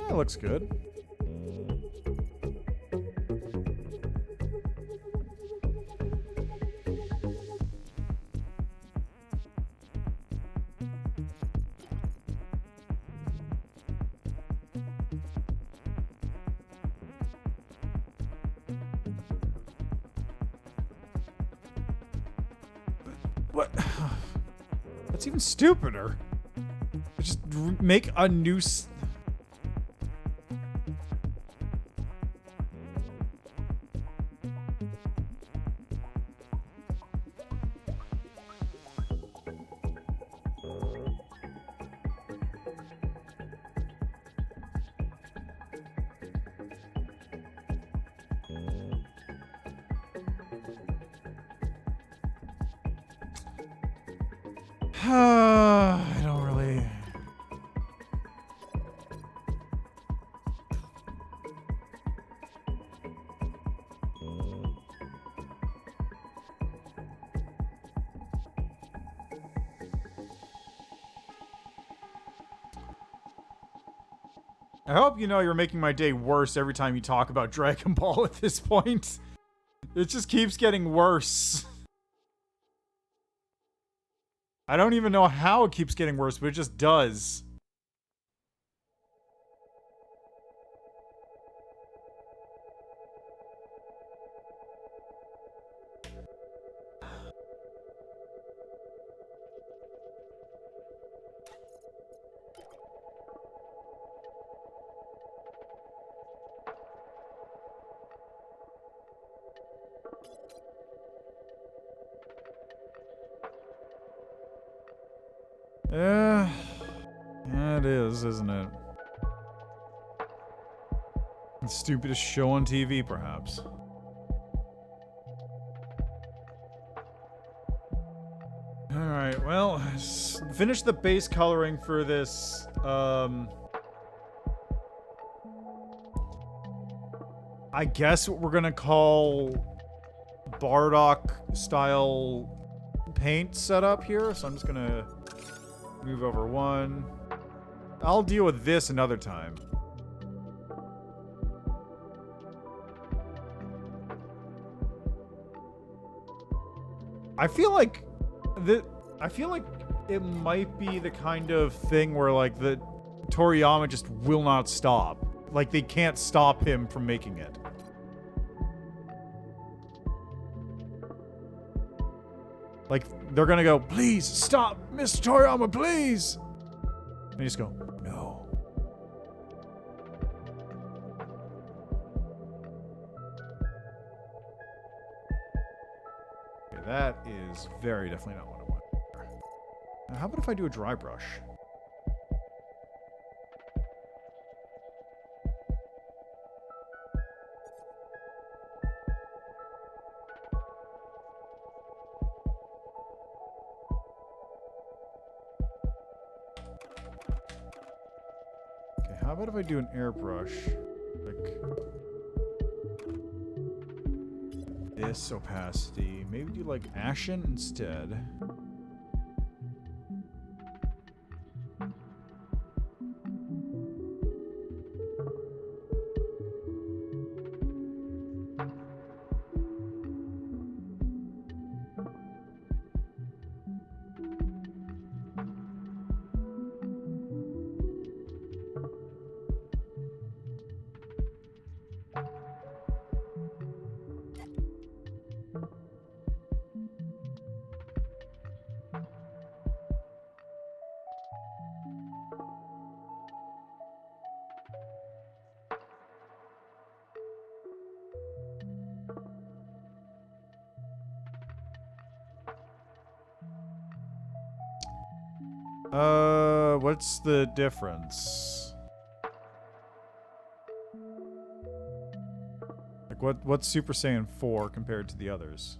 That looks good. What? That's even stupider. Just make a new... I don't really... I hope you know you're making my day worse every time you talk about Dragon Ball at this point. It just keeps getting worse. I don't even know how it keeps getting worse, but it just does. Yeah, it is, isn't it? The stupidest show on TV, perhaps. Alright, well, finish the base coloring for this, I guess what we're gonna call Bardock style paint setup here, so I'm just gonna move over one. I'll deal with this another time. I feel like it might be the kind of thing where like the Toriyama just will not stop. Like they can't stop him from making it. Like, they're gonna go, please, stop, Mr. Toriyama, please! And you just go, no. Okay, that is very definitely not what I want. Now, how about if I do a dry brush? How about if I do an airbrush? Like this opacity. Maybe do like Ashen instead. What's the difference? Like, what's Super Saiyan 4 compared to the others?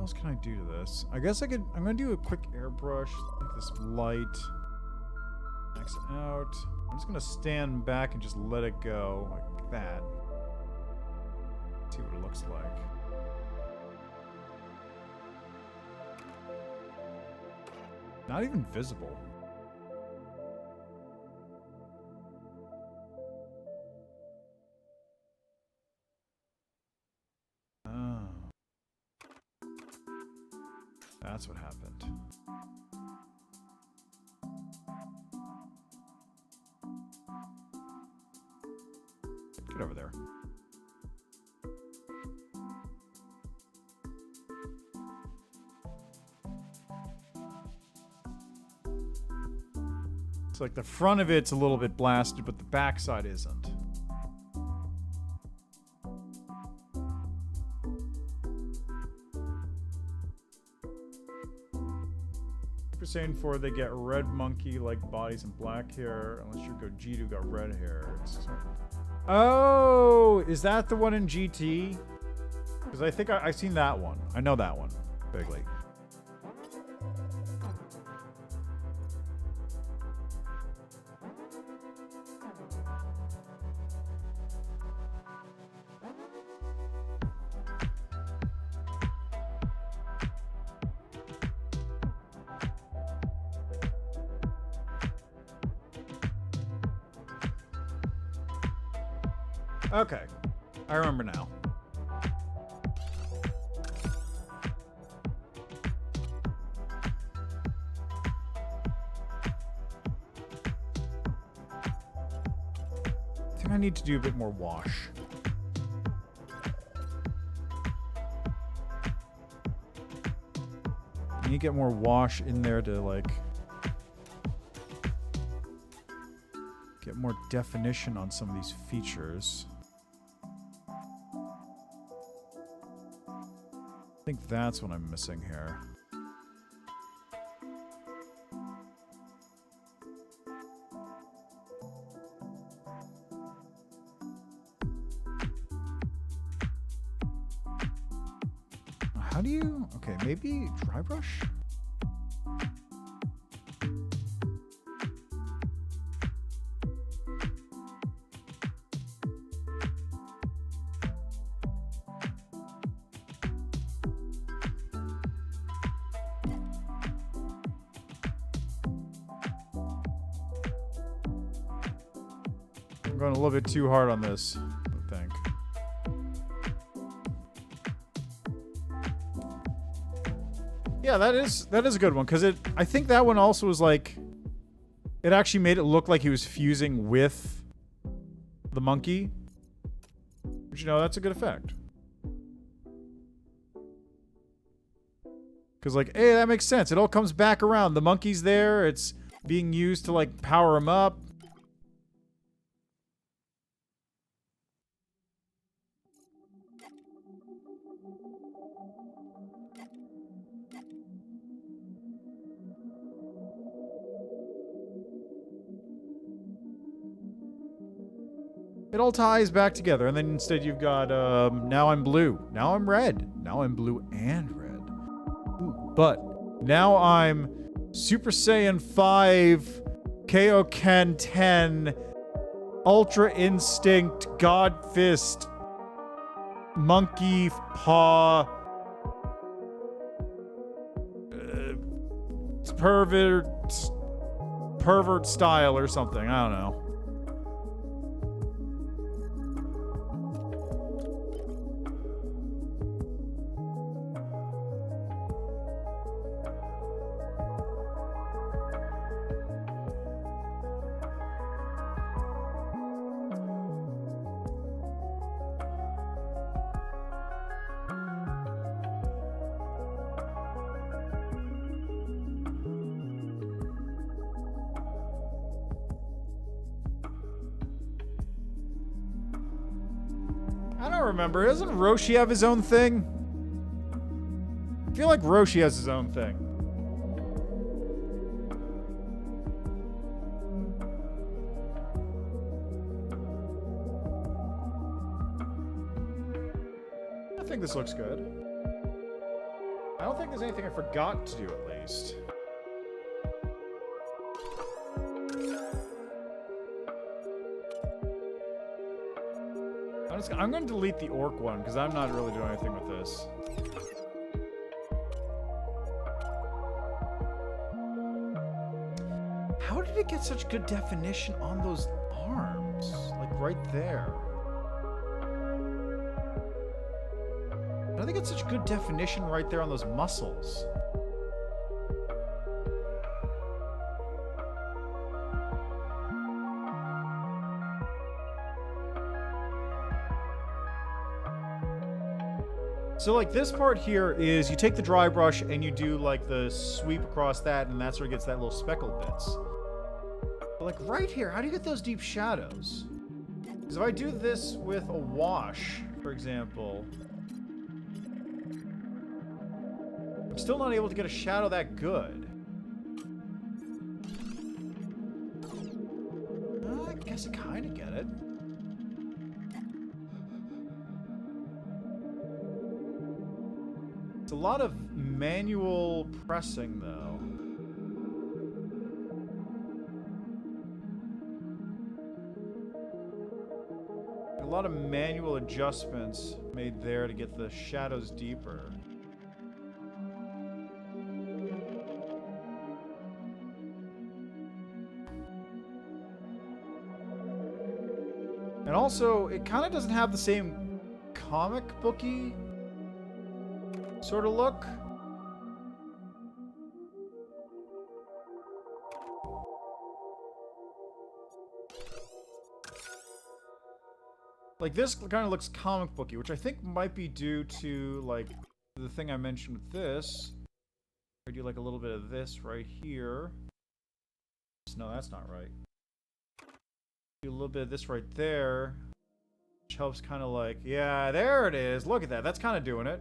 What else can I do to this? I guess I could... I'm going to do a quick airbrush. Make this light. Max out. I'm just going to stand back and just let it go like that. See what it looks like. Not even visible. Oh. That's what happened. Get over there. It's like the front of it's a little bit blasted, but the backside isn't. Super Saiyan 4, they get red monkey-like bodies and black hair. Unless you go G2 got red hair. Oh, is that the one in GT? Because I think I've seen that one. I know that one vaguely. Okay, I remember now. I think I need to do a bit more wash. I need to get more wash in there to, like, get more definition on some of these features. I think that's what I'm missing here. How do you... Okay, maybe dry brush? I'm going a little bit too hard on this, I think. Yeah, that is a good one, because I think that one also was like, it actually made it look like he was fusing with the monkey. But you know, that's a good effect. Because like, hey, that makes sense. It all comes back around. The monkey's there. It's being used to like power him up. It all ties back together, and then instead you've got, now I'm blue, now I'm red, now I'm blue and red. Ooh, but now I'm Super Saiyan 5, Kaioken 10, Ultra Instinct, God Fist, Monkey Paw, pervert style or something, I don't know. I remember. Doesn't Roshi have his own thing? I feel like Roshi has his own thing. I think this looks good. I don't think there's anything I forgot to do, at least. I'm going to delete the orc one, because I'm not really doing anything with this. How did it get such good definition on those arms? Like, right there. How did they get such good definition right there on those muscles? So, like, this part here is you take the dry brush and you do, like, the sweep across that, and that's where it gets that little speckled bits. But, like, right here, how do you get those deep shadows? Because if I do this with a wash, for example, I'm still not able to get a shadow that good. I guess I kind of get it. A lot of manual pressing, though. A lot of manual adjustments made there to get the shadows deeper. And also, it kind of doesn't have the same comic booky sort of look. Like, this kind of looks comic booky, which I think might be due to, like, the thing I mentioned with this. I do, like, a little bit of this right here. No, that's not right. Do a little bit of this right there, which helps kind of like, yeah, there it is. Look at that. That's kind of doing it.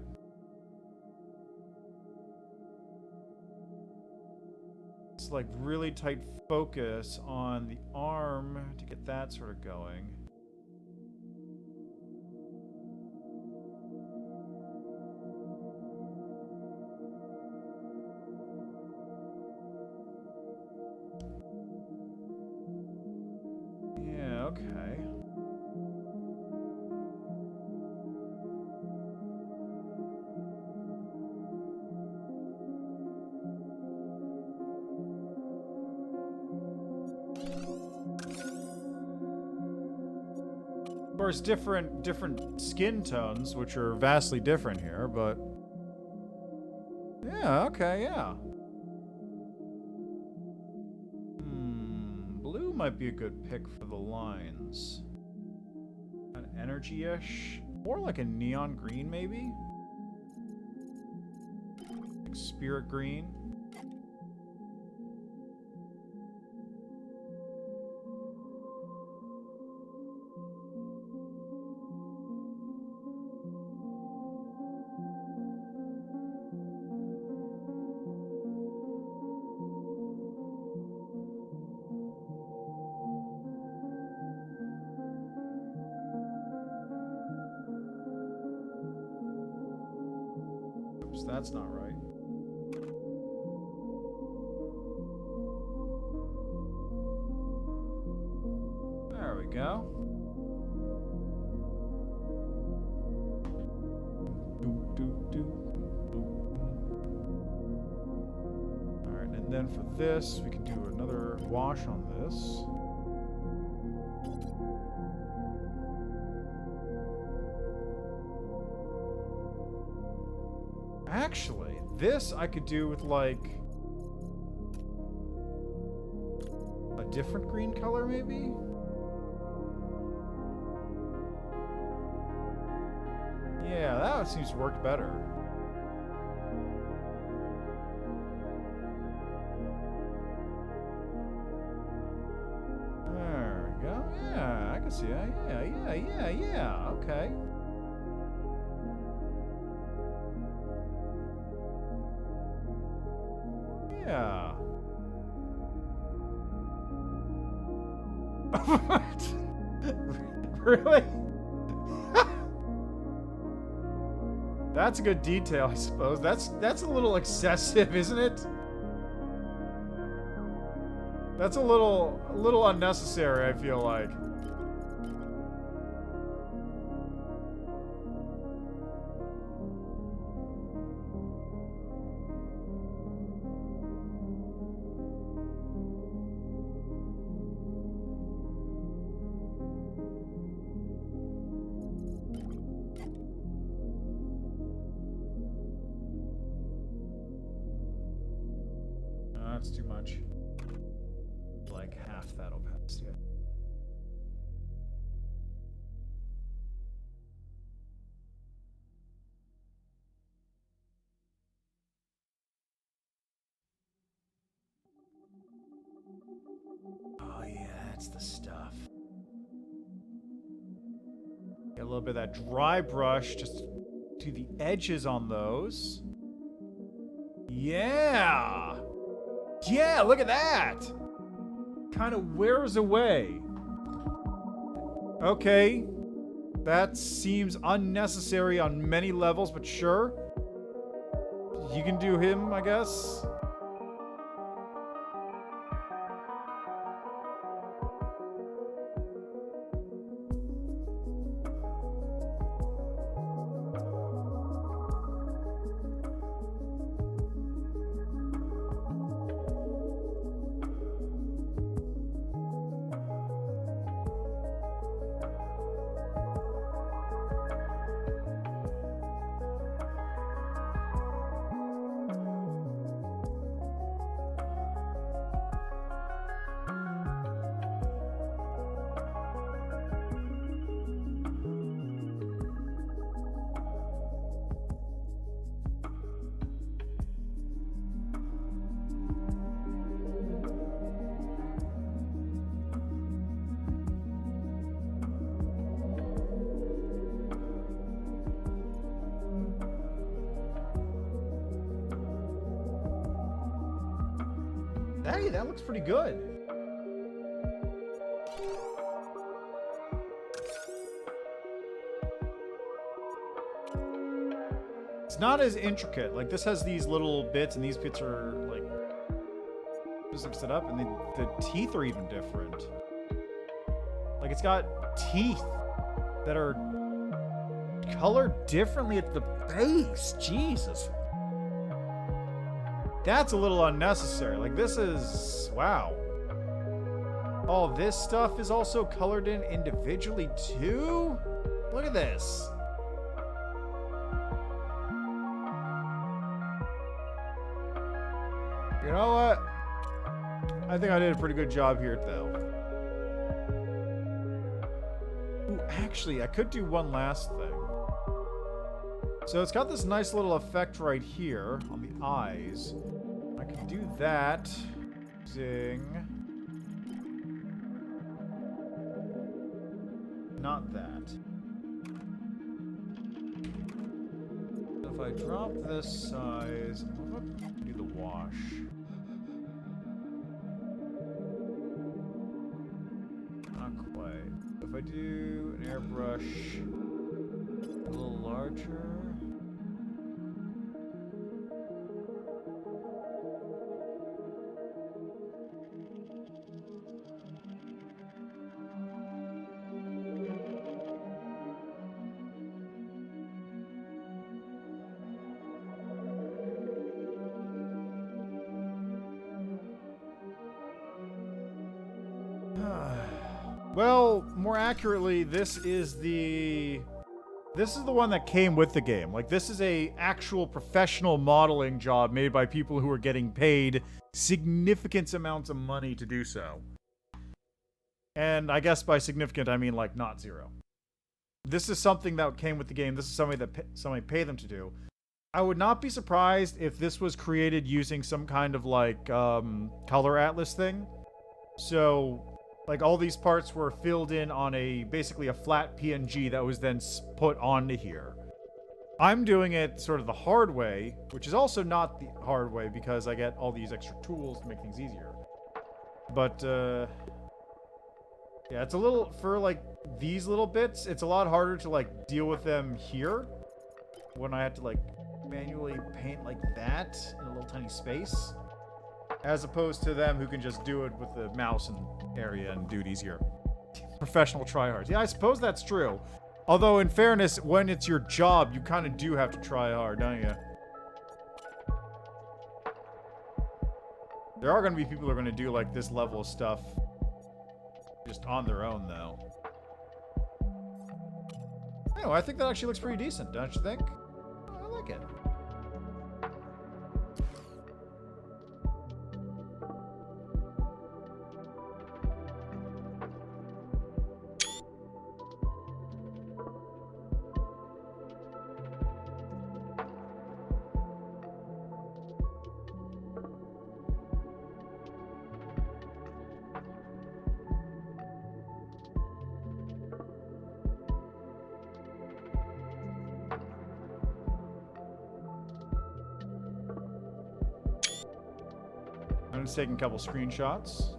Like really tight focus on the arm to get that sort of going. Yeah, okay. Of course, different skin tones, which are vastly different here, but yeah, okay, yeah. Blue might be a good pick for the lines. An energy-ish, more like a neon green, maybe. Like spirit green. That's not right. There we go. Alright, and then for this, we can do another wash on this. Actually, this I could do with, like, a different green color, maybe? Yeah, that seems to work better. There we go. Yeah, I can see that. Yeah, okay. Yeah. What? Really? That's a good detail, I suppose. That's a little excessive, isn't it? That's a little unnecessary, I feel like. That's too much. Like half that'll pass, yeah. Oh yeah, that's the stuff. Get a little bit of that dry brush just to the edges on those. Yeah! Yeah, look at that! Kind of wears away. Okay. That seems unnecessary on many levels, but sure. You can do him, I guess. Hey, that looks pretty good. It's not as intricate. Like, this has these little bits, and these bits are, like, just mixed it up, and the teeth are even different. Like, it's got teeth that are colored differently at the base. Jesus. That's a little unnecessary. Like, this is... Wow. All this stuff is also colored in individually, too? Look at this. You know what? I think I did a pretty good job here, though. Ooh, actually, I could do one last thing. So it's got this nice little effect right here on the eyes. I can do that using... Not that. So if I drop this size, what if I do the wash? Not quite. If I do an airbrush a little larger. Well, more accurately, this is the one that came with the game. Like, this is a actual professional modeling job made by people who are getting paid significant amounts of money to do so. And I guess by significant, I mean, like, not zero. This is something that came with the game. This is something that somebody paid them to do. I would not be surprised if this was created using some kind of, like, color atlas thing. So... Like, all these parts were filled in on basically a flat PNG that was then put onto here. I'm doing it sort of the hard way, which is also not the hard way because I get all these extra tools to make things easier. But, yeah, it's a little, for like these little bits, it's a lot harder to like deal with them here when I have to like manually paint like that in a little tiny space, as opposed to them who can just do it with the mouse and area and do it easier. Professional tryhards. Yeah, I suppose that's true. Although, in fairness, when it's your job, you kind of do have to try hard, don't you? There are going to be people who are going to do, like, this level of stuff just on their own, though. Anyway, I think that actually looks pretty decent, don't you think? I like it. I'm just taking a couple screenshots.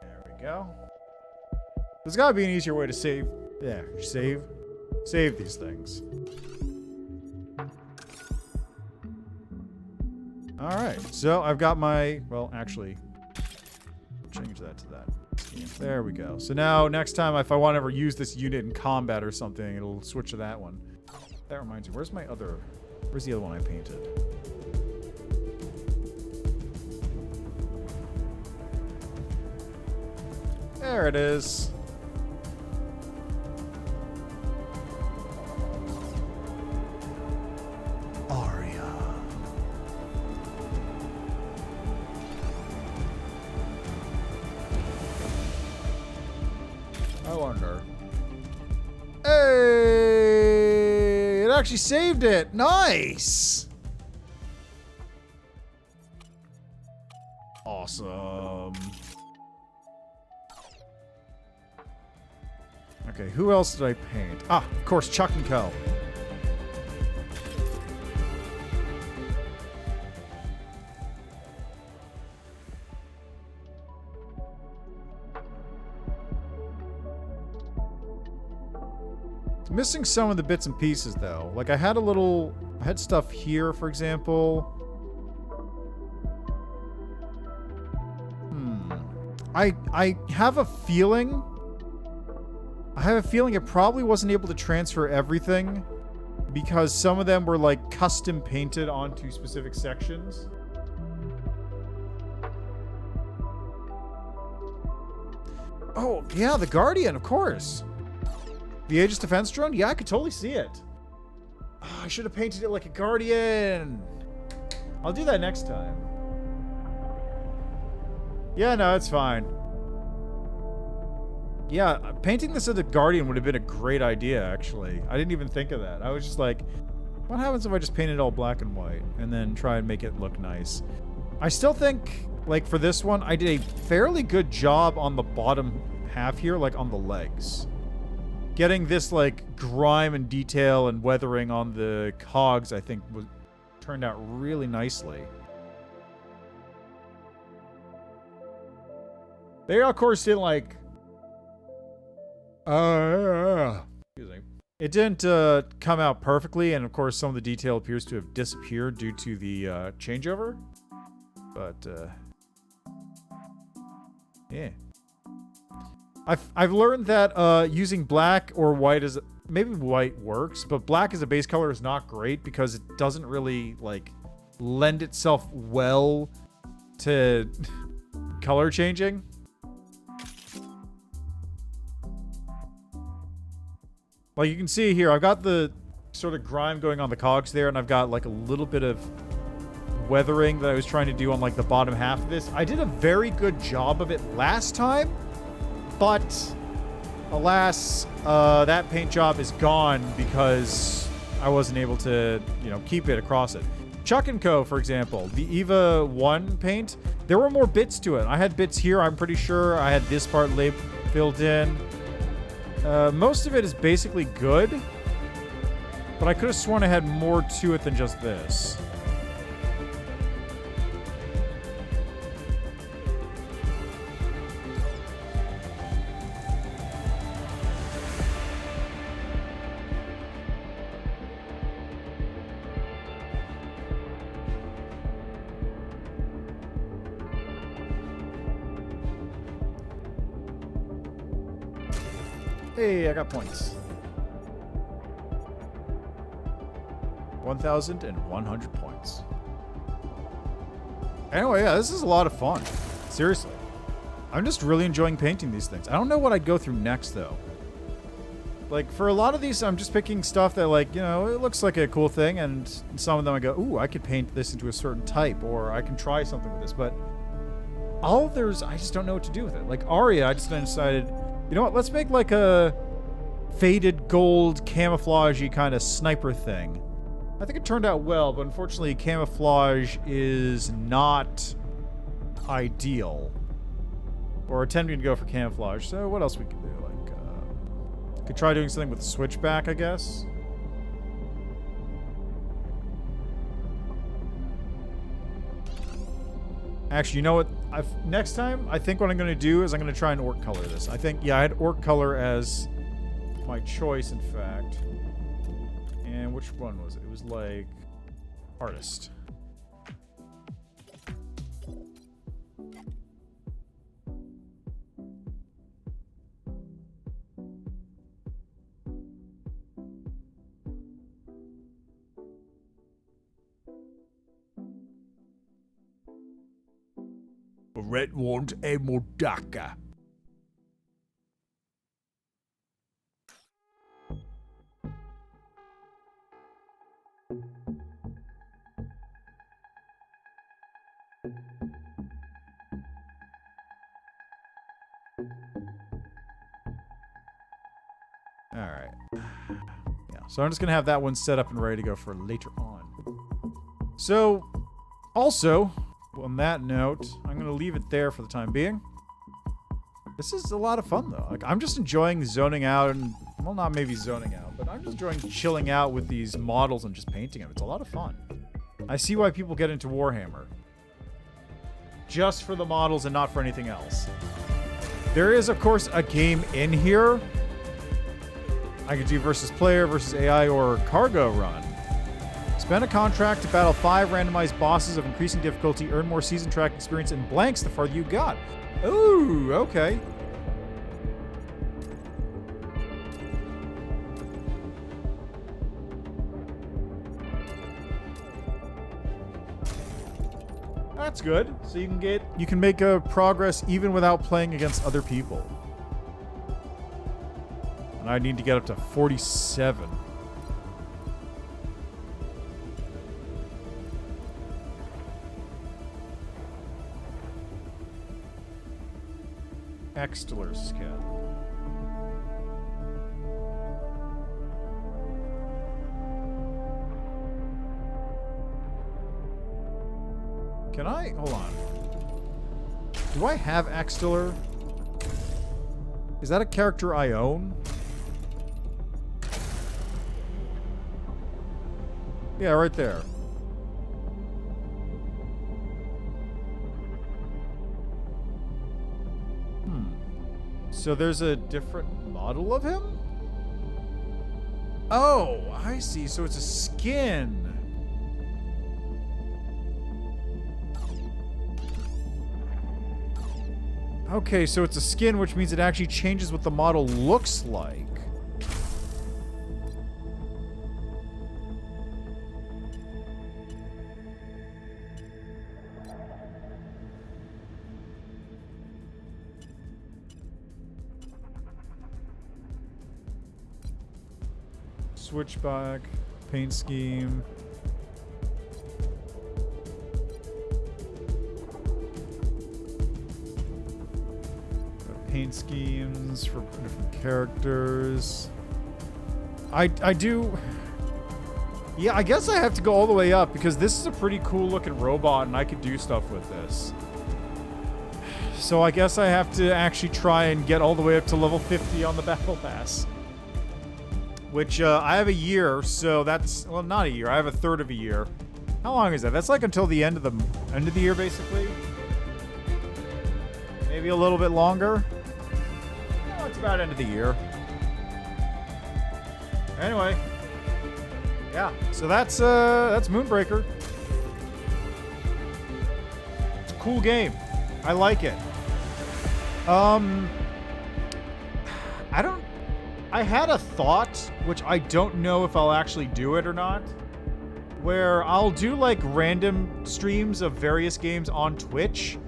There we go. There's gotta be an easier way to save. Yeah, save these things. Alright, so I've got my, well, actually, change that to that. There we go. So now, next time, if I want to ever use this unit in combat or something, it'll switch to that one. That reminds me, where's the other one I painted? There it is. I wonder. Hey! It actually saved it! Nice! Awesome. Okay, who else did I paint? Ah, of course, Chuck and Co. Missing some of the bits and pieces, though. Like, I had stuff here, for example. I have a feeling it probably wasn't able to transfer everything because some of them were, like, custom painted onto specific sections. Oh, yeah, the Guardian, of course. The Aegis Defense Drone? Yeah, I could totally see it. Oh, I should have painted it like a Guardian. I'll do that next time. Yeah, no, it's fine. Yeah, painting this as a Guardian would have been a great idea, actually. I didn't even think of that. I was just like, what happens if I just paint it all black and white and then try and make it look nice? I still think, like, for this one, I did a fairly good job on the bottom half here, like on the legs. Getting this, like, grime and detail and weathering on the cogs, I think, turned out really nicely. They, of course, didn't, like... excuse me. It didn't come out perfectly, and, of course, some of the detail appears to have disappeared due to the changeover. But, yeah. I've learned that using black or white is... Maybe white works, but black as a base color is not great because it doesn't really, like, lend itself well to color changing. Like, you can see here, I've got the sort of grime going on the cogs there, and I've got, like, a little bit of weathering that I was trying to do on like the bottom half of this. I did a very good job of it last time, but alas, that paint job is gone because I wasn't able to, you know, keep it across it. Chuck & Co., for example, the EVA 1 paint, there were more bits to it. I had bits here, I'm pretty sure. I had this part filled in. Most of it is basically good, but I could have sworn I had more to it than just this. Hey, I got points. 1,100 points. Anyway, yeah, this is a lot of fun. Seriously. I'm just really enjoying painting these things. I don't know what I'd go through next, though. Like, for a lot of these, I'm just picking stuff that, like, you know, it looks like a cool thing, and some of them I go, ooh, I could paint this into a certain type, or I can try something with this, but all others, I just don't know what to do with it. Like, Aria, I just decided, you know what, let's make, like, a faded gold camouflage-y kind of sniper thing. I think it turned out well, but unfortunately, camouflage is not ideal. Or attempting to go for camouflage. So what else we could do? Like, could try doing something with the switchback, I guess. Actually, you know what? Next time, I think what I'm going to do is I'm going to try and orc color this. I think, yeah, I had orc color as my choice, in fact. And which one was it? It was like artist. Red want a modaka. Alright. Yeah, so I'm just going to have that one set up and ready to go for later on. So, also, on that note, I'm going to leave it there for the time being. This is a lot of fun, though. Like, I'm just enjoying zoning out and, well, not maybe zoning out, but I'm just enjoying chilling out with these models and just painting them. It's a lot of fun. I see why people get into Warhammer. Just for the models and not for anything else. There is, of course, a game in here. I could do versus player, versus AI, or cargo run. Spend a contract to battle 5 randomized bosses of increasing difficulty, earn more season track experience in blanks the farther you got. Ooh, okay. That's good. So you can make a progress even without playing against other people. And I need to get up to 47. Extiller's cat. Can I? Hold on. Do I have Extiller? Is that a character I own? Yeah, right there. So there's a different model of him? Oh, I see. So it's a skin. Okay, so it's a skin, which means it actually changes what the model looks like. Switchback, paint scheme. paint schemes for different characters. I do... Yeah, I guess I have to go all the way up because this is a pretty cool looking robot and I could do stuff with this. So I guess I have to actually try and get all the way up to level 50 on the Battle Pass. Which, I have a year, so that's... Well, not a year. I have a third of a year. How long is that? That's like until the end of the year, basically. Maybe a little bit longer. No, it's about end of the year. Anyway. Yeah, so that's Moonbreaker. It's a cool game. I like it. I had a thought, which I don't know if I'll actually do it or not, where I'll do like random streams of various games on Twitch,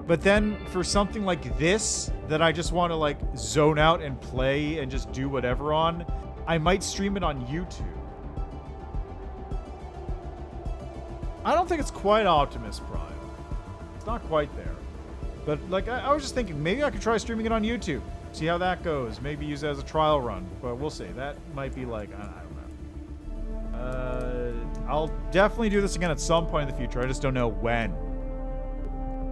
but then for something like this that I just want to like zone out and play and just do whatever on, I might stream it on YouTube. I don't think it's quite Optimus Prime. It's not quite there. But like I was just thinking maybe I could try streaming it on YouTube. See how that goes. Maybe use it as a trial run, but we'll see. That might be like, I don't know. I'll definitely do this again at some point in the future. I just don't know when.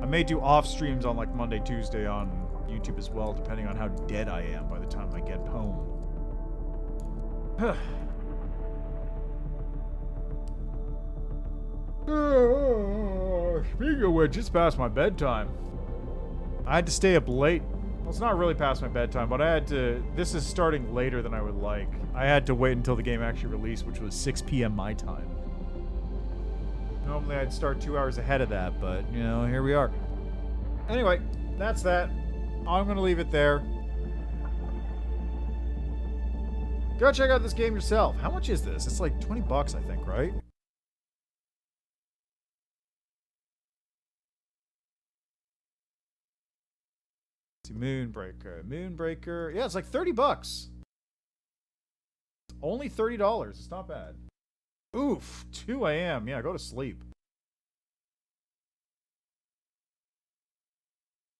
I may do off streams on like Monday, Tuesday on YouTube as well, depending on how dead I am by the time I get home. Speaking of which, it's past my bedtime. I had to stay up late. Well, it's not really past my bedtime, but I had to... This is starting later than I would like. I had to wait until the game actually released, which was 6 p.m. my time. Normally I'd start 2 hours ahead of that, but, you know, here we are. Anyway, that's that. I'm going to leave it there. Go check out this game yourself. How much is this? It's like 20 bucks, I think, right? Moonbreaker. Moonbreaker. Yeah, it's like 30 bucks. It's only $30. It's not bad. Oof. 2 a.m. Yeah, go to sleep.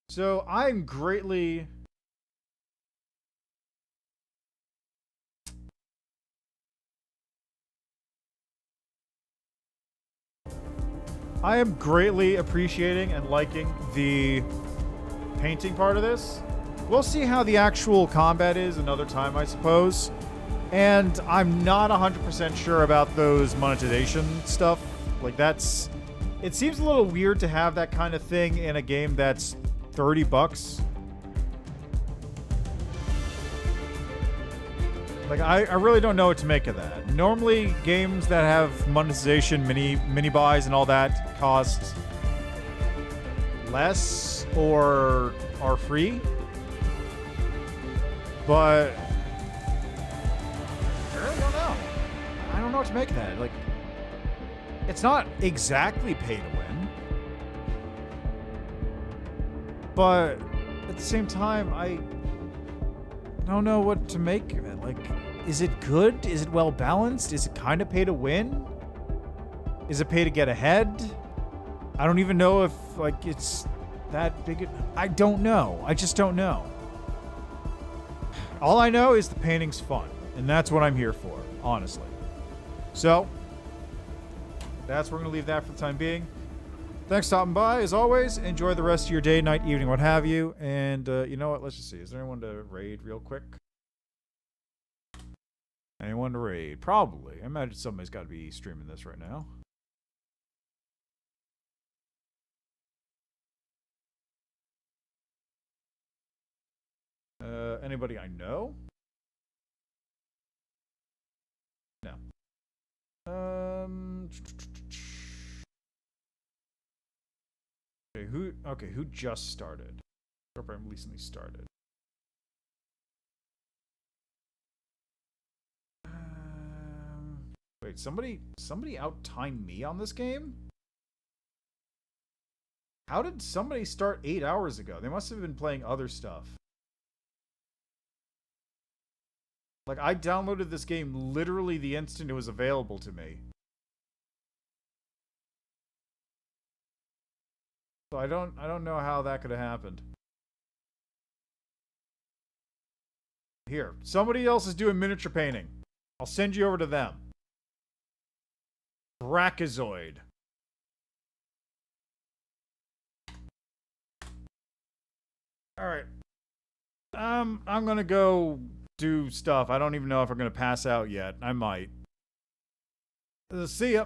So, I'm greatly... I am greatly appreciating and liking the painting part of this. We'll see how the actual combat is another time, I suppose. And I'm not 100% sure about those monetization stuff. Like, that's... It seems a little weird to have that kind of thing in a game that's 30 bucks. Like, I really don't know what to make of that. Normally, games that have monetization, mini buys and all that cost less or are free. But I really don't know. I don't know what to make of that. Like, it's not exactly pay to win. But at the same time, I don't know what to make of it. Like, is it good? Is it well balanced? Is it kind of pay to win? Is it pay to get ahead? I don't even know if, like, it's that big. I don't know. I just don't know. All I know is the painting's fun, and that's what I'm here for, honestly. So, that's where we're going to leave that for the time being. Thanks for stopping by. As always, enjoy the rest of your day, night, evening, what have you. And you know what? Let's just see. Is there anyone to raid real quick? Anyone to raid? Probably. I imagine somebody's got to be streaming this right now. Anybody I know? No. Okay, who just started? Program recently started. Wait, somebody out-timed me on this game? How did somebody start 8 hours ago? They must have been playing other stuff. Like, I downloaded this game literally the instant it was available to me. So I don't know how that could have happened. Here, somebody else is doing miniature painting. I'll send you over to them. Brachiozoid. Alright. I'm gonna go do stuff. I don't even know if I'm gonna pass out yet. I might. See ya.